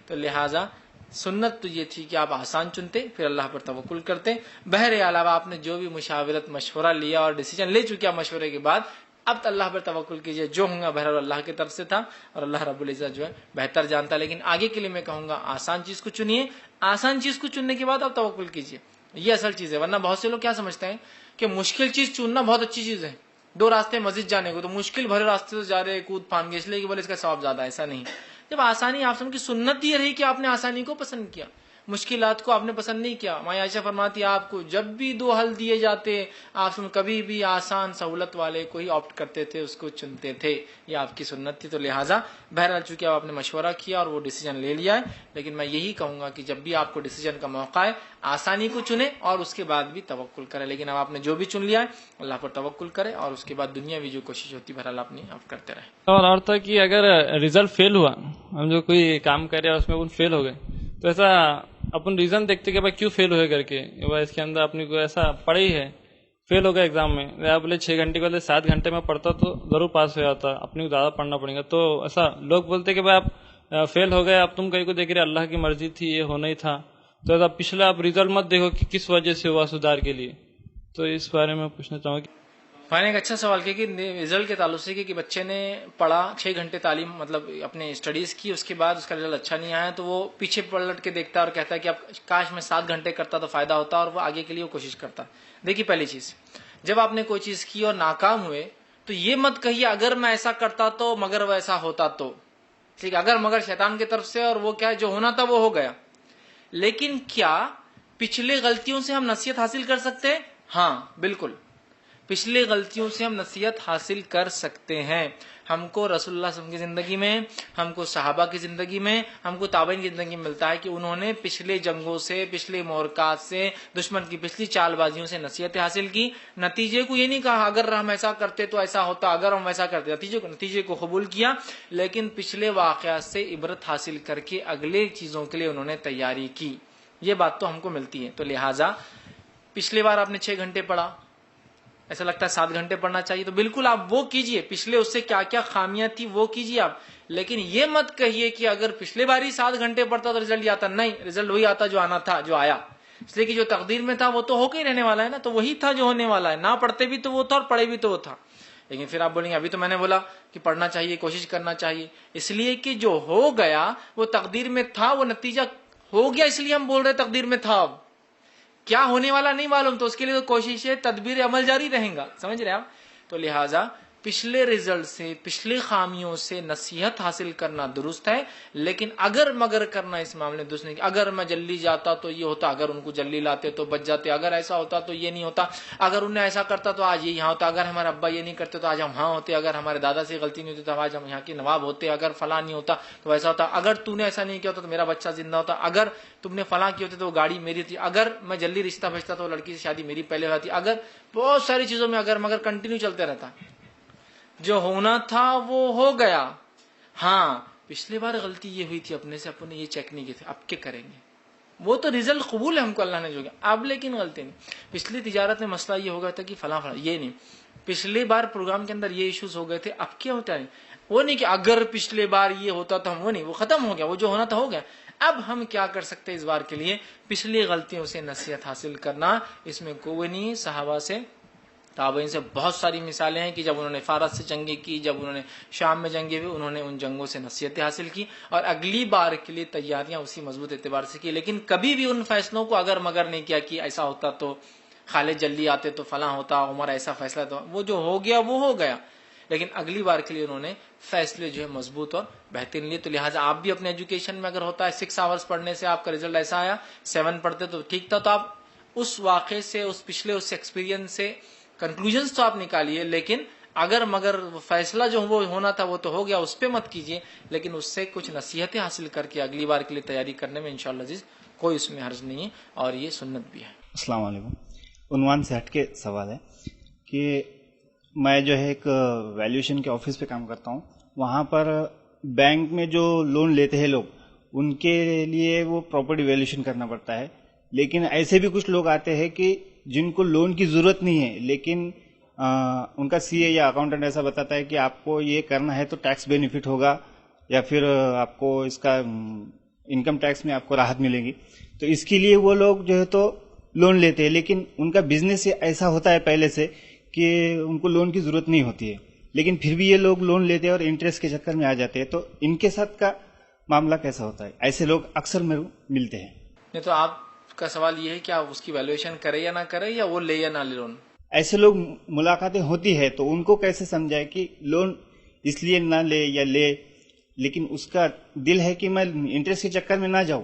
تو لہٰذا سنت تو یہ تھی کہ آپ آسان چنتے پھر اللہ پر توکل کرتے. بہر علاوہ آپ نے جو بھی مشاورت مشورہ لیا اور ڈیسیجن لے چکے مشورے کے بعد, اب تو اللہ پر توکل کیجئے, جو ہوں گا بہرحال اللہ کی طرف سے تھا اور اللہ رب العزت جو ہے بہتر جانتا. لیکن آگے کے لیے میں کہوں گا آسان چیز کو چنیے, آسان چیز کو چننے کے بعد آپ توکل کیجئے, یہ اصل چیز ہے. ورنہ بہت سے لوگ کیا سمجھتے ہیں کہ مشکل چیز چننا بہت اچھی چیز ہے, 2 راستے مسجد جانے کو تو مشکل بھرے راستے سے جا رہے, کود پھان کے, اس لیے کہ بولے اس کا ثواب زیادہ, ایسا نہیں. جب آسانی آپ سن کی سنت یہ رہی کہ آپ نے آسانی کو پسند کیا, مشکلات کو آپ نے پسند نہیں کیا. ماں عائشہ فرماتی ہے آپ کو جب بھی 2 حل دیے جاتے آپ کبھی بھی آسان سہولت والے کو ہی آپٹ کرتے تھے, اس کو چنتے تھے. یہ آپ کی سنت تھی. تو لہٰذا بہرحال چونکہ آپ نے مشورہ کیا اور وہ ڈیسیجن لے لیا ہے, لیکن میں یہی کہوں گا کہ جب بھی آپ کو ڈیسیجن کا موقع ہے آسانی کو چنیں اور اس کے بعد بھی توکل کریں. لیکن اب آپ نے جو بھی چن لیا ہے اللہ پر توکل کریں اور اس کے بعد دنیا بھی جو کوشش ہوتی ہے بہرحال اپنی آپ کرتے رہیں. اور تھا کہ اگر ریزلٹ فیل ہوا, ہم جو کوئی کام کر رہے ہیں اس میں فیل ہو گئے, تو ایسا اپن ریزن دیکھتے کہ بھائی کیوں فیل ہوئے کر کے, اس کے اندر اپنی کو ایسا پڑھا ہی ہے, فیل ہو گیا ایگزام میں, بولے 6 گھنٹے کے بولے 7 گھنٹے میں پڑھتا تو ضرور پاس ہو جاتا, اپنی کو زیادہ پڑھنا پڑے گا. تو ایسا لوگ بولتے کہ بھائی آپ فیل ہو گئے, اب تم کہیں کو دیکھ رہے اللہ کی مرضی تھی یہ ہونا ہی تھا, تو ایسا پچھلا آپ ریزلٹ مت دیکھو کہ کس وجہ سے ہوا سدھار کے لیے. تو اس بارے میں پوچھنا چاہوں گا. میں نے ایک اچھا سوال کیا کہ رزلٹ کے تعلق سے کہ بچے نے پڑھا 6 گھنٹے تعلیم مطلب اپنے اسٹڈیز کی, اس کے بعد اس کا رزلٹ اچھا نہیں آیا تو وہ پیچھے پلٹ کے دیکھتا ہے اور کہتا ہے کہ اب کاش میں 7 گھنٹے کرتا تو فائدہ ہوتا, اور وہ آگے کے لیے وہ کوشش کرتا. دیکھیے پہلی چیز, جب آپ نے کوئی چیز کی اور ناکام ہوئے تو یہ مت کہیے اگر میں ایسا کرتا تو مگر وہ ایسا ہوتا تو, ٹھیک ہے, اگر مگر شیطان کی طرف سے, اور وہ کیا ہے جو ہونا تھا وہ ہو گیا. لیکن کیا پچھلے غلطیوں سے ہم نصیحت حاصل کر سکتے ہیں؟ ہاں بالکل, پچھلے غلطیوں سے ہم نصیحت حاصل کر سکتے ہیں. ہم کو رسول اللہ صلی اللہ علیہ وسلم کی زندگی میں, ہم کو صحابہ کی زندگی میں, ہم کو تابعین کی زندگی میں ملتا ہے کہ انہوں نے پچھلے جنگوں سے, پچھلے محرکات سے, دشمن کی پچھلی چال بازیوں سے نصیحت حاصل کی. نتیجے کو یہ نہیں کہا اگر ہم ایسا کرتے تو ایسا ہوتا, اگر ہم ایسا کرتے, نتیجے کو قبول کیا, لیکن پچھلے واقعات سے عبرت حاصل کر کے اگلے چیزوں کے لیے انہوں نے تیاری کی. یہ بات تو ہم کو ملتی ہے. تو لہٰذا پچھلے بار آپ نے 6 گھنٹے پڑھا, ایسا لگتا ہے 7 گھنٹے پڑھنا چاہیے, تو بالکل آپ وہ کیجئے, پچھلے اس سے کیا کیا خامیاں تھی وہ کیجئے آپ. لیکن یہ مت کہیے کہ اگر پچھلے بار ہی 7 گھنٹے پڑھتا تو رزلٹ آتا. نہیں, رزلٹ وہی آتا جو آنا تھا, جو آیا. اس لیے کہ جو تقدیر میں تھا وہ تو ہو کے ہی رہنے والا ہے نا, تو وہی تھا جو ہونے والا ہے. نہ پڑھتے بھی تو وہ تھا اور پڑھے بھی تو وہ تھا. لیکن پھر آپ بولیں گے ابھی تو میں نے بولا کہ پڑھنا چاہیے, کوشش کرنا چاہیے, اس لیے کہ جو ہو گیا وہ تقدیر میں تھا, وہ نتیجہ ہو گیا, اس لیے ہم بول رہے تقدیر میں تھا. اب کیا ہونے والا نہیں معلوم, تو اس کے لیے تو کوشش ہے, تدبیر عمل جاری رہیں گا. سمجھ رہے آپ؟ تو لہٰذا پچھلے رزلٹ سے, پچھلی خامیوں سے نصیحت حاصل کرنا درست ہے, لیکن اگر مگر کرنا اس معاملے درست نہیں. اگر میں جلدی جاتا تو یہ ہوتا, اگر ان کو جلدی لاتے تو بچ جاتے, اگر ایسا ہوتا تو یہ نہیں ہوتا, اگر انہیں ایسا کرتا تو آج یہ یہاں ہوتا, اگر ہمارے ابا یہ نہیں کرتے تو آج ہم ہاں ہوتے, اگر ہمارے دادا سے غلطی نہیں ہوتی تو آج ہم یہاں کے نواب ہوتے, اگر فلاں نہیں ہوتا تو ایسا ہوتا, اگر تو نے ایسا نہیں کیا ہوتا تو میرا بچہ زندہ ہوتا, اگر تم نے فلاں کی ہوتی تو وہ گاڑی میری تھی, اگر میں جلدی رشتہ بھیجتا تو لڑکی سے شادی میری پہلے ہوتی, اگر بہت ساری چیزوں میں اگر مگر کنٹینیو چلتے رہتا. جو ہونا تھا وہ ہو گیا. ہاں پچھلی بار غلطی یہ ہوئی تھی اپنے سے, اپنے یہ چیک نہیں کیے تھے, اب کیا کریں گے, وہ تو رزلٹ قبول ہے ہم کو اللہ نے جو کیا, اب لیکن غلطی نہیں. پچھلی تجارت میں مسئلہ یہ ہو گیا تھا کہ فلاں فلاں, یہ نہیں. پچھلی بار پروگرام کے اندر یہ ایشوز ہو گئے تھے, اب کیا ہوتا ہے, وہ نہیں کہ اگر پچھلے بار یہ ہوتا تو ہم, وہ نہیں, وہ ختم ہو گیا, وہ جو ہونا تھا ہو گیا. اب ہم کیا کر سکتے ہیں اس بار کے لیے, پچھلی غلطیوں سے نصیحت حاصل کرنا, اس میں کوئی نہیں. صحابہ سے, تابعین سے بہت ساری مثالیں ہیں کہ جب انہوں نے فارس سے جنگیں کی, جب انہوں نے شام میں جنگیں ہوئی, انہوں نے ان جنگوں سے نصیحتیں حاصل کی اور اگلی بار کے لیے تیاریاں اسی مضبوط اعتبار سے کی. لیکن کبھی بھی ان فیصلوں کو اگر مگر نہیں کیا کہ ایسا ہوتا تو خالد جلدی آتے تو فلاں ہوتا, عمر ایسا فیصلہ, تو وہ جو ہو گیا وہ ہو گیا. لیکن اگلی بار کے لیے انہوں نے فیصلے جو ہے مضبوط اور بہترین لیے. تو لہٰذا آپ بھی اپنے ایجوکیشن میں اگر ہوتا ہے 6 آورز پڑھنے سے آپ کا رزلٹ ایسا آیا, 7 پڑھتے تو ٹھیک تھا, تو آپ اس واقعے سے, اس پچھلے اس ایکسپیرینس سے کنکلوژنز تو آپ نکالیے, لیکن اگر مگر فیصلہ جو وہ ہونا تھا وہ تو ہو گیا, اس پہ مت کیجیے, لیکن اس سے کچھ نصیحتیں حاصل کر کے اگلی بار کے لیے تیاری کرنے میں انشاءاللہ عزیز کوئی اس میں حرج نہیں ہے, اور یہ سنت بھی ہے. السلام علیکم. عنوان سے ہٹ کے سوال ہے کہ میں جو ہے ایک ویلیویشن کے آفس پہ کام کرتا ہوں. وہاں پر بینک میں جو لون لیتے ہیں لوگ, ان کے لیے وہ پراپرٹی ویلیویشن کرنا پڑتا ہے. لیکن ایسے بھی کچھ لوگ آتے ہیں کہ جن کو لون کی ضرورت نہیں ہے, لیکن ان کا سی اے یا اکاؤنٹنٹ ایسا بتاتا ہے کہ آپ کو یہ کرنا ہے تو ٹیکس بینیفٹ ہوگا, یا پھر آپ کو اس کا انکم ٹیکس میں آپ کو راحت ملے گی. تو اس کے لیے وہ لوگ جو ہے تو لون لیتے ہیں, لیکن ان کا بزنس ایسا ہوتا ہے پہلے سے کہ ان کو لون کی ضرورت نہیں ہوتی ہے, لیکن پھر بھی یہ لوگ لون لیتے ہیں اور انٹرسٹ کے چکر میں آ جاتے ہیں. تو ان کے ساتھ کا معاملہ کیسا ہوتا ہے؟ ایسے لوگ اکثر ملتے ہیں. نہیں, تو آپ کا سوال یہ ہے کہ آپ اس کی ویلیویشن کرے یا نہ کرے, یا وہ لے یا نہ لے لون. ایسے لوگ ملاقاتیں ہوتی ہے تو ان کو کیسے سمجھائے کہ لون اس لیے نہ لے یا لے, لیکن اس کا دل ہے کہ میں انٹرسٹ کے چکر میں نہ جاؤں.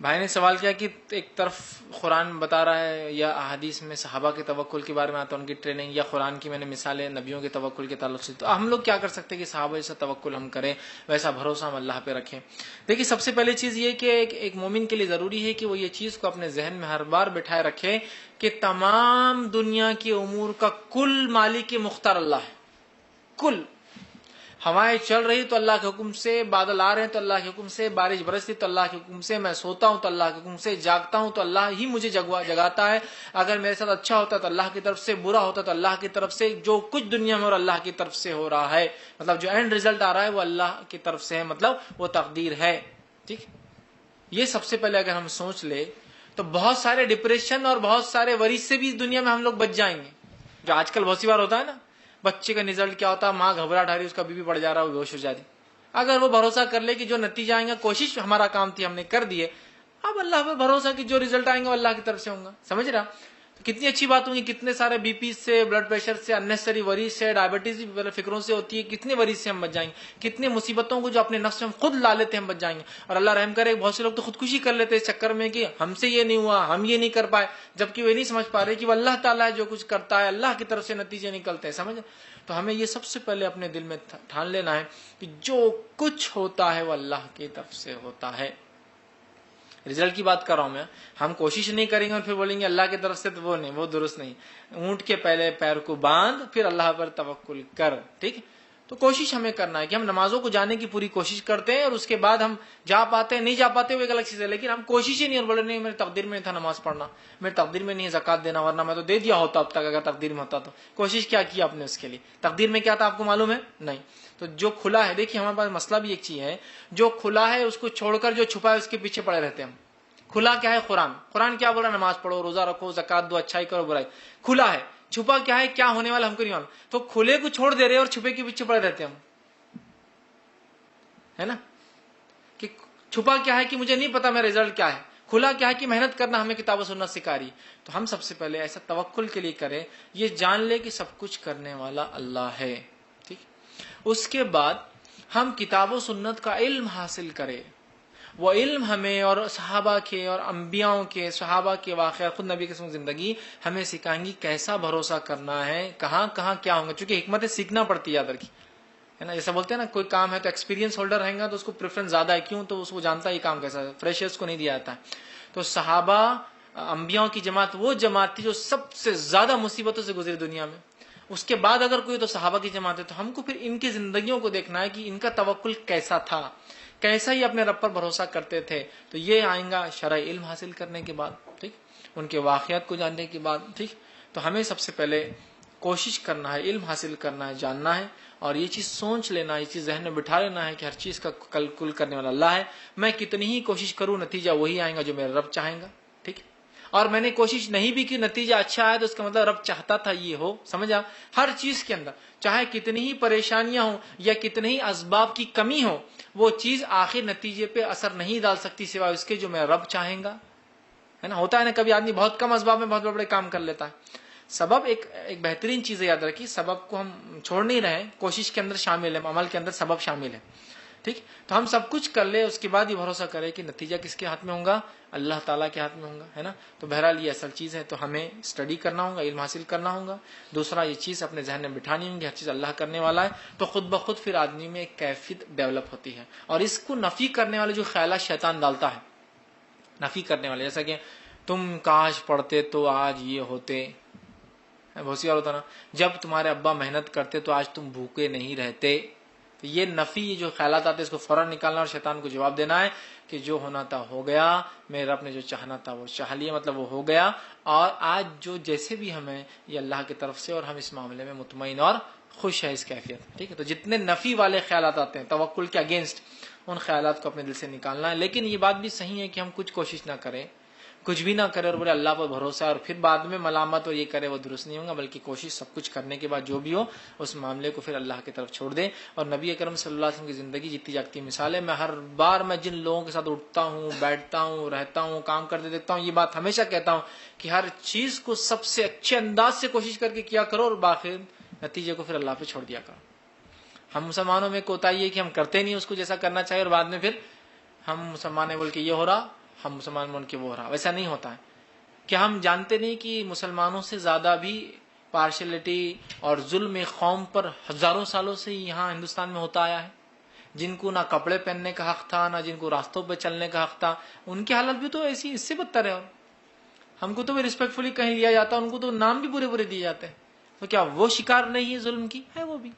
بھائی نے سوال کیا کہ ایک طرف قرآن بتا رہا ہے یا احادیث میں صحابہ کے توکل کے بارے میں آتا ہے، ان کی ٹریننگ، یا قرآن کی میں نے مثالیں نبیوں کے توکل کے تعلق سے، تو ہم لوگ کیا کر سکتے ہیں کہ صحابہ جیسا توکل ہم کریں، ویسا بھروسہ ہم اللہ پہ رکھیں؟ دیکھیے سب سے پہلے چیز یہ کہ ایک مومن کے لیے ضروری ہے کہ وہ یہ چیز کو اپنے ذہن میں ہر بار بٹھائے رکھے کہ تمام دنیا کے امور کا کل مالک مختار اللہ ہے. کل ہوائیں چل رہی تو اللہ کے حکم سے، بادل آ رہے ہیں تو اللہ کے حکم سے، بارش برستی تو اللہ کے حکم سے، میں سوتا ہوں تو اللہ کے حکم سے، جاگتا ہوں تو اللہ ہی مجھے جگاتا ہے، اگر میرے ساتھ اچھا ہوتا تو اللہ کی طرف سے، برا ہوتا تو اللہ کی طرف سے، جو کچھ دنیا میں اور اللہ کی طرف سے ہو رہا ہے، مطلب جو اینڈ ریزلٹ آ رہا ہے وہ اللہ کی طرف سے ہے، مطلب وہ تقدیر ہے. ٹھیک، یہ سب سے پہلے اگر ہم سوچ لے تو بہت سارے ڈپریشن اور بہت سارے وریث سے بھی دنیا میں ہم لوگ بچ جائیں گے. جو آج کل بہت سی بار ہوتا ہے نا، بچے کا رزلٹ کیا ہوتا ہے، ماں گھبراہٹ آ رہی ہے، اس کا بی پی بڑھ جا رہا ہے، وہ بے ہوش ہو جاتی. اگر وہ بھروسہ کر لے کہ جو نتیجہ آئیں گا، کوشش ہمارا کام تھی ہم نے کر دیے، اب اللہ پر بھروسہ کہ جو رزلٹ آئیں گے وہ اللہ کی طرف سے ہوں گا. سمجھ رہا؟ تو کتنی اچھی بات ہوگی. کتنے سارے بی پی سے، بلڈ پریشر سے، اننیسری وریز سے، ڈائبٹیز فکروں سے ہوتی ہے، کتنے وریز سے ہم بچ جائیں گے. کتنے مصیبتوں کو جو اپنے نفس میں ہم خود لا لیتے ہیں ہم بچ جائیں گے. اور اللہ رحم کرے بہت سے لوگ تو خودکشی کر لیتے اس چکر میں کہ ہم سے یہ نہیں ہوا، ہم یہ نہیں کر پائے، جبکہ وہ نہیں سمجھ پا رہے کہ وہ اللہ تعالیٰ ہے جو کچھ کرتا ہے، اللہ کی طرف سے نتیجے نکلتے ہیں. سمجھ؟ تو ہمیں یہ سب سے پہلے اپنے دل میں ٹھان لینا ہے کہ جو کچھ ہوتا ہے وہ اللہ کی طرف سے ہوتا ہے. رزلٹ کی بات کر رہا ہوں میں. ہم کوشش نہیں کریں گے اور پھر بولیں گے اللہ کی طرف سے، تو وہ نہیں، وہ درست نہیں. اونٹ کے پہلے پیر کو باندھ، پھر اللہ پر توکل کر. ٹھیک، تو کوشش ہمیں کرنا ہے کہ ہم نمازوں کو جانے کی پوری کوشش کرتے ہیں، اور اس کے بعد ہم جا پاتے ہیں نہیں جا پاتے وہ ایک الگ چیز ہے، لیکن ہم کوشش ہی نہیں، اور بولے نہیں میرے تقدیر میں نہیں تھا نماز پڑھنا، میرے تقدیر میں نہیں ہے زکات دینا، ورنہ میں تو دے دیا ہوتا اب تک اگر تقدیر میں ہوتا تو. کوشش کیا کی آپ نے اس کے لیے؟ تقدیر میں کیا تھا آپ کو معلوم ہے؟ نہیں. تو جو کھلا ہے، دیکھیے ہمارے پاس مسئلہ بھی ایک چیز ہے، جو کھلا ہے اس کو چھوڑ کر جو چھپا ہے اس کے پیچھے پڑے رہتے ہیں ہم. کھلا کیا ہے؟ قرآن. قرآن کیا بول رہا ہے؟ نماز پڑھو، روزہ رکھو، زکات دو، اچھائی کرو، برائی. کھلا ہے. چھپا کیا ہے؟ کیا ہونے والا ہم کو نہیں معلوم. تو کھلے کو چھوڑ دے رہے اور چھپے کے پیچھے پڑے رہتے ہم، ہے نا؟ کہ چھپا کیا ہے کہ مجھے نہیں پتا میرا رزلٹ کیا ہے، کھلا کیا ہے کہ محنت کرنا ہمیں کتاب و سنت سکھا رہی. تو ہم سب سے پہلے ایسا توکل کے لیے کریں، یہ جان لے کہ سب کچھ کرنے والا اللہ ہے. ٹھیک، اس کے بعد ہم کتاب و سنت کا علم حاصل کریں. وہ علم ہمیں اور صحابہ کے اور انبیاء کے، صحابہ کے واقعات، خود نبی کی زندگی ہمیں سکھائیں گی کیسا بھروسہ کرنا ہے، کہاں کہاں کیا ہوں گا. چونکہ حکمت سیکھنا پڑتی ہے یاد رکھی، ہے نا. جیسا بولتے ہیں نا کوئی کام ہے تو ایکسپیرینس ہولڈر رہیں گا تو اس کو پریفرنس زیادہ ہے. کیوں؟ تو اس کو جانتا ہے یہ کام کیسا ہے، فریشرز کو نہیں دیا جاتا ہے. تو صحابہ انبیاء کی جماعت وہ جماعت تھی جو سب سے زیادہ مصیبتوں سے گزری دنیا میں. اس کے بعد اگر کوئی تو صحابہ کی جماعت ہے. تو ہم کو پھر ان کی زندگیوں کو دیکھنا ہے کہ ان کا توکل کیسا تھا، کیسا ہی اپنے رب پر بھروسہ کرتے تھے. تو یہ آئیں گا شرعی علم حاصل کرنے کے بعد. ٹھیک، ان کے واقعات کو جاننے کے بعد. ٹھیک، تو ہمیں سب سے پہلے کوشش کرنا ہے، علم حاصل کرنا ہے، جاننا ہے، اور یہ چیز سوچ لینا ہے، یہ چیز ذہن میں بٹھا لینا ہے کہ ہر چیز کا کل کرنے والا اللہ ہے. میں کتنی ہی کوشش کروں نتیجہ وہی آئے گا جو میرا رب چاہیں گا. ٹھیک، اور میں نے کوشش نہیں بھی کی نتیجہ اچھا آیا تو اس کا مطلب رب چاہتا تھا یہ ہو. سمجھا؟ ہر چیز کے اندر چاہے کتنی ہی پریشانیاں ہوں یا کتنے ہی اسباب کی کمی ہو، وہ چیز آخر نتیجے پہ اثر نہیں ڈال سکتی سوائے اس کے جو میرا رب چاہیں گا. ہے نا؟ ہوتا ہے نا کبھی آدمی بہت کم اسباب میں بہت بڑے کام کر لیتا ہے. سبب ایک بہترین چیز ہے، یاد رکھیے سبب کو ہم چھوڑ نہیں رہے، کوشش کے اندر شامل ہے، عمل کے اندر سبب شامل ہے. ٹھیک، تو ہم سب کچھ کر لے، اس کے بعد یہ بھروسہ کرے کہ نتیجہ کس کے ہاتھ میں ہوگا؟ اللہ تعالیٰ کے ہاتھ میں ہوگا. ہے نا؟ تو بہرحال یہ اصل چیز ہے. تو ہمیں اسٹڈی کرنا ہوگا، علم حاصل کرنا ہوگا. دوسرا یہ چیز اپنے ذہن میں بٹھانی ہوگی، ہر چیز اللہ کرنے والا ہے. تو خود بخود پھر آدمی میں ایک کیفیت ڈیولپ ہوتی ہے. اور اس کو نفی کرنے والے جو خیالات شیطان ڈالتا ہے، نفی کرنے والے، جیسا کہ تم کاش پڑھتے تو آج یہ ہوتے، بہت سی بار ہوتا نا، جب تمہارے ابا محنت کرتے تو آج تم بھوکے نہیں رہتے. تو یہ نفی، یہ جو خیالات آتے ہیں اس کو فوراً نکالنا اور شیطان کو جواب دینا ہے کہ جو ہونا تھا ہو گیا، میرے رب نے جو چاہنا تھا وہ چاہ لیا، مطلب وہ ہو گیا. اور آج جو جیسے بھی ہمیں یہ اللہ کی طرف سے، اور ہم اس معاملے میں مطمئن اور خوش ہے اس کیفیت. ٹھیک ہے، تو جتنے نفی والے خیالات آتے ہیں توکل کے اگینسٹ، ان خیالات کو اپنے دل سے نکالنا ہے. لیکن یہ بات بھی صحیح ہے کہ ہم کچھ کوشش نہ کریں، کچھ بھی نہ کرے اور بولے اللہ پر بھروسہ ہے اور پھر بعد میں ملامت اور یہ کرے، وہ درست نہیں ہوگا. بلکہ کوشش سب کچھ کرنے کے بعد جو بھی ہو اس معاملے کو پھر اللہ کی طرف چھوڑ دیں. اور نبی اکرم صلی اللہ علیہ وسلم کی زندگی جیتی جاگتی مثال ہے. میں ہر بار میں جن لوگوں کے ساتھ اٹھتا ہوں، بیٹھتا ہوں، رہتا ہوں، کام کرتے دیکھتا ہوں، یہ بات ہمیشہ کہتا ہوں کہ ہر چیز کو سب سے اچھے انداز سے کوشش کر کے کیا کرو اور باقی نتیجے کو پھر اللہ پہ چھوڑ دیا کرو. ہم مسلمانوں میں کوتاہی ہے کہ ہم کرتے نہیں اس کو جیسا کرنا چاہیے، اور بعد میں پھر ہم مسلمان ہیں بول کے یہ ہو رہا، ہم مسلمان ان کے وہ ہو رہا. ویسا نہیں ہوتا ہے. کیا ہم جانتے نہیں کہ مسلمانوں سے زیادہ بھی پارشلٹی اور ظلم قوم پر ہزاروں سالوں سے یہاں ہندوستان میں ہوتا آیا ہے؟ جن کو نہ کپڑے پہننے کا حق تھا، نہ جن کو راستوں پہ چلنے کا حق تھا، ان کی حالت بھی تو ایسی اس سے بدتر ہے. اور ہم کو تو بھی ریسپیکٹفلی کہیں لیا جاتا، ان کو تو نام بھی برے برے دیے جاتے ہیں. تو کیا وہ شکار نہیں ہے ظلم کی؟ ہے وہ بھی.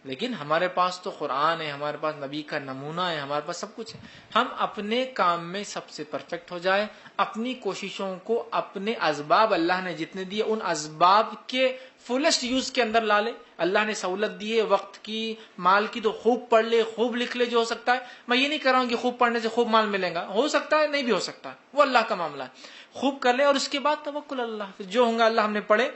لیکن ہمارے پاس تو قرآن ہے، ہمارے پاس نبی کا نمونہ ہے، ہمارے پاس سب کچھ ہے. ہم اپنے کام میں سب سے پرفیکٹ ہو جائے، اپنی کوششوں کو اپنے اسباب اللہ نے جتنے دیے ان اسباب کے فلسٹ یوز کے اندر لا لے. اللہ نے سہولت دی ہے وقت کی، مال کی، تو خوب پڑھ لے، خوب لکھ لے جو ہو سکتا ہے. میں یہ نہیں کر رہا ہوں کہ خوب پڑھنے سے خوب مال ملے گا، ہو سکتا ہے نہیں بھی ہو سکتا ہے، وہ اللہ کا معاملہ ہے. خوب کر لے اور اس کے بعد توکل اللہ، جو ہوں گا اللہ ہم نے پڑھے.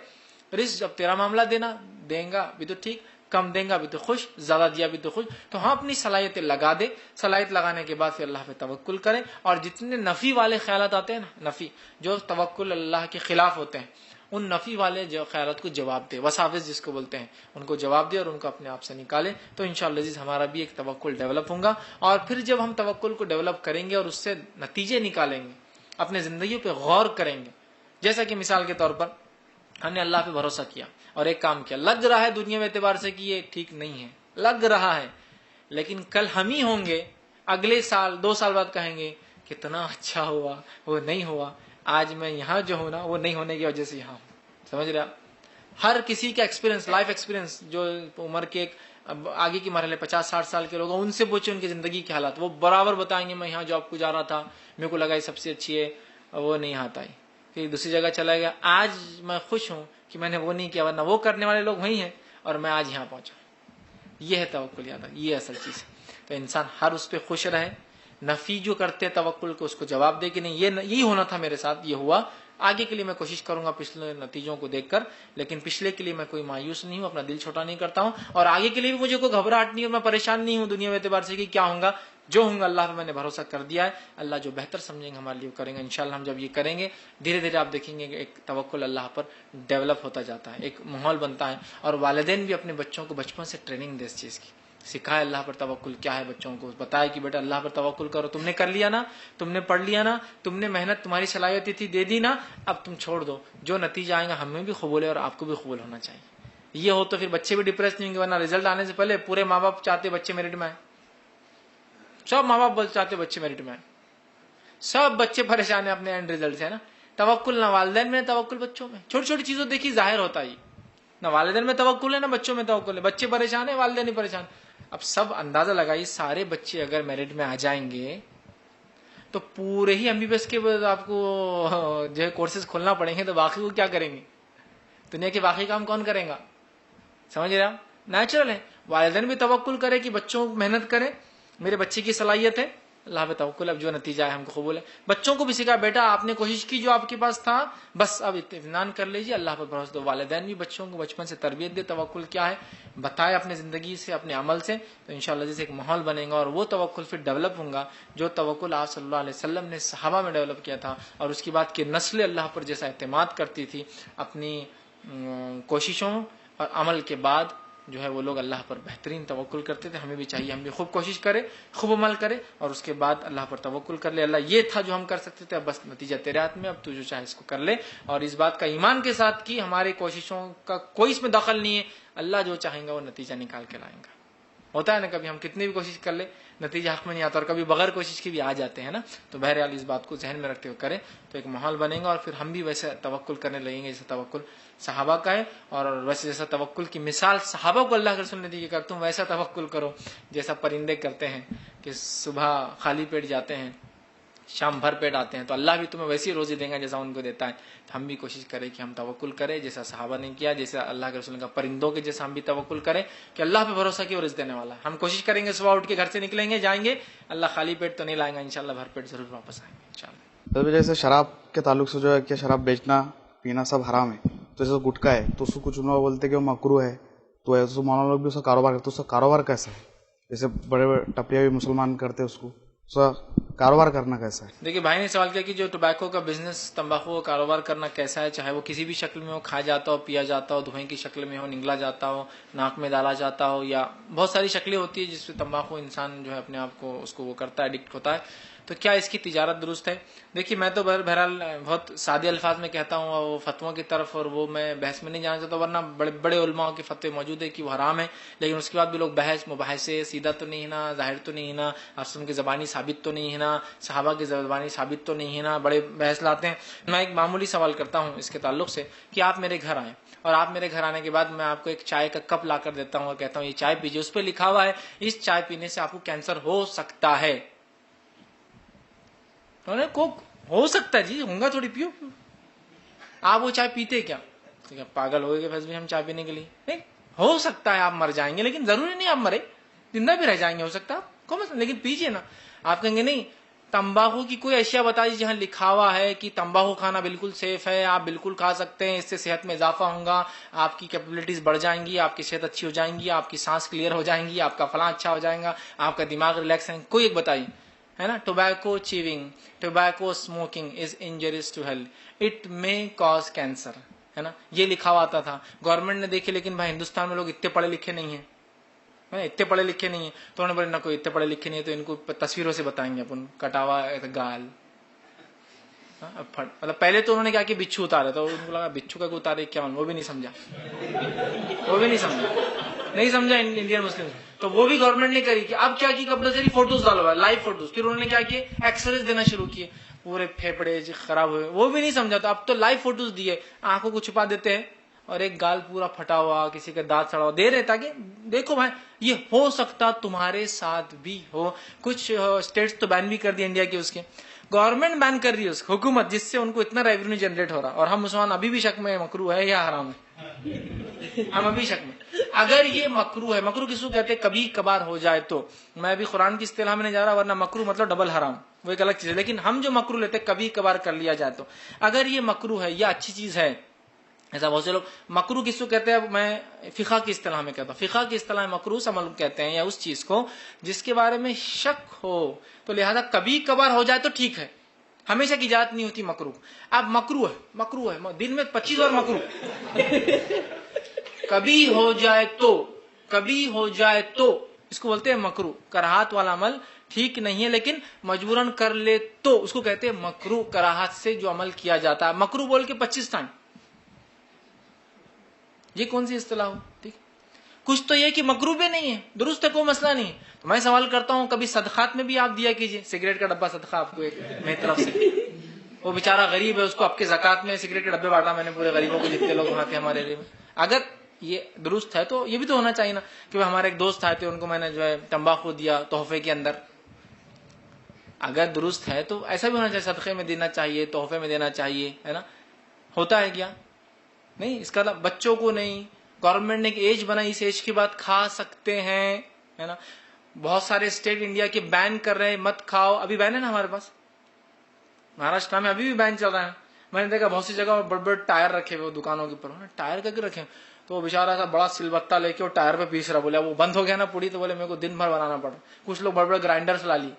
رزق جب تیرا معاملہ دینا، دیں گا بھی تو ٹھیک، کم دیں گا بھی تو خوش، زیادہ دیا بھی تو خوش. تو ہاں اپنی صلاحیتیں لگا دے، صلاحیت لگانے کے بعد پھر اللہ پہ توکل کریں. اور جتنے نفی والے خیالات آتے ہیں نا، نفی جو توکل اللہ کے خلاف ہوتے ہیں، ان نفی والے جو خیالات کو جواب دے، وساوس جس کو بولتے ہیں، ان کو جواب دے اور ان کو اپنے آپ سے نکالے. تو انشاءاللہ عزیز ہمارا بھی ایک توکل ڈیولپ ہوگا. اور پھر جب ہم توکل کو ڈیولپ کریں گے اور اس سے نتیجے نکالیں گے، اپنے زندگیوں پہ غور کریں گے. جیسا کہ مثال کے طور پر ہم نے اللہ پہ بھروسہ کیا اور ایک کام کیا، لگ رہا ہے دنیا میں اعتبار سے کہ یہ ٹھیک نہیں ہے، لگ رہا ہے، لیکن کل ہم ہی ہوں گے، اگلے سال 2 سال بعد کہیں گے کتنا اچھا ہوا، وہ نہیں ہوا. آج میں یہاں جو ہوں نا، وہ نہیں ہونے کی وجہ سے یہاں ہوں. سمجھ رہے آپ؟ ہر کسی کا ایکسپیرینس، لائف ایکسپیرینس، جو عمر کے ایک آگے کی مرحلے 50-60 سال کے لوگ ہیں، ان سے پوچھیں ان کی زندگی کے حالات، وہ برابر بتائیں گے میں یہاں جاب کو جا رہا تھا، میرے کو لگا یہ سب سے اچھی ہے، وہ نہیں آتا ہے، پھر دوسری جگہ چلا گیا. آج میں خوش ہوں کہ میں نے وہ نہیں کیا، ورنہ وہ کرنے والے لوگ وہی ہیں اور میں آج یہاں پہنچا. یہ ہے توکل، یاد رکھ، یہ اصل چیز ہے. تو انسان ہر اس پہ خوش رہے. نفی جو کرتے توکل کو، اس کو جواب دے کہ نہیں یہی ہونا تھا میرے ساتھ، یہ ہوا، آگے کے لیے میں کوشش کروں گا پچھلے نتیجوں کو دیکھ کر، لیکن پچھلے کے لیے میں کوئی مایوس نہیں ہوں، اپنا دل چھوٹا نہیں کرتا ہوں. اور آگے کے لیے بھی مجھے کوئی گھبراہٹ نہیں ہو، میں پریشان نہیں ہوں دنیا کے اعتبار سے کہ کیا ہوگا. جو ہوں گا اللہ پہ میں نے بھروسہ کر دیا ہے، اللہ جو بہتر سمجھیں گے ہمارے لیے کریں گے. انشاءاللہ ہم جب یہ کریں گے، دھیرے دھیرے آپ دیکھیں گے کہ ایک توکل اللہ پر ڈیولپ ہوتا جاتا ہے، ایک ماحول بنتا ہے. اور والدین بھی اپنے بچوں کو بچپن سے ٹریننگ دے اس چیز کی، سکھائے اللہ پر توکل کیا ہے، بچوں کو بتائے کہ بیٹا اللہ پر توکل کرو. تم نے کر لیا نا، تم نے پڑھ لیا نا، تم نے محنت، تمہاری صلاحیت تھی، دے دی نا، اب تم چھوڑ دو، جو نتیجہ آئے گا ہمیں بھی قبول ہے اور آپ کو بھی قبول ہونا چاہیے. یہ ہو تو پھر بچے بھی ڈپریس نہیں ہوں گے. ورنہ رزلٹ آنے سے پہلے پورے ماں باپ چاہتے بچے میرٹ میں آئے، سب ماں باپ چاہتے بچے میرٹ میں آئے، سب بچے پریشان ہیں اپنے اینڈ ریزلٹ سے، ہے نا. توکل نہ والدین میں، توکل بچوں میں. چھوٹی چھوٹی چیزوں دیکھی ظاہر ہوتا ہے، نہ والدین میں توکل ہے نہ بچوں میں توکل ہے. بچے پریشان ہیں، والدین نہیں پریشان. اب سب اندازہ لگائیے، سارے بچے اگر میرٹ میں آ جائیں گے تو پورے ہی MBBS کے بعد آپ کو جو ہے کورسز کھولنا پڑیں گے، تو باقی وہ کیا کریں گے؟ دنیا کے باقی کام کون کریں گا؟ سمجھ رہے آپ؟ نیچرل ہے. والدین بھی توکل کرے کہ بچوں محنت کرے، میرے بچے کی صلاحیت ہے، اللہ پہ توکل، اب جو نتیجہ ہے ہم کو قبول ہے. بچوں کو بھی سکھا، بیٹا آپ نے کوشش کی، جو آپ کے پاس تھا بس اب اطمینان کر لیجیے، اللہ پر بھروسہ دو. والدین بھی بچوں کو بچپن سے تربیت دے، توکل کیا ہے بتائے اپنے زندگی سے، اپنے عمل سے. تو انشاءاللہ جیسے ایک ماحول بنے گا اور وہ توکل پھر ڈیولپ ہوں گا جو توکل آپ صلی اللہ علیہ وسلم نے صحابہ میں ڈیولپ کیا تھا. اور اس کے بعد کی نسل اللہ پر جیسا اعتماد کرتی تھی اپنی کوششوں اور عمل کے بعد، جو ہے وہ لوگ اللہ پر بہترین توکل کرتے تھے. ہمیں بھی چاہیے ہم بھی خوب کوشش کریں، خوب عمل کریں اور اس کے بعد اللہ پر توکل کر لے. اللہ یہ تھا جو ہم کر سکتے تھے، اب بس نتیجہ تیرے ہاتھ میں، اب تو جو چاہے اس کو کر لے. اور اس بات کا ایمان کے ساتھ کہ ہماری کوششوں کا کوئی اس میں دخل نہیں ہے، اللہ جو چاہیں گا وہ نتیجہ نکال کے لائیں گا. ہوتا ہے نا کبھی ہم کتنی بھی کوشش کر لیں نتیجہ حق میں نہیں آتا، اور کبھی بغیر کوشش کے بھی آ جاتے ہیں نا. تو بہرحال اس بات کو ذہن میں رکھتے ہوئے کریں تو ایک ماحول بنے گا اور پھر ہم بھی ویسے توکل کرنے لگیں گے جیسے توکل صحابہ کا ہے. اور ویسے جیسا توکل کی مثال صحابہ کو اللہ کے رسول نے دی کہ تم ویسا توکل کرو جیسا پرندے کرتے ہیں کہ صبح خالی پیٹ جاتے ہیں، شام بھر پیٹ آتے ہیں، تو اللہ بھی تمہیں ویسی روزی دیں گا جیسا ان کو دیتا ہے. تو ہم بھی کوشش کریں کہ ہم توکل کریں جیسا صحابہ نے کیا، جیسا اللہ کے رسول کا پرندوں کے جیسا ہم بھی توکل کریں کہ اللہ پہ بھروسہ کیا، رزق دینے والا ہے. ہم کوشش کریں گے صبح اٹھ کے گھر سے نکلیں گے، جائیں گے، اللہ خالی پیٹ تو نہیں لائیں گا، انشاءاللہ بھر پیٹ ضرور واپس آئیں گے انشاءاللہ. جیسے شراب کے تعلق سے جو ہے کہ شراب بیچنا پینا سب حرام ہے، تو جیسے گٹکا ہے تو اس کو کچھ لوگ بولتے ہیں کہ وہ مکروہ ہے، تو ایسے مولانا لوگ بھی اس کا کاروبار کرتے، اس کا کاروبار کیسا ہے؟ جیسے بڑے بڑے ٹپیا بھی مسلمان کرتے اس کو، اس کا کاروبار کرنا کیسا ہے؟ دیکھیے بھائی نے سوال کیا کہ جو ٹوبیکو کا بزنس، تمباکو کا کاروبار کرنا کیسا ہے، چاہے وہ کسی بھی شکل میں ہو، کھایا جاتا ہو، پیا جاتا ہو، دھوئیں کی شکل میں ہو، نگلا جاتا ہو، ناک میں ڈالا جاتا ہو، یا بہت ساری شکلیں ہوتی ہے جس پہ تمباکو انسان جو ہے اپنے آپ کو اس کو وہ کرتا ہے، ایڈکٹ ہوتا ہے. تو کیا اس کی تجارت درست ہے؟ دیکھیے میں تو بہرحال بہت سادے الفاظ میں کہتا ہوں اور وہ فتووں کی طرف اور وہ میں بحث میں نہیں جانا چاہتا، ورنہ بڑے بڑے علماء کے فتوے موجود ہے کہ وہ حرام ہے، لیکن اس کے بعد بھی لوگ بحث مباحثے سیدھا تو نہیں ہے نا، ظاہر تو نہیں ہے نا، رسول کی زبانی ثابت تو نہیں ہے نا، صحابہ کی زبانی ثابت تو نہیں ہے نا، بڑے بحث لاتے ہیں۔ میں ایک معمولی سوال کرتا ہوں اس کے تعلق سے کہ آپ میرے گھر آئیں اور آپ میرے گھر آنے کے بعد میں آپ کو ایک چائے کا کپ لا کر دیتا ہوں اور کہتا ہوں یہ چائے پیجیے، اس پہ لکھا ہوا ہے اس چائے پینے سے آپ کو کینسر ہو سکتا ہے، ہو سکتا ہے جی، ہوں گا تھوڑی پیو، آپ وہ چائے پیتے کیا؟ پاگل ہو گئے فیض بھی ہم چائے پینے کے لیے؟ نہیں، ہو سکتا ہے آپ مر جائیں گے لیکن ضروری نہیں آپ مرے، زندہ بھی رہ جائیں گے، ہو سکتا ہے لیکن پیجیے نا۔ آپ کہیں گے نہیں تمباکو کی کوئی اشیاء بتائیے جہاں لکھا ہوا ہے کہ تمباکو کھانا بالکل سیف ہے، آپ بالکل کھا سکتے ہیں، اس سے صحت میں اضافہ ہوگا، آپ کی کیپیبلٹیز بڑھ جائیں گی، آپ کی صحت اچھی ہو جائیں گی، آپ کی سانس کلیئر ہو جائیں گی، آپ کا فلاں اچھا ہو جائے گا، آپ کا دماغ ریلیکس ہے، کوئی ایک بتائیے، ہے نا؟ Tobacco chewing, tobacco smoking is injurious to health, it may cause cancer, ہے نا؟ یہ لکھا ہوا آتا تھا، گورنمنٹ نے دیکھے، لیکن بھائی ہندوستان میں لوگ اتنے پڑھے لکھے نہیں ہیں، اتنے پڑھے لکھے نہیں ہیں، تو انہوں نے بولے نہ کوئی اتنے پڑھے لکھے نہیں ہے تو ان کو تصویروں سے بتائیں گے اپن، کٹا ہوا گال، مطلب پہلے تو انہوں نے کیا کہ بچھو اتارا تو ان کو لگا بچھو کا اتارے کیا، وہ بھی نہیں سمجھا، نہیں سمجھا انڈین مسلم، تو وہ بھی گورنمنٹ نے کری کہ اب کیا کی کمپلسری فوٹوز ڈالو، لائیو فوٹوز، پھر انہوں نے کیا کیے ایکس رے دینا شروع کیے، پورے پھیپڑے خراب ہوئے، وہ بھی نہیں سمجھا، تو اب تو لائیو فوٹوز دیے، آنکھوں کو چھپا دیتے ہیں اور ایک گال پورا پھٹا ہوا، کسی کا دانت سڑا ہوا دے رہے تاکہ دیکھو بھائی یہ ہو سکتا تمہارے ساتھ بھی ہو۔ کچھ اسٹیٹس تو بین بھی کر دی انڈیا کی، اس کے گورنمنٹ بین کر رہی ہے، اس حکومت، جس سے ان کو اتنا ریونیو جنریٹ ہو رہا، اور ہم مسلمان ابھی بھی شک میں مکروہ ہے یا حرام ہے، ہم ابھی شک میں۔ اگر یہ مکروہ ہے، مکروہ کس کو کہتے ہیں؟ کبھی کبھار ہو جائے تو، میں ابھی قرآن کی اصطلاح میں نہیں جا رہا، ورنہ مکروہ مطلب ڈبل حرام، وہ ایک الگ چیز ہے، لیکن ہم جو مکروہ لیتے ہیں کبھی کبھار کر لیا جائے تو، اگر یہ مکروہ ہے یا اچھی چیز ہے، ایسا بہت سے لوگ مکروہ کس کو کہتے ہیں؟ میں فقہ کی اصطلاح میں کہتا ہوں، فقہ کی اصطلاح مکروہ عمل کہتے ہیں، یا اس چیز کو جس کے بارے میں شک ہو، تو لہذا کبھی کبھار ہو جائے تو ٹھیک ہے، ہمیشہ کی اجازت نہیں ہوتی مکروہ۔ اب مکروہ ہے دن میں 25 بار مکروہ، کبھی ہو جائے تو اس کو بولتے ہیں مکروہ۔ کراہت والا عمل ٹھیک نہیں ہے لیکن مجبوراً کر لے تو اس کو کہتے ہیں مکروہ، کراہت سے جو عمل کیا جاتا ہے، مکروہ بول کے 25 ٹائم، یہ کون سی اصطلاح ہو؟ ٹھیک، کچھ تو یہ کہ مکروہ بھی نہیں ہے، درست ہے، کوئی مسئلہ نہیں ہے۔ تو میں سوال کرتا ہوں کبھی صدقات میں بھی آپ دیا کیجئے، سگریٹ کا ڈبہ صدقہ آپ کو ایک میری طرف سے، وہ بیچارہ غریب ہے، اس کو آپ کے زکات میں سگریٹ کے ڈبے بانٹا میں نے پورے غریبوں کو، جتنے لوگ وہاں تھے ہمارے ایریا میں، اگر یہ درست ہے تو یہ بھی تو ہونا چاہیے نا کہ ہمارے ایک دوست آئے تھے، ان کو میں نے جو ہے تمباکو دیا تحفے کے اندر، اگر درست ہے تو ایسا بھی ہونا چاہیے، صدقے میں دینا چاہیے، تحفے میں دینا چاہیے، ہے نا؟ ہوتا ہے کیا؟ نہیں، اس کا بچوں کو نہیں، گورنمنٹ نے ایک ایج بنائی، اس ایج کے بعد کھا سکتے ہیں، ہے نا؟ بہت سارے اسٹیٹ انڈیا کے بین کر رہے ہیں، مت کھاؤ، ابھی بین ہے نا ہمارے پاس، مہاراشٹر میں ابھی بھی بین چل رہا ہے۔ میں نے دیکھا بہت سی جگہ بڑے بڑے ٹائر رکھے ہوئے دکانوں کے اوپر، ٹائر کا کیوں رکھے؟ تو وہ بیچارہ ایسا بڑا سل بتہ لے کے وہ ٹائر پہ پیس رہا، بولے وہ بند ہو گیا نا پوڑی، تو بولے میرے کو دن بھر بنانا پڑا۔ کچھ لوگ بڑے بڑے گرائنڈرز لا لی،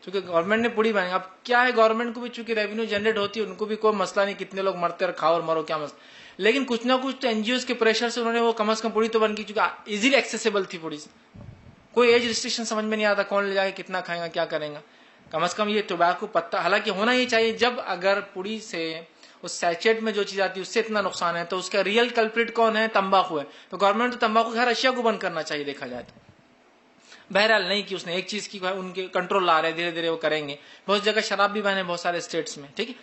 چونکہ گورنمنٹ نے پوڑی بنائی، اب کیا ہے گورنمنٹ کو بھی چونکہ ریونیو جنریٹ ہوتی ہے، ان کو بھی کوئی مسئلہ نہیں، کتنے لوگ مرتے اور کھاؤ اور مرو، کیا مسئلہ، لیکن کچھ نہ کچھ تو این جی اوز کے پریشر سے انہوں نے وہ کم از کم پوڑی تو بن کی، چونکہ ایزیلی ایکسیسیبل تھی پوڑی سے، کوئی ایج ریسٹرکشن سمجھ میں نہیں آتا، کون لے جائے کتنا کھائے گا کیا کرے گا، کم از کم یہ ٹوبیکو پتہ، حالانکہ ہونا یہ چاہیے، جب اگر پوڑی سے اس سیچیٹ میں جو چیز آتی ہے اس سے اتنا نقصان ہے تو اس کا ریئل کلپریٹ کون ہے؟ تمباکو ہے، تو گورنمنٹ تو تمباکو کی ہر اشیاء کو بند کرنا چاہیے دیکھا جائے تو۔ بہرحال نہیں کہ اس نے ایک چیز کی، ان کے کنٹرول لا رہے، دھیرے دھیرے وہ کریں گے۔ بہت جگہ شراب بھی بین ہے، بہت سارے اسٹیٹس میں، ٹھیک ہے،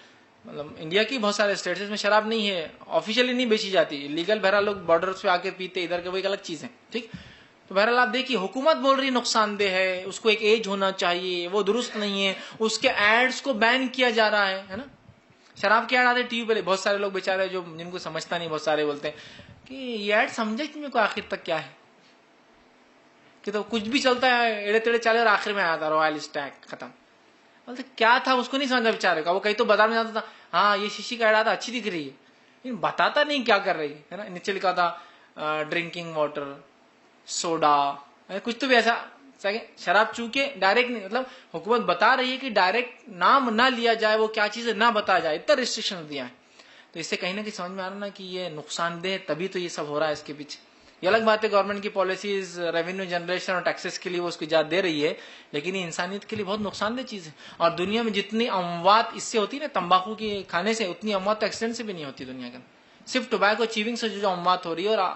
مطلب انڈیا کی بہت سارے اسٹیٹس میں شراب نہیں ہے، آفیشیلی نہیں بیچی جاتی، لیگل، بہرحال لوگ بارڈرز پہ آ کے پیتے ادھر کے، وہ ایک الگ چیز ہے، ٹھیک۔ تو بہرحال آپ دیکھیے حکومت بول رہی نقصان دہ ہے، اس کو ایک ایج ہونا چاہیے، وہ درست نہیں ہے، اس کے ایڈز کو بین کیا جا رہا ہے نا۔ شراب کے ایڈ آتے ٹی وی پہ، بہت سارے لوگ بیچارے جو جن کو سمجھتا نہیں، بہت سارے بولتے ہیں کہ یہ ایڈ سمجھے کہ میرے کو آخر تک کیا ہے، کہ تو کچھ بھی چلتا ہے، ایڑے تیڑے چلے اور آخر میں آیا تھا رائل اسٹیک ختم، بولتے کیا تھا اس کو نہیں سمجھا بیچارے کا، وہ کہیں تو بازار میں جاتا تھا، ہاں یہ شیشی کا ایڈ آتا اچھی دکھ رہی ہے، لیکن بتاتا نہیں کیا کر رہی ہے نا، نیچے لکھا تھا ڈرنکنگ واٹر، سوڈا، کچھ تو بھی ایسا، شراب چونکہ ڈائریکٹ نہیں، مطلب حکومت بتا رہی ہے کہ ڈائریکٹ نام نہ لیا جائے، وہ کیا چیز ہے نہ بتایا جائے، اتنا ریسٹرکشن دیا ہے، تو اس سے کہیں نہ کہیں سمجھ میں آ رہا نا کہ یہ نقصان دہ، تبھی تو یہ سب ہو رہا ہے اس کے پیچھے، یہ الگ بات ہے گورنمنٹ کی پالیسیز ریونیو جنریشن اور ٹیکسز کے لیے وہ اس کو اجازت دے رہی ہے، لیکن یہ انسانیت کے لیے بہت نقصان دہ چیز ہے. اور دنیا میں جتنی اموات اس سے ہوتی ہے نا تمباکو کے کھانے سے، اتنی اموات تو ایکسیڈنٹ سے بھی نہیں ہوتی دنیا کے اندر. صرف ٹوبیکو چیونگ سے جو اموات ہو رہی ہے، اور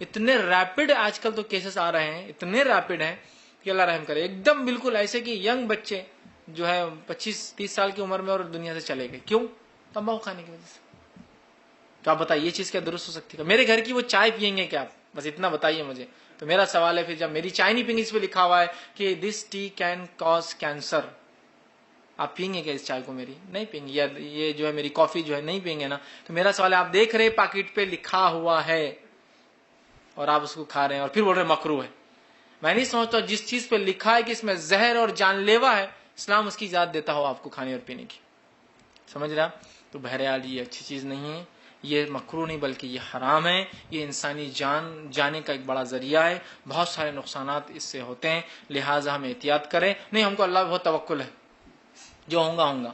اتنے ریپڈ آج کل تو کیسز آ رہے ہیں، اتنے ریپڈ ہیں کہ اللہ رحم کرے. ایک دم بالکل ایسے کہ ینگ بچے جو ہے 25-30 سال کی عمر میں اور دنیا سے چلے گئے. کیوں؟ تمباکو کھانے کی وجہ سے. تو آپ بتائیے یہ چیز کیا درست ہو سکتی ہے؟ میرے گھر کی وہ چائے پیئیں گے کیا آپ؟ بس اتنا بتائیے مجھے. تو میرا سوال ہے پھر جب میری چائے نہیں پئیں گے، اس پہ لکھا ہوا ہے کہ this T can cause cancer, آپ پئیں گے کیا اس چائے کو؟ میری نہیں پئیں گے. یا یہ جو ہے میری کافی جو ہے نہیں پئیں گے نا. تو میرا سوال ہے آپ دیکھ رہے پاکٹ پہ لکھا ہوا ہے اور آپ اس کو کھا رہے ہیں اور پھر بول رہے مکروہ ہے. میں نہیں سمجھتا جس چیز پہ لکھا ہے کہ اس میں زہر اور جان لیوا ہے، اسلام اس کی اجازت دیتا ہو آپ کو کھانے اور پینے کی. سمجھ رہا؟ تو بہرحال یہ اچھی چیز نہیں ہے، یہ مکروہ نہیں بلکہ یہ حرام ہے. یہ انسانی جان جانے کا ایک بڑا ذریعہ ہے، بہت سارے نقصانات اس سے ہوتے ہیں، لہٰذا ہم احتیاط کریں. نہیں ہم کو اللہ پہ بہت توکل ہے، جو ہوں گا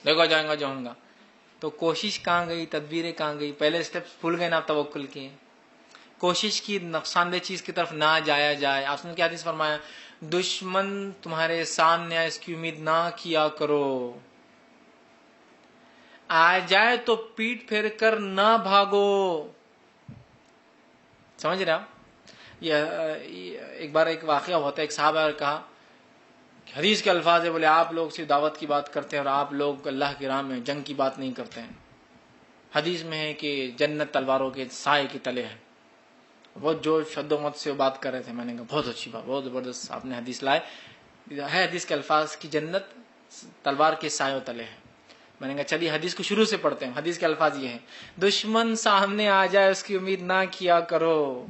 دیکھا جائیں گا جو ہوں گا. تو کوشش کہاں گئی، تدبیریں کہاں گئی؟ پہلے اسٹیپس بھول گئے نا آپ توکل کیے. کوشش کی نقصان دہ چیز کی طرف نہ جایا جائے. آپ نے کیا حدیث فرمایا؟ دشمن تمہارے سامنے آئے اس کی امید نہ کیا کرو، آ جائے تو پیٹ پھیر کر نہ بھاگو. سمجھ رہے آپ؟ یہ ایک بار ایک واقعہ ہوتا ہے، ایک صحابہ نے کہا حدیث کے الفاظ ہے، بولے آپ لوگ صرف دعوت کی بات کرتے ہیں اور آپ لوگ اللہ کی راہ میں جنگ کی بات نہیں کرتے ہیں. حدیث میں ہے کہ جنت تلواروں کے سائے کے تلے ہے. بہت جوش شد و مت سے وہ بات کر رہے تھے. میں نے کہا بہت اچھی بات، بہت زبردست آپ نے حدیث لائے. ہے حدیث کے الفاظ کی جنت تلوار کے سائے تلے ہے. میں نے کہا چلیے حدیث کو شروع سے پڑھتے ہیں. حدیث کے الفاظ یہ ہیں، دشمن سامنے آ جائے اس کی امید نہ کیا کرو،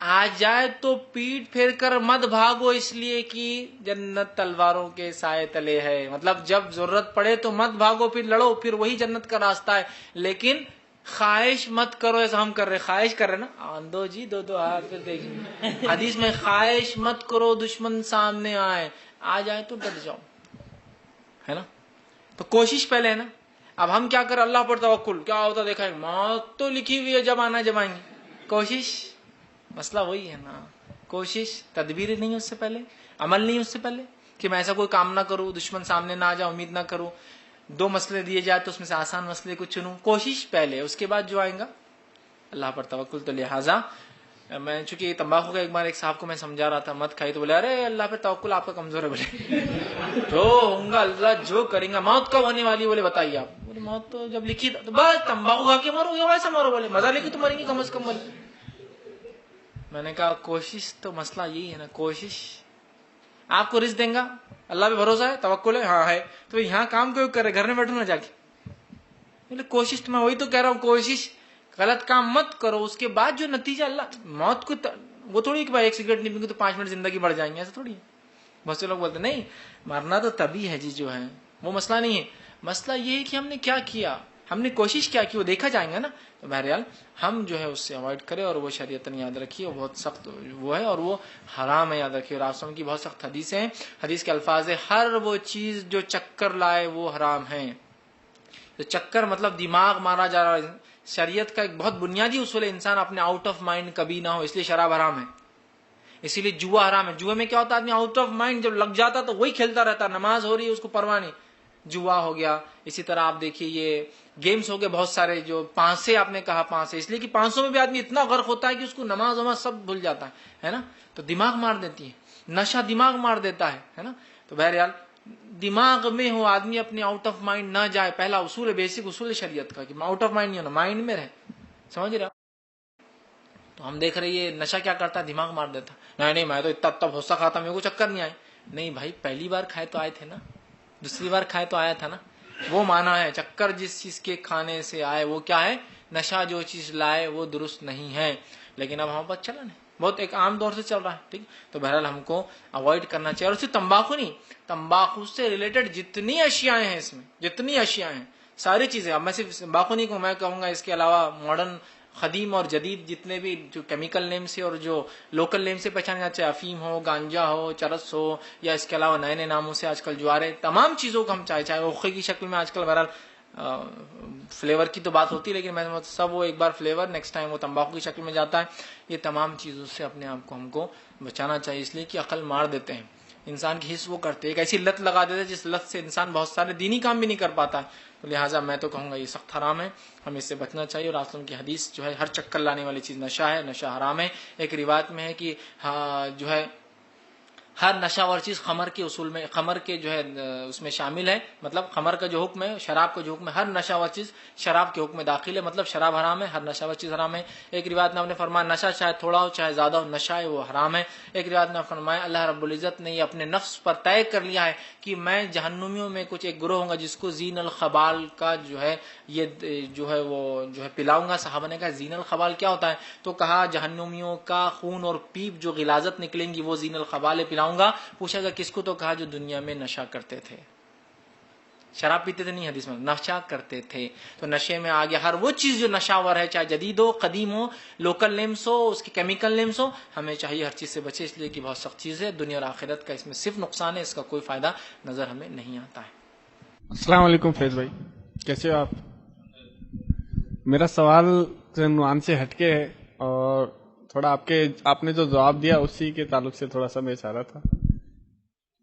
آ جائے تو پیٹ پھیر کر مت بھاگو اس لیے کہ جنت تلواروں کے سائے تلے ہے. مطلب جب ضرورت پڑے تو مت بھاگو، پھر لڑو، پھر وہی جنت کا راستہ ہے. لیکن خواہش مت کرو ایسا ہم کر رہے. خواہش کر رہے نا، دو جی دو ہاتھ پھر دیکھیں. حدیث میں خواہش مت کرو دشمن سامنے آئے، آ جائے تو ڈٹ جاؤ، ہے نا. تو کوشش پہلے ہے نا. اب ہم کیا کریں؟ اللہ پر توکل. کیا ہوتا دیکھا ہے، موت تو لکھی ہوئی ہے، جب آنا جب آئیں گے. کوشش، مسئلہ وہی ہے نا. کوشش، تدبیر نہیں اس سے پہلے، عمل نہیں اس سے پہلے کہ میں ایسا کوئی کام نہ کروں، دشمن سامنے نہ آ جاؤ، امید نہ کروں. 2 مسئلے دیے جائے تو اس میں سے آسان مسئلے کو چنوں. کوشش پہلے، اس کے بعد جو آئیں گا اللہ پر توکل. تو لہٰذا میں چونکہ تمباکو کا ایک بار ایک صاحب کو میں سمجھا رہا تھا مت کھائی، تو بولے ارے اللہ پہ توکل آپ کا کمزور ہے. بولے جو ہوں گا اللہ جو کریں گا. موت کب ہونے والی؟ بولے بتائیے آپ. بولے موت تو جب لکھی تو بس تمباکو کھا کے مرو یا ویسا مرو. بولے مزہ لے کے تو مریں گے کم از کم. بولے میں نے کہا کوشش تو مسئلہ یہی ہے نا. کوشش آپ کو رزق دیں گا، اللہ پہ بھروسہ ہے، توکل ہے، ہاں ہے. تو یہاں کام کیوں کر رہے؟ گھر میں بیٹھو نہ جا کے. کوشش تو میں وہی تو کہہ رہا ہوں، کوشش. غلط کام مت کرو، اس کے بعد جو نتیجہ اللہ موت کو وہ تھوڑی کہ بھائی 1 سگریٹ نہیں پئیں گے تو 5 منٹ زندگی بڑھ جائیں گے، ایسا تھوڑی ہے. بہت سے لوگ بولتے نہیں مرنا تو تبھی ہے جی، جو ہے وہ مسئلہ نہیں ہے. مسئلہ یہ ہے کہ ہم نے کیا کیا، ہم نے کوشش کیا کی، وہ دیکھا جائیں گا نا. تو بہرحال ہم جو ہے اس سے اوائڈ کریں. اور وہ شریعتاً یاد رکھیے، وہ بہت سخت وہ ہے اور وہ حرام ہے، یاد رکھیے. اور آپ کی بہت سخت حدیثیں ہیں. حدیث کے الفاظ ہے ہر وہ چیز جو چکر لائے وہ حرام ہے. تو چکر مطلب دماغ مارا جا رہا ہے. شریعت کا ایک بہت بنیادی اصول ہے انسان اپنے آؤٹ آف مائنڈ کبھی نہ ہو، اس لیے شراب حرام ہے، اسی لیے جوا حرام ہے. جوے میں کیا ہوتا ہے، آدمی آؤٹ آف مائنڈ جب لگ جاتا تو وہی کھیلتا رہتا، نماز ہو رہی ہے اس کو پرواہ نہیں. جوا ہو گیا. اسی طرح آپ دیکھیے یہ گیمز ہو گئے بہت سارے، جو پانسے آپ نے کہا، پانسے اس لیے کہ 500 میں بھی آدمی اتنا غرق ہوتا ہے کہ اس کو نماز وماز سب بھول جاتا ہے نا. تو دماغ مار دیتی ہے، نشہ دماغ مار دیتا ہے نا. تو بہرحال دماغ میں ہو آدمی، اپنے آؤٹ آف مائنڈ نہ جائے. پہلا اصول ہے، بیسک اصول ہے شریعت کا کہ آؤٹ آف مائنڈ نہیں ہونا، مائنڈ میں رہے. سمجھ رہے؟ تو ہم دیکھ رہے یہ نشہ کیا کرتا ہے، دماغ مار دیتا. نہیں میں تو اتنا بھوسا کھاتا، میرے کو چکر نہیں آئے. نہیں بھائی پہلی بار کھائے تو آئے تھے نا، دوسری بار کھائے تو آیا تھا نا. وہ مانا ہے چکر جس چیز کے کھانے سے آئے وہ کیا ہے، نشہ جو چیز لائے وہ درست نہیں ہے. لیکن اب ہم بات چلا نہیں، بہت ایک عام طور سے چل رہا ہے. ٹھیک. تو بہرحال ہم کو اوائڈ کرنا چاہیے. اور صرف تمباکو نہیں، تمباکو سے ریلیٹڈ جتنی اشیاء ہیں، اس میں جتنی اشیاء ہیں ساری چیزیں. اب میں صرف تمباکو نہیں کہوں، میں کہوں گا اس کے علاوہ ماڈرن قدیم اور جدید جتنے بھی جو کیمیکل نیم سے اور جو لوکل نیم سے پہچانے جاتے ہیں، افیم ہو، گانجا ہو، چرس ہو، یا اس کے علاوہ نئے نئے ناموں سے آج کل جو آ رہے، تمام چیزوں کو ہم چاہے اوقے کی شکل میں آج کل بہرحال فلیور کی تو بات ہوتی ہے، لیکن میں سب وہ ایک بار فلیور، نیکسٹ ٹائم وہ تمباکو کی شکل میں جاتا ہے. یہ تمام چیزوں سے اپنے آپ کو ہم کو بچانا چاہیے، اس لیے کہ عقل مار دیتے ہیں انسان کی حص وہ کرتے ہیں، ایک ایسی لت لگا دیتے ہیں جس لت سے انسان بہت سارے دینی کام بھی نہیں کر پاتا ہے. تو لہٰذا میں تو کہوں گا یہ سخت حرام ہے، ہمیں اس سے بچنا چاہیے. اور رسول کی حدیث جو ہے ہر چکر لانے والی چیز نشہ ہے، نشہ حرام ہے. ایک روایت میں ہے کہ جو ہے ہر نشہ ور چیز خمر کے اصول میں، خمر کے جو ہے اس میں شامل ہے. مطلب خمر کا جو حکم ہے، شراب کا جو حکم ہے، ہر نشہ ور چیز شراب کے حکم میں داخل ہے. مطلب شراب حرام ہے، ہر نشہ ور چیز حرام ہے. ایک روایت میں آپ نے فرمایا نشہ چاہے تھوڑا ہو چاہے زیادہ ہو، نشہ ہے وہ حرام ہے. ایک روایت میں فرمایا اللہ رب العزت نے یہ اپنے نفس پر طے کر لیا ہے کہ میں جہنمیوں میں کچھ ایک گروہ ہوں گا جس کو زین الخبال کا جو ہے یہ جو ہے وہ جو ہے پلاؤں گا. صحابہ نے کہا زین الخبال کیا ہوتا ہے؟ تو کہا جہنمیوں کا خون اور پیپ جو غلاظت نکلیں گی وہ زین الخبال پلاؤں گا. پوچھا گا کس کو؟ تو کہا جو دنیا میں نشہ کرتے تھے، شراب پیتے تھے نہیں، حدیث میں نشہ کرتے تھے. تو نشے میں آگے ہر وہ چیز جو نشاور ہے، چاہے جدید ہو، قدیم ہو، لوکل نیمس ہو، اس کے کیمیکل نیمس ہو، ہمیں چاہیے ہر چیز سے بچے، اس لیے کہ بہت سخت چیز ہے. دنیا اور آخرت کا اس میں صرف نقصان ہے، اس کا کوئی فائدہ نظر ہمیں نہیں آتا ہے. السلام علیکم فیض بھائی، کیسے ہو آپ؟ میرا سوال عنوان سے ہٹ کے ہے اور تھوڑا آپ نے جو جواب دیا اسی کے تعلق سے تھوڑا سا میں چاہ رہا تھا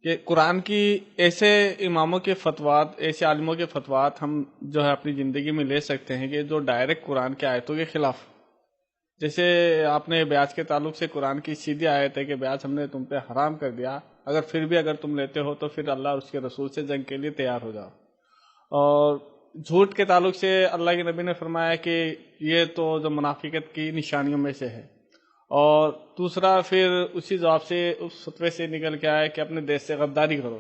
کہ قرآن کی ایسے اماموں کے فتوات، ایسے عالموں کے فتوات ہم جو ہے اپنی زندگی میں لے سکتے ہیں کہ جو ڈائریکٹ قرآن کے آیتوں کے خلاف. جیسے آپ نے بیعت کے تعلق سے قرآن کی سیدھی آیت ہے کہ بیعت ہم نے تم پہ حرام کر دیا، اگر پھر بھی اگر تم لیتے ہو تو پھر اللہ اور اس کے رسول سے جنگ کے لیے تیار ہو جاؤ. اور جھوٹ کے تعلق سے اللہ کے نبی نے فرمایا کہ یہ تو جو منافقت کی نشانیوں میں سے ہے. اور دوسرا پھر اسی جواب سے اس فتوے سے نکل کے آیا کہ اپنے دیش سے غداری کرو،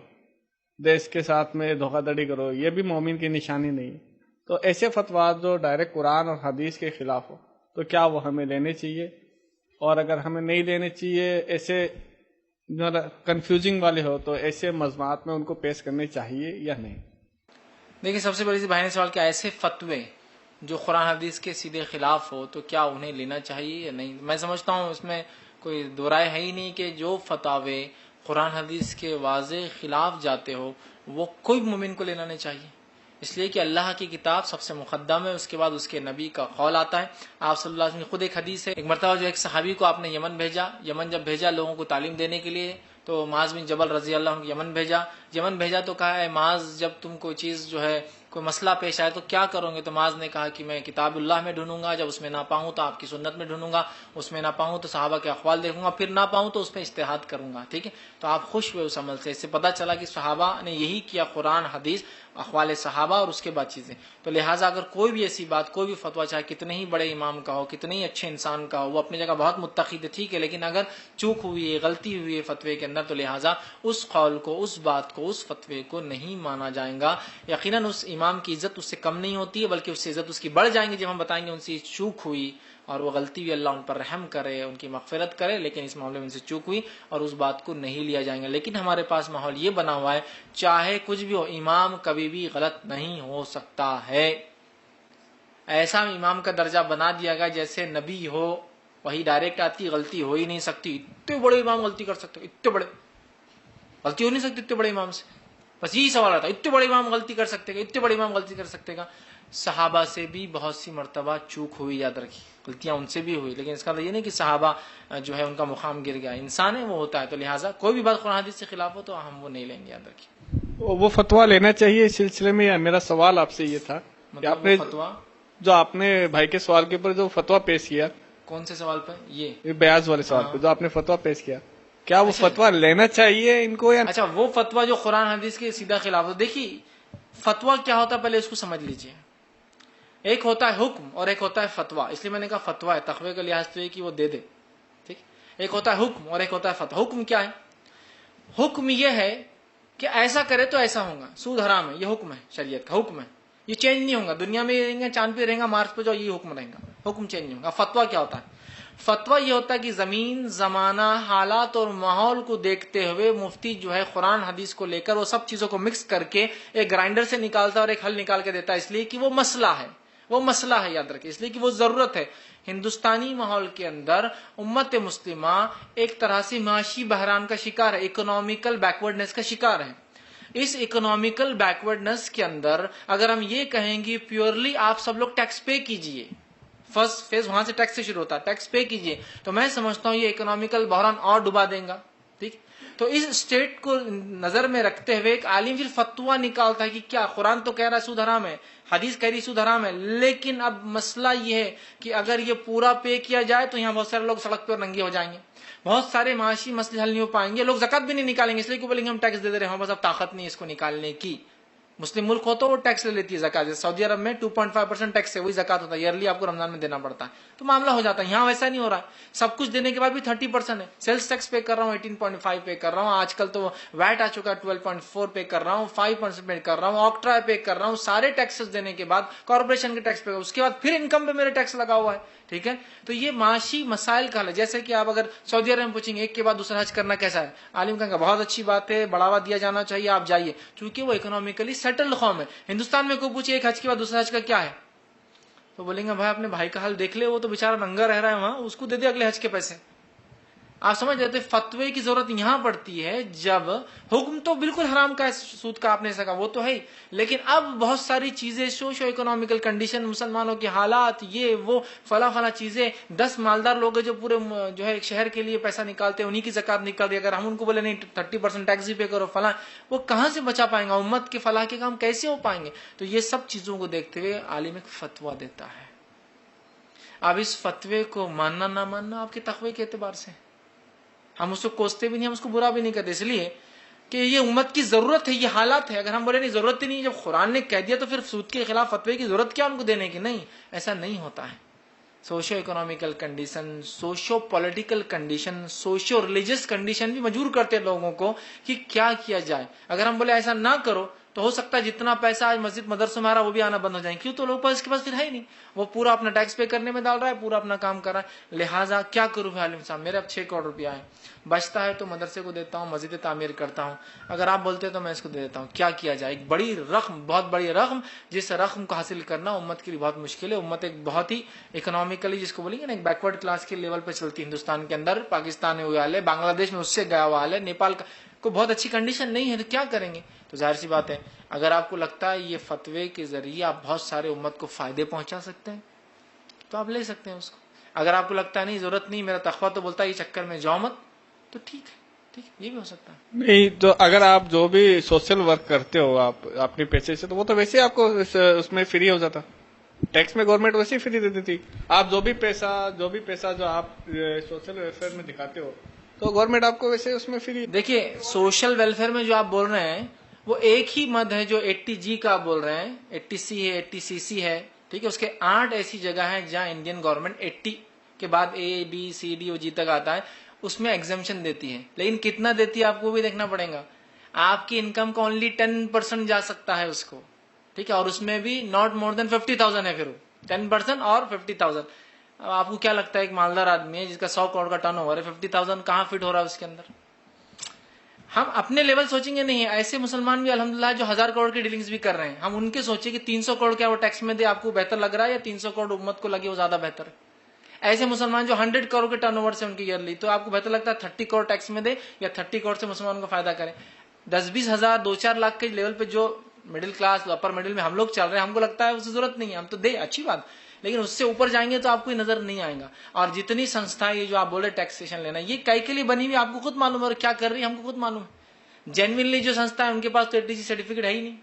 دیش کے ساتھ میں دھوکہ دھڑی کرو، یہ بھی مومن کی نشانی نہیں. تو ایسے فتویٰ جو ڈائریکٹ قرآن اور حدیث کے خلاف ہو تو کیا وہ ہمیں لینے چاہیے؟ اور اگر ہمیں نہیں لینے چاہیے، ایسے کنفیوزنگ والے ہو تو ایسے مضمات میں ان کو پیش کرنے چاہیے یا نہیں؟ دیکھیں سب سے بڑی بھائی نے سوال کیا ایسے فتوے جو قرآن حدیث کے سیدھے خلاف ہو تو کیا انہیں لینا چاہیے یا نہیں؟ میں سمجھتا ہوں اس میں کوئی دو رائے ہے ہی نہیں کہ جو فتوے قرآن حدیث کے واضح خلاف جاتے ہو وہ کوئی مومن کو لینا نہیں چاہیے. اس لیے کہ اللہ کی کتاب سب سے مقدم ہے، اس کے بعد اس کے نبی کا قول آتا ہے. آپ صلی اللہ علیہ وسلم کی خود ایک حدیث ہے، ایک مرتبہ جو ایک صحابی کو آپ نے یمن بھیجا، یمن جب بھیجا لوگوں کو تعلیم دینے کے لیے تو معاذ بن جبل رضی اللہ عنہ یمن بھیجا تو کہا اے معاذ جب تم کوئی چیز جو ہے کوئی مسئلہ پیش آئے تو کیا کرو گے؟ تو معاذ نے کہا کہ میں کتاب اللہ میں ڈھونڈوں گا، جب اس میں نہ پاؤں تو آپ کی سنت میں ڈھونڈوں گا، اس میں نہ پاؤں تو صحابہ کے اقوال دیکھوں گا، پھر نہ پاؤں تو اس پہ اجتہاد کروں گا. ٹھیک ہے، تو آپ خوش ہوئے اس عمل سے. اس سے پتہ چلا کہ صحابہ نے یہی کیا، قرآن حدیث اقوال صحابہ اور اس کے بعد چیزیں. تو لہٰذا اگر کوئی بھی ایسی بات، کوئی بھی فتویٰ چاہے کتنے ہی بڑے امام کا ہو، کتنے ہی اچھے انسان کا ہو، وہ اپنی جگہ بہت متقد ہے، ٹھیک ہے، لیکن اگر چوک ہوئی ہے، غلطی ہوئی ہے فتوے کے اندر تو لہٰذا اس قول کو، اس بات کو، اس فتوے کو نہیں مانا جائے گا. یقیناً اس امام کی عزت اس سے کم نہیں ہوتی ہے، بلکہ اس سے عزت اس کی بڑھ جائیں گی جب ہم بتائیں گے ان سے چوک ہوئی اور وہ غلطی ہوئی، اللہ ان پر رحم کرے، ان کی مغفرت کرے، لیکن اس معاملے میں ان سے چوک ہوئی اور اس بات کو نہیں لیا جائیں گا. لیکن ہمارے پاس ماحول یہ بنا ہوا ہے چاہے کچھ بھی ہو امام کبھی بھی غلط نہیں ہو سکتا ہے. ایسا امام کا درجہ بنا دیا گیا جیسے نبی ہو، وہی ڈائریکٹ آتی، غلطی ہو ہی نہیں سکتی. اتنے بڑے امام غلطی کر سکتے، اتنے بڑے غلطی ہو نہیں سکتی اتنے بڑے امام سے. بس یہی سوال آتا ہے اتنے بڑے امام غلطی کر سکتے گا، اتنے بڑے امام غلطی کر سکتے گا. صحابہ سے بھی بہت سی مرتبہ چوک ہوئی، یاد رکھی، غلطیاں ان سے بھی ہوئی، لیکن اس کا یہ نہیں کہ صحابہ جو ہے ان کا مقام گر گیا. انسان ہے وہ ہوتا ہے. تو لہٰذا کوئی بھی بات قرآن حدیث سے خلاف ہو تو ہم وہ نہیں لیں گے، یاد رکھیے. وہ فتویٰ لینا چاہیے اس سلسلے میں. میرا سوال آپ سے یہ تھا کہ آپ نے فتویٰ جو آپ نے بھائی کے سوال کے اوپر جو فتویٰ پیش کیا، کون سے سوال پہ؟ یہ بیاض والے سوال پہ جو آپ نے فتویٰ پیش کیا، کیا وہ فتویٰ لینا چاہیے ان کو یا؟ اچھا، وہ فتویٰ جو قرآن حدیث کے سیدھا خلاف ہو. دیکھیے فتویٰ کیا ہوتا ہے پہلے اس کو سمجھ لیجئے. ایک ہوتا ہے حکم اور ایک ہوتا ہے فتویٰ. اس لیے میں نے کہا فتویٰ ہے، تقوی کا لحاظ تو یہ کہ وہ دے دے. ٹھیک، ایک ہوتا ہے حکم اور ایک ہوتا ہے فتویٰ. حکم کیا ہے؟ حکم یہ ہے کہ ایسا کرے تو ایسا ہوگا، سود حرام ہے، یہ حکم ہے، شریعت کا حکم ہے، یہ چینج نہیں ہوگا. دنیا میں رہیں گے، چاند پہ رہیں گا، مارس پہ جاؤ، یہ حکم رہے گا، حکم چینج نہیں ہوگا. فتویٰ کیا ہوتا ہے؟ فتویٰ یہ ہوتا ہے کہ زمین، زمانہ، حالات اور ماحول کو دیکھتے ہوئے مفتی جو ہے قرآن حدیث کو لے کر وہ سب چیزوں کو مکس کر کے ایک گرائنڈر سے نکالتا ہے اور ایک حل نکال کے دیتا ہے. اس لیے کہ وہ مسئلہ ہے، وہ مسئلہ ہے، یاد رکھیں، اس لیے کہ وہ ضرورت ہے. ہندوستانی ماحول کے اندر امت مسلمہ ایک طرح سے معاشی بحران کا شکار ہے، اکنامیکل بیکورڈنس کا شکار ہے. اس اکنامیکل بیکورڈنس کے اندر اگر ہم یہ کہیں گے پیورلی آپ سب لوگ ٹیکس پے کیجئے، فرسٹ فیز وہاں سے ٹیکس سے شروع ہوتا ہے، ٹیکس پے کیجئے، تو میں سمجھتا ہوں یہ اکنامیکل بحران اور ڈبا دیں گا. ٹھیک، تو اس اسٹیٹ کو نظر میں رکھتے ہوئے ایک عالم پھر فتوا نکالتا ہے کہ کیا قرآن تو کہہ رہا ہے سود حرام ہے، حدیث کہہ رہی سود حرام ہے، لیکن اب مسئلہ یہ ہے کہ اگر یہ پورا پے کیا جائے تو یہاں بہت سارے لوگ سڑک پر ننگے ہو جائیں گے، بہت سارے معاشی مسئلے حل نہیں ہو پائیں گے، لوگ زکات بھی نہیں نکالیں گے، اس لیے کہ بولیں گے ہم ٹیکس دے دے رہے ہیں، بس اب طاقت نہیں اس کو نکالنے کی. مسلم ملک ہو تو وہ ٹیکس لے لیتی ہے زکات، جیسے سعودی عرب میں 2.5% ٹیکس ہے، وہی زکات ہوتا ہے، ایئرلی آپ کو رمضان میں دینا پڑتا ہے، تو معاملہ ہو جاتا ہے. یہاں ویسا نہیں ہو رہا ہے، سب کچھ دینے کے بعد بھی 30% ہے، سیلس ٹیکس پے کر رہا ہوں 18.5 پے کر رہا ہوں، آج کل تو ویٹ آ چکا ہے 12.4 پے کر رہا ہوں، 5% پے کر رہا ہوں، آکٹرا پے کر رہا ہوں، سارے ٹیکسز دینے کے بعد کارپوریشن کے ٹیکس پے، اس کے بعد پھر انکم پہ میرے ٹیکس لگا ہوا ہے. ٹھیک ہے، تو یہ معاشی مسائل کا حل ہے. جیسے کہ آپ اگر سعودی عرب میں پوچھیں گے ایک کے بعد دوسرا حج کرنا کیسا ہے، عالم کہیں گے بہت اچھی بات ہے، بڑھاوا دیا جانا چاہیے، آپ جائیے، چونکہ وہ اکنامیکلی سیٹلڈ قوم ہے. ہندوستان میں کوئی پوچھے ایک حج کے بعد دوسرا حج کا کیا ہے، تو بولیں گے بھائی اپنے بھائی کا حال دیکھ لے، وہ تو بےچارا ننگا رہ رہا ہے وہاں، اس کو دے دے اگلے حج کے پیسے. آپ سمجھ جاتے فتوے کی ضرورت یہاں پڑتی ہے جب حکم تو بالکل حرام کا ہے، سود کا آپ نے سکا وہ تو ہے، لیکن اب بہت ساری چیزیں سوشو اکنامیکل کنڈیشن، مسلمانوں کے حالات، یہ وہ فلاں فلاں چیزیں، 10 مالدار لوگ ہیں جو پورے جو ہے ایک شہر کے لیے پیسہ نکالتے ہیں، انہی کی زکات نکال دی، اگر ہم ان کو بولے نہیں 30% ٹیکس ہی پے کرو فلاں، وہ کہاں سے بچا پائیں گا، امت کے فلاح کے کام کیسے ہو پائیں گے. تو یہ سب چیزوں کو دیکھتے ہوئے عالم ایک فتویٰ دیتا ہے. اب اس فتوے کو ماننا نہ ماننا آپ کے تقوی کے اعتبار سے، ہم اس کو کوستے بھی نہیں، ہم اس کو برا بھی نہیں کرتے، اس لیے کہ یہ امت کی ضرورت ہے، یہ حالات ہے. اگر ہم بولے نہیں ضرورت ہی نہیں، جب قرآن نے کہہ دیا تو پھر سود کے خلاف فتوے کی ضرورت کیا ان کو دینے کی، نہیں، ایسا نہیں ہوتا ہے. Socio economical condition, socio political condition, socio religious condition بھی مجبور کرتے ہیں لوگوں کو کہ کیا کیا جائے. اگر ہم بولے ایسا نہ کرو تو ہو سکتا ہے جتنا پیسہ آج مسجد مدرسوں میں آ رہا ہے وہ بھی آنا بند ہو جائیں. کیوں؟ تو لوگ اس کے پاس پھر ہے ہی نہیں، وہ پورا اپنا ٹیکس پے کرنے میں ڈال رہا ہے، پورا اپنا کام کر رہا ہے. لہٰذا کیا کروں عالم صاحب، میرے اب 6 کروڑ روپیہ ہے، بچتا ہے تو مدرسے کو دیتا ہوں، مسجد تعمیر کرتا ہوں، اگر آپ بولتے تو میں اس کو دے دیتا ہوں. کیا کیا جائے؟ ایک بڑی رقم، بہت بڑی رقم، جس رقم کو حاصل کرنا امت کے لیے بہت مشکل ہے. امت ایک بہت ہی اکنامیکلی جس کو بولیں گے نا ایک بیکورڈ کلاس کے لیول پہ چلتی ہے. ہندوستان کے اندر پاکستان میں ہوا حال ہے، بنگلہ دیش میں اس سے گیا ہوا حال ہے، نیپال کا کو بہت اچھی کنڈیشن نہیں ہے، تو کیا کریں گے؟ تو ظاہر سی بات ہے اگر آپ کو لگتا ہے یہ فتوے کے ذریعے آپ بہت سارے امت کو فائدے پہنچا سکتے ہیں تو آپ لے سکتے ہیں اس کو. اگر آپ کو لگتا ہے نہیں ضرورت نہیں، میرا تقویٰ تو بولتا ہے یہ چکر میں جاؤ مت، تو ٹھیک ہے، ٹھیک ہے، یہ بھی ہو سکتا ہے. نہیں تو اگر آپ جو بھی سوشل ورک کرتے ہو آپ اپنے پیسے سے، تو وہ تو ویسے ہی آپ کو اس میں فری ہو جاتا، ٹیکس میں گورنمنٹ ویسے ہی فری دے دیتی. آپ جو بھی پیسہ جو آپ سوشل ویلفیئر میں دکھاتے ہو تو گورنمنٹ آپ کو ویسے اس میں فری. دیکھیے سوشل ویلفیئر میں جو آپ بول رہے ہیں وہ ایک ہی مد ہے جو 80G کا آپ بول رہے ہیں، 80C ہے، 80CC ہے، ٹھیک ہے. اس کے 8 ایسی جگہ ہیں جہاں انڈین گورنمنٹ 80 کے بعد ABCD تک آتا ہے، اس میں ایگزمپشن دیتی ہے. لیکن کتنا دیتی ہے آپ کو بھی دیکھنا پڑے گا. آپ کی انکم کا اونلی 10% جا سکتا ہے اس کو، ٹھیک ہے، اور اس میں بھی ناٹ مور دین 50,000 ہے، پھر وہ 10% اور 50,000. اب آپ کو کیا لگتا ہے ایک مالدار آدمی ہے جس کا 100 کروڑ کا ٹرن اوور ہے، 50,000 کہاں فٹ ہو رہا ہے اس کے اندر؟ ہم اپنے لیول سوچیں گے نہیں. ایسے مسلمان بھی الحمدللہ جو 1000 کروڑ کی ڈیلنگز بھی کر رہے ہیں، ہم ان کے سوچیں کہ 300 کروڑ کیا وہ ٹیکس میں دے، آپ کو بہتر لگ رہا ہے، یا 300 کروڑ امت کو لگے وہ زیادہ بہتر ہے. ایسے مسلمان جو 100 کروڑ کے ٹرن اوور سے ان کی ایئرلی، تو آپ کو بہتر لگتا ہے 30 کروڑ ٹیکس میں دے یا 30 کروڑ سے مسلمانوں کو فائدہ کرے. 10-20 ہزار 2-4 لاکھ کے لیول پہ جو مڈل کلاس اپر مڈل میں ہم لوگ چل رہے ہیں، ہم کو لگتا ہے اس کی ضرورت نہیں ہے، ہم تو دے اچھی بات، لیکن اس سے اوپر جائیں گے تو آپ کو نظر نہیں آئے گا. اور جتنی سنستھائیں یہ جو آپ بولے ٹیکسیشن لینا، یہ کئی کے لیے بنی ہوئی آپ کو خود معلوم ہے، اور کیا کر رہی ہے ہم کو خود معلوم ہے. جینوینلی جو سنستھا ہے ان کے پاس تو 80C سرٹیفکیٹ ہے ہی نہیں،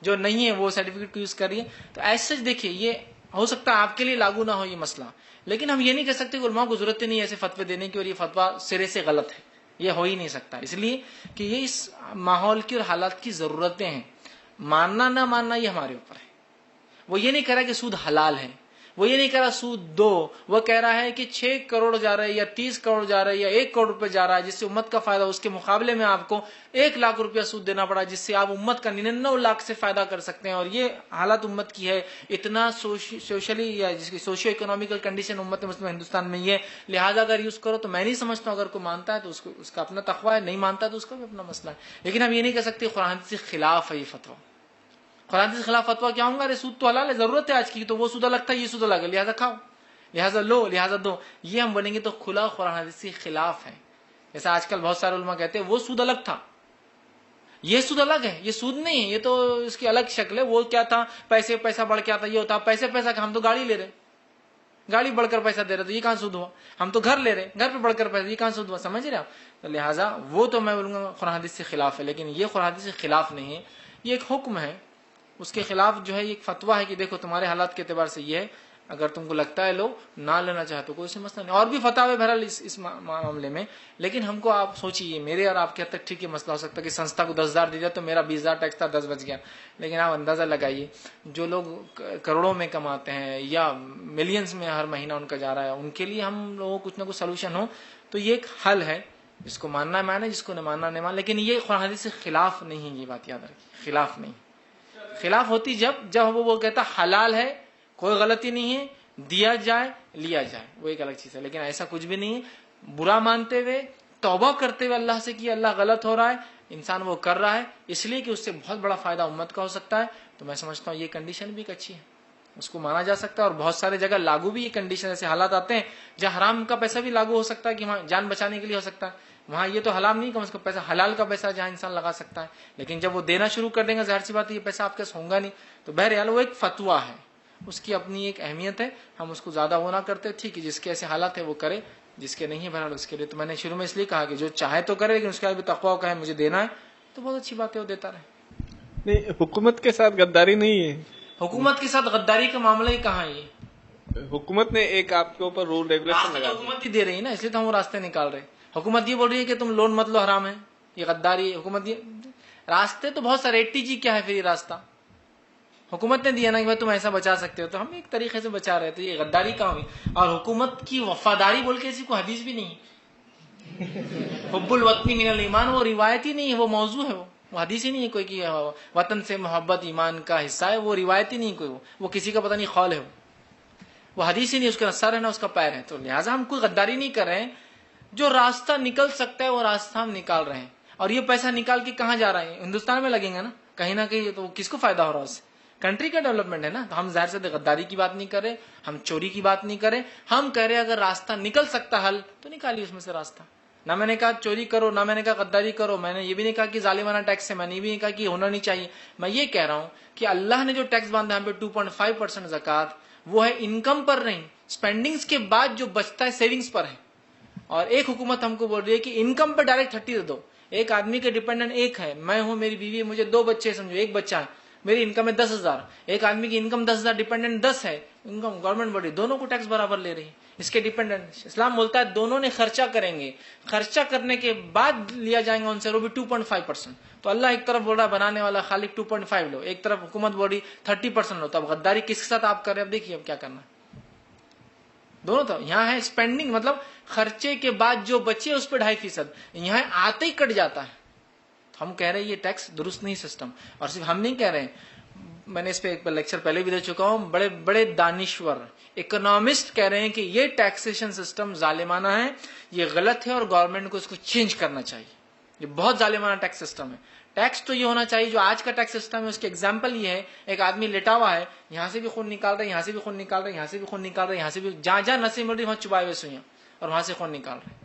جو نہیں ہے وہ سرٹیفکیٹ کو یوز کر رہی ہے. تو ایسے دیکھیے یہ ہو سکتا ہے آپ کے لیے لاگو نہ ہو یہ مسئلہ، لیکن ہم یہ نہیں کہہ سکتے کہ علماء کو ضرورت ہی نہیں ہے ایسے فتوے دینے کی، اور یہ فتویٰ سرے سے غلط ہے، یہ ہو ہی نہیں سکتا. اس لیے کہ یہ اس ماحول کی اور حالات کی ضرورتیں ہیں. ماننا نہ ماننا یہ ہمارے اوپر ہے. وہ یہ نہیں کہہ رہا کہ سود حلال ہے، وہ یہ نہیں کہہ رہا سود دو، وہ کہہ رہا ہے کہ 6 کروڑ جا رہا ہے یا 30 کروڑ جا رہا ہے یا 1 کروڑ روپے جا رہا ہے جس سے امت کا فائدہ، اس کے مقابلے میں آپ کو 1 لاکھ روپیہ سود دینا پڑا جس سے آپ امت کا 99 لاکھ سے فائدہ کر سکتے ہیں. اور یہ حالت امت کی ہے، اتنا سوشلی یا جس کی سوشو اکنامیکل کنڈیشن امت مسلم ہندوستان میں یہ، لہٰذا اگر یوز کرو تو میں نہیں سمجھتا ہوں اگر کوئی مانتا ہے تو اس کا اپنا تقویٰ ہے، نہیں مانتا تو اس کا بھی اپنا مسئلہ ہے. لیکن ہم یہ نہیں کہہ سکتے قرآن سے خلاف ہے یہ فتویٰ. قرآن کے خلاف فتویٰ کیا ہوں گا؟ ارے سود تو حلال ہے، ضرورت ہے آج کی، تو وہ سود الگ تھا یہ سود الگ ہے، لہٰذا کھاؤ، لہٰذا لو، لہٰذا دو. یہ ہم بنیں گے تو کھلا قرآن حدیث کے خلاف ہے. جیسا آج کل بہت سارے علماء کہتے ہیں وہ سود الگ تھا، یہ سود الگ ہے, یہ سود نہیں ہے, یہ تو اس کی الگ شکل ہے. وہ کیا تھا, پیسہ بڑھ کے آتا, یہ ہوتا پیسہ کا, ہم تو گاڑی لے رہے, گاڑی بڑھ کر پیسہ دے رہے, تو یہ کہاں سود ہوا. ہم تو گھر لے رہے, گھر پہ بڑھ کر پیسہ, یہ کہاں سود ہوا. سمجھ رہے آپ. تو لہٰذا وہ تو میں بولوں گا قرآن حدیث سے خلاف ہے, لیکن یہ قرآن حدیث سے خلاف نہیں ہے, یہ ایک حکم ہے. اس کے خلاف جو ہے ایک فتویٰ ہے کہ دیکھو تمہارے حالات کے اعتبار سے یہ ہے, اگر تم کو لگتا ہے لو, نہ لینا چاہتے کوئی سے مسئلہ نہیں. اور بھی فتاوے بہرحال اس معاملے میں, لیکن ہم کو آپ سوچیے, میرے اور آپ کے حد تک ٹھیک ہے مسئلہ ہو سکتا ہے کہ سنستھا کو 10,000 دیا تو میرا 20,000 ٹیکس تھا, 10 بچ گیا. لیکن آپ اندازہ لگائیے جو لوگ کروڑوں میں کماتے ہیں یا ملینز میں ہر مہینہ ان کا جا رہا ہے, ان کے لیے ہم لوگوں کو کچھ نہ کچھ سولوشن ہو تو یہ ایک حل ہے. جس کو ماننا مانے, جس کو نہ ماننا نہیں مان, لیکن یہ قرآن حدیث سے خلاف نہیں ہے, یہ بات یاد رکھیے. خلاف نہیں, خلاف ہوتی جب وہ کہتا حلال ہے, کوئی غلطی نہیں ہے, دیا جائے لیا جائے, وہ ایک الگ چیز ہے. لیکن ایسا کچھ بھی نہیں ہے. برا مانتے ہوئے, توبہ کرتے ہوئے اللہ سے کہ اللہ غلط ہو رہا ہے, انسان وہ کر رہا ہے اس لیے کہ اس سے بہت بڑا فائدہ امت کا ہو سکتا ہے, تو میں سمجھتا ہوں یہ کنڈیشن بھی ایک اچھی ہے, اس کو مانا جا سکتا ہے. اور بہت سارے جگہ لاگو بھی یہ کنڈیشن, ایسے حالات آتے ہیں جہاں حرام کا پیسہ بھی لاگو ہو سکتا ہے کہ وہاں جان بچانے کے لیے ہو سکتا ہے, وہاں یہ تو حرام نہیں, کم از کم پیسہ حلال کا پیسہ جہاں انسان لگا سکتا ہے. لیکن جب وہ دینا شروع کر دیں گا, ظاہر سی بات ہے یہ پیسہ آپ کے پاس ہوگا نہیں. تو بہرحال وہ ایک فتویٰ ہے, اس کی اپنی ایک اہمیت ہے, ہم اس کو زیادہ وہ نہ کرتے. ٹھیک ہے, جس کے ایسے حالات ہیں وہ کرے, جس کے نہیں ہے بہرحال اس کے لیے. تو میں نے شروع میں اس لیے کہا کہ جو چاہے تو کرے, لیکن اس کے بعد بھی تقویٰ کہے مجھے دینا ہے تو بہت اچھی بات ہے, وہ دیتا رہے. نہیں, حکومت کے ساتھ غداری نہیں ہے. حکومت کے ساتھ غداری کا معاملہ ہی کہاں ہے. حکومت نے ایک آپ کے اوپر رول ریگولیشن لگا, حکومت ہی دے رہی ہے نا, اس لیے تو ہم وہ راستے نکال رہے. حکومت یہ بول رہی ہے کہ تم لون مت لو, حرام ہے, یہ غداری ہے. حکومت یہ راستے تو بہت سارے, 80G کیا ہے پھر یہ راستہ حکومت نے دیا نا کہ بھائی تم ایسا بچا سکتے ہو, تو ہم ایک طریقے سے بچا رہے تھے. یہ غداری کہاں ہوئی. اور حکومت کی وفاداری بول کے اسی کو حدیث بھی نہیں, حب الوطنی من الایمان, وہ روایتی نہیں ہے, وہ موضوع ہے, وہ حدیث ہی نہیں ہے کوئی کہ وطن سے محبت ایمان کا حصہ ہے, وہ روایتی نہیں کوئی, وہ کسی کا پتہ نہیں قول ہے, وہ حدیث ہی نہیں, اس کا سر ہے نا اس کا پیر ہے. تو لہٰذا ہم کوئی غداری نہیں کر رہے ہیں, جو راستہ نکل سکتا ہے وہ راستہ ہم نکال رہے ہیں. اور یہ پیسہ نکال کے کہاں جا رہا ہے, ہندوستان میں لگیں گا نا کہیں نہ کہیں, تو کس کو فائدہ ہو رہا ہے اس سے, کنٹری کا ڈیولپمنٹ ہے نا. تو ہم ظاہر سے غداری کی بات نہیں کر رہے, ہم چوری کی بات نہیں کر رہے, ہم کہہ رہے اگر راستہ نکل سکتا حل تو نکالیے اس میں سے راستہ. نہ میں نے کہا چوری کرو, نہ میں نے کہا غداری کرو, میں نے یہ بھی نہیں کہا کہ ظالمانہ ٹیکس ہے, میں نے یہ بھی نہیں کہا کہ ہونا نہیں چاہیے. میں یہ کہہ رہا ہوں کہ اللہ نے جو ٹیکس باندھا ہم پہ 2.5% زکوٰۃ, وہ ہے انکم پر نہیں, اسپینڈنگز کے بعد جو بچتا ہے سیونگز پر ہے. اور ایک حکومت ہم کو بول رہی ہے کہ انکم پہ ڈائریکٹ 30 دے دو. ایک آدمی کے ڈیپینڈنٹ ایک ہے, میں ہوں, میری بیوی ہے, مجھے 2 بچے سمجھو, ایک بچہ ہے, میری انکم ہے 10,000, ایک آدمی کی انکم 10,000, ڈیپینڈنٹ 10 ہے, انکم گورنمنٹ بڑی, دونوں کو ٹیکس برابر لے رہی ہے. اس کے ڈیپینڈنٹ اسلام بولتا ہے دونوں نے خرچہ کریں گے, خرچہ کرنے کے بعد لیا جائیں گا ان سے, وہ بھی 2.5%. تو اللہ ایک طرف بول رہا ہے بنانے والا خالق 2.5 لو, ایک طرف حکومت بول رہی 30% لو. تو اب غداری کس کے ساتھ آپ کر رہے ہیں, اب دیکھیے اب کیا کرنا ہے. دونوں تو یہاں ہے اسپینڈنگ, مطلب خرچے کے بعد جو بچے اس پہ 2.5%, یہاں آتے ہی کٹ جاتا ہے. ہم کہہ رہے ہیں یہ ٹیکس درست نہیں سسٹم. اور صرف ہم نہیں کہہ رہے ہیں, میں نے اس پہ ایک لیکچر پہلے بھی دے چکا ہوں, بڑے بڑے دانشور اکنامسٹ کہہ رہے ہیں کہ یہ ٹیکسیشن سسٹم ظالمانہ ہے, یہ غلط ہے, اور گورنمنٹ کو اس کو چینج کرنا چاہیے. یہ بہت ظالمانہ ٹیکس سسٹم ہے. ٹیکس تو یہ ہونا چاہیے جو آج کا ٹیکس سسٹم ہے, اس کی ایگزامپل یہ ہے, ایک آدمی لیٹا ہوا ہے, یہاں سے بھی خون نکال رہا ہے, یہاں سے بھی خون نکال رہا ہے, یہاں سے بھی خون نکال رہا ہے, یہاں سے بھی, جہاں جہاں نسیں مل رہی وہاں چبائے ہوئے سوئیاں, اور وہاں سے خون نکال رہے ہیں.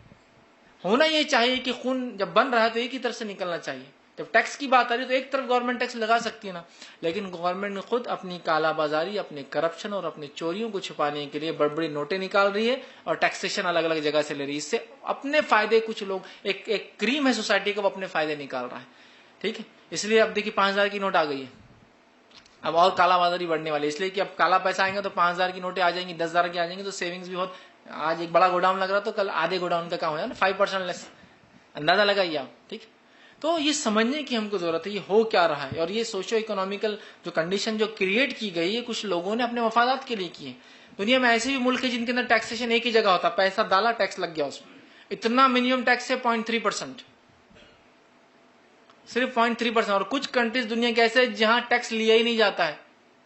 ہونا یہ چاہیے کہ خون جب بن رہا ہے تو ایک ہی طرف سے نکلنا چاہیے. جب ٹیکس کی بات آ رہی ہے تو ایک طرف گورنمنٹ ٹیکس لگا سکتی ہے نا, لیکن گورنمنٹ نے خود اپنی کالا بازاری, اپنے کرپشن اور اپنی چوریوں کو چھپانے کے لیے بڑی بڑی نوٹیں نکال رہی ہے, اور ٹیکسیشن الگ الگ جگہ سے لے رہی ہے. اس سے اپنے فائدے کچھ لوگ, ایک کریم ہے سوسائٹی کا, وہ اپنے فائدے نکال رہا ہے. ٹھیک ہے, اس لیے اب دیکھیے 5,000 کی نوٹ آ گئی ہے, اب اور کالا بازاری بڑھنے والی ہے, اس لیے کہ اب کالا پیسہ آئیں گے تو 5,000 کی نوٹیں آ جائیں گی, 10,000 کی آ جائیں گی, تو سیونگز بھی بہت. آج ایک بڑا گوڈاؤن لگ رہا تو کل آدھے گوڈاؤن کا کام ہو جائے نا, 5% لیس, اندازہ لگائیے آپ. ٹھیک, تو یہ سمجھنے کی ہم کو ضرورت ہے یہ ہو کیا رہا ہے. اور یہ سوشو اکنامیکل جو کنڈیشن جو کریٹ کی گئی ہے, کچھ لوگوں نے اپنے مفادات کے لیے کی ہے. دنیا میں ایسے بھی ملک ہے جن کے اندر ٹیکسیشن ایک ہی جگہ ہوتا, پیسہ ڈالا ٹیکس لگ گیا اس میں, اتنا منیمم ٹیکس ہے 0.3%, صرف 0.3%. اور کچھ کنٹریز دنیا کے ایسے جہاں ٹیکس لیا ہی نہیں جاتا ہے,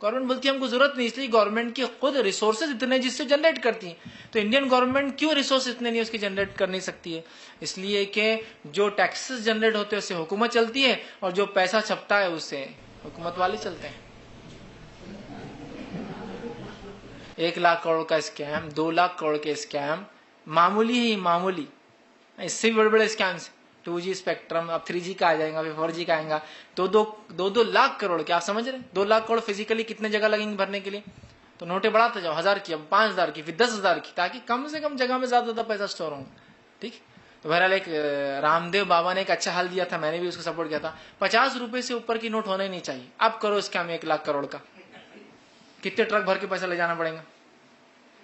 گورنمنٹ بولتی ہے ہم کو ضرورت نہیں, اس لیے گورنمنٹ کی خود ریسورسز اتنے جس سے جنریٹ کرتی ہیں. تو انڈین گورنمنٹ کیوں ریسورس اتنے نہیں اس کی جنریٹ کر نہیں سکتی ہے؟ اس لیے کہ جو ٹیکسز جنریٹ ہوتے ہیں اس سے حکومت چلتی ہے, اور جو پیسہ چھپتا ہے اس سے حکومت والے چلتے ہیں. 1 لاکھ کروڑ کا اسکیم, 2 لاکھ کروڑ کے اسکیم معمولی ہی معمولی, اس سے بھی بڑے بڑے اسکیمس. 2G اسپیکٹرم, اب 3G کا آ جائے گا, پھر 4G کا آئے گا, 2 لاکھ کروڑ, کیا آپ سمجھ رہے ہیں 2 لاکھ کروڑ فزیکلی کتنے جگہ لگیں گے بھرنے کے لیے؟ تو نوٹیں بڑھاتے جاؤ, 1000 کی, اب 5000 کی, پھر 10,000 کی, تاکہ کم سے کم جگہ میں زیادہ پیسہ اسٹور ہوں. ٹھیک. تو بہرحال ایک رام دیو بابا نے ایک اچھا حل دیا تھا, میں نے بھی اس کو سپورٹ کیا تھا, 50 روپے سے اوپر کی نوٹ ہونے نہیں چاہیے. اب کرو اس کا ہم 1 لاکھ کروڑ کا, کتنے ٹرک بھر کے پیسہ لے جانا پڑے گا.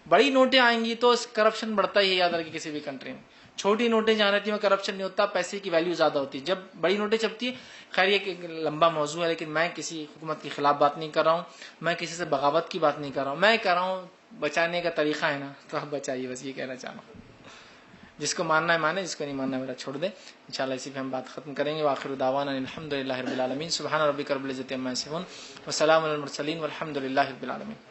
بڑی نوٹیں آئیں گی تو کرپشن بڑھتا ہی ہے, یاد رکھیے کسی بھی کنٹری میں. چھوٹی نوٹیں جہاں رہتی ہیں کرپشن نہیں ہوتا, پیسے کی ویلیو زیادہ ہوتی ہے. جب بڑی نوٹیں چھپتی ہیں, خیر یہ ایک لمبا موضوع ہے, لیکن میں کسی حکومت کے خلاف بات نہیں کر رہا ہوں, میں کسی سے بغاوت کی بات نہیں کر رہا ہوں, میں کر رہا ہوں بچانے کا طریقہ ہے نا, تو آپ بچائیے, بس یہ کہنا چاہ رہا ہوں. جس کو ماننا ہے مانے, جس کو نہیں ماننا ہے میرا چھوڑ دے. انشاءاللہ اسی پہ ہم بات ختم کریں گے. وآخر دعوانا الحمدللہ رب العالمین. سبحان ربک رب العزۃ عما یصفون وسلام علی المرسلین والحمد للہ رب العالمین.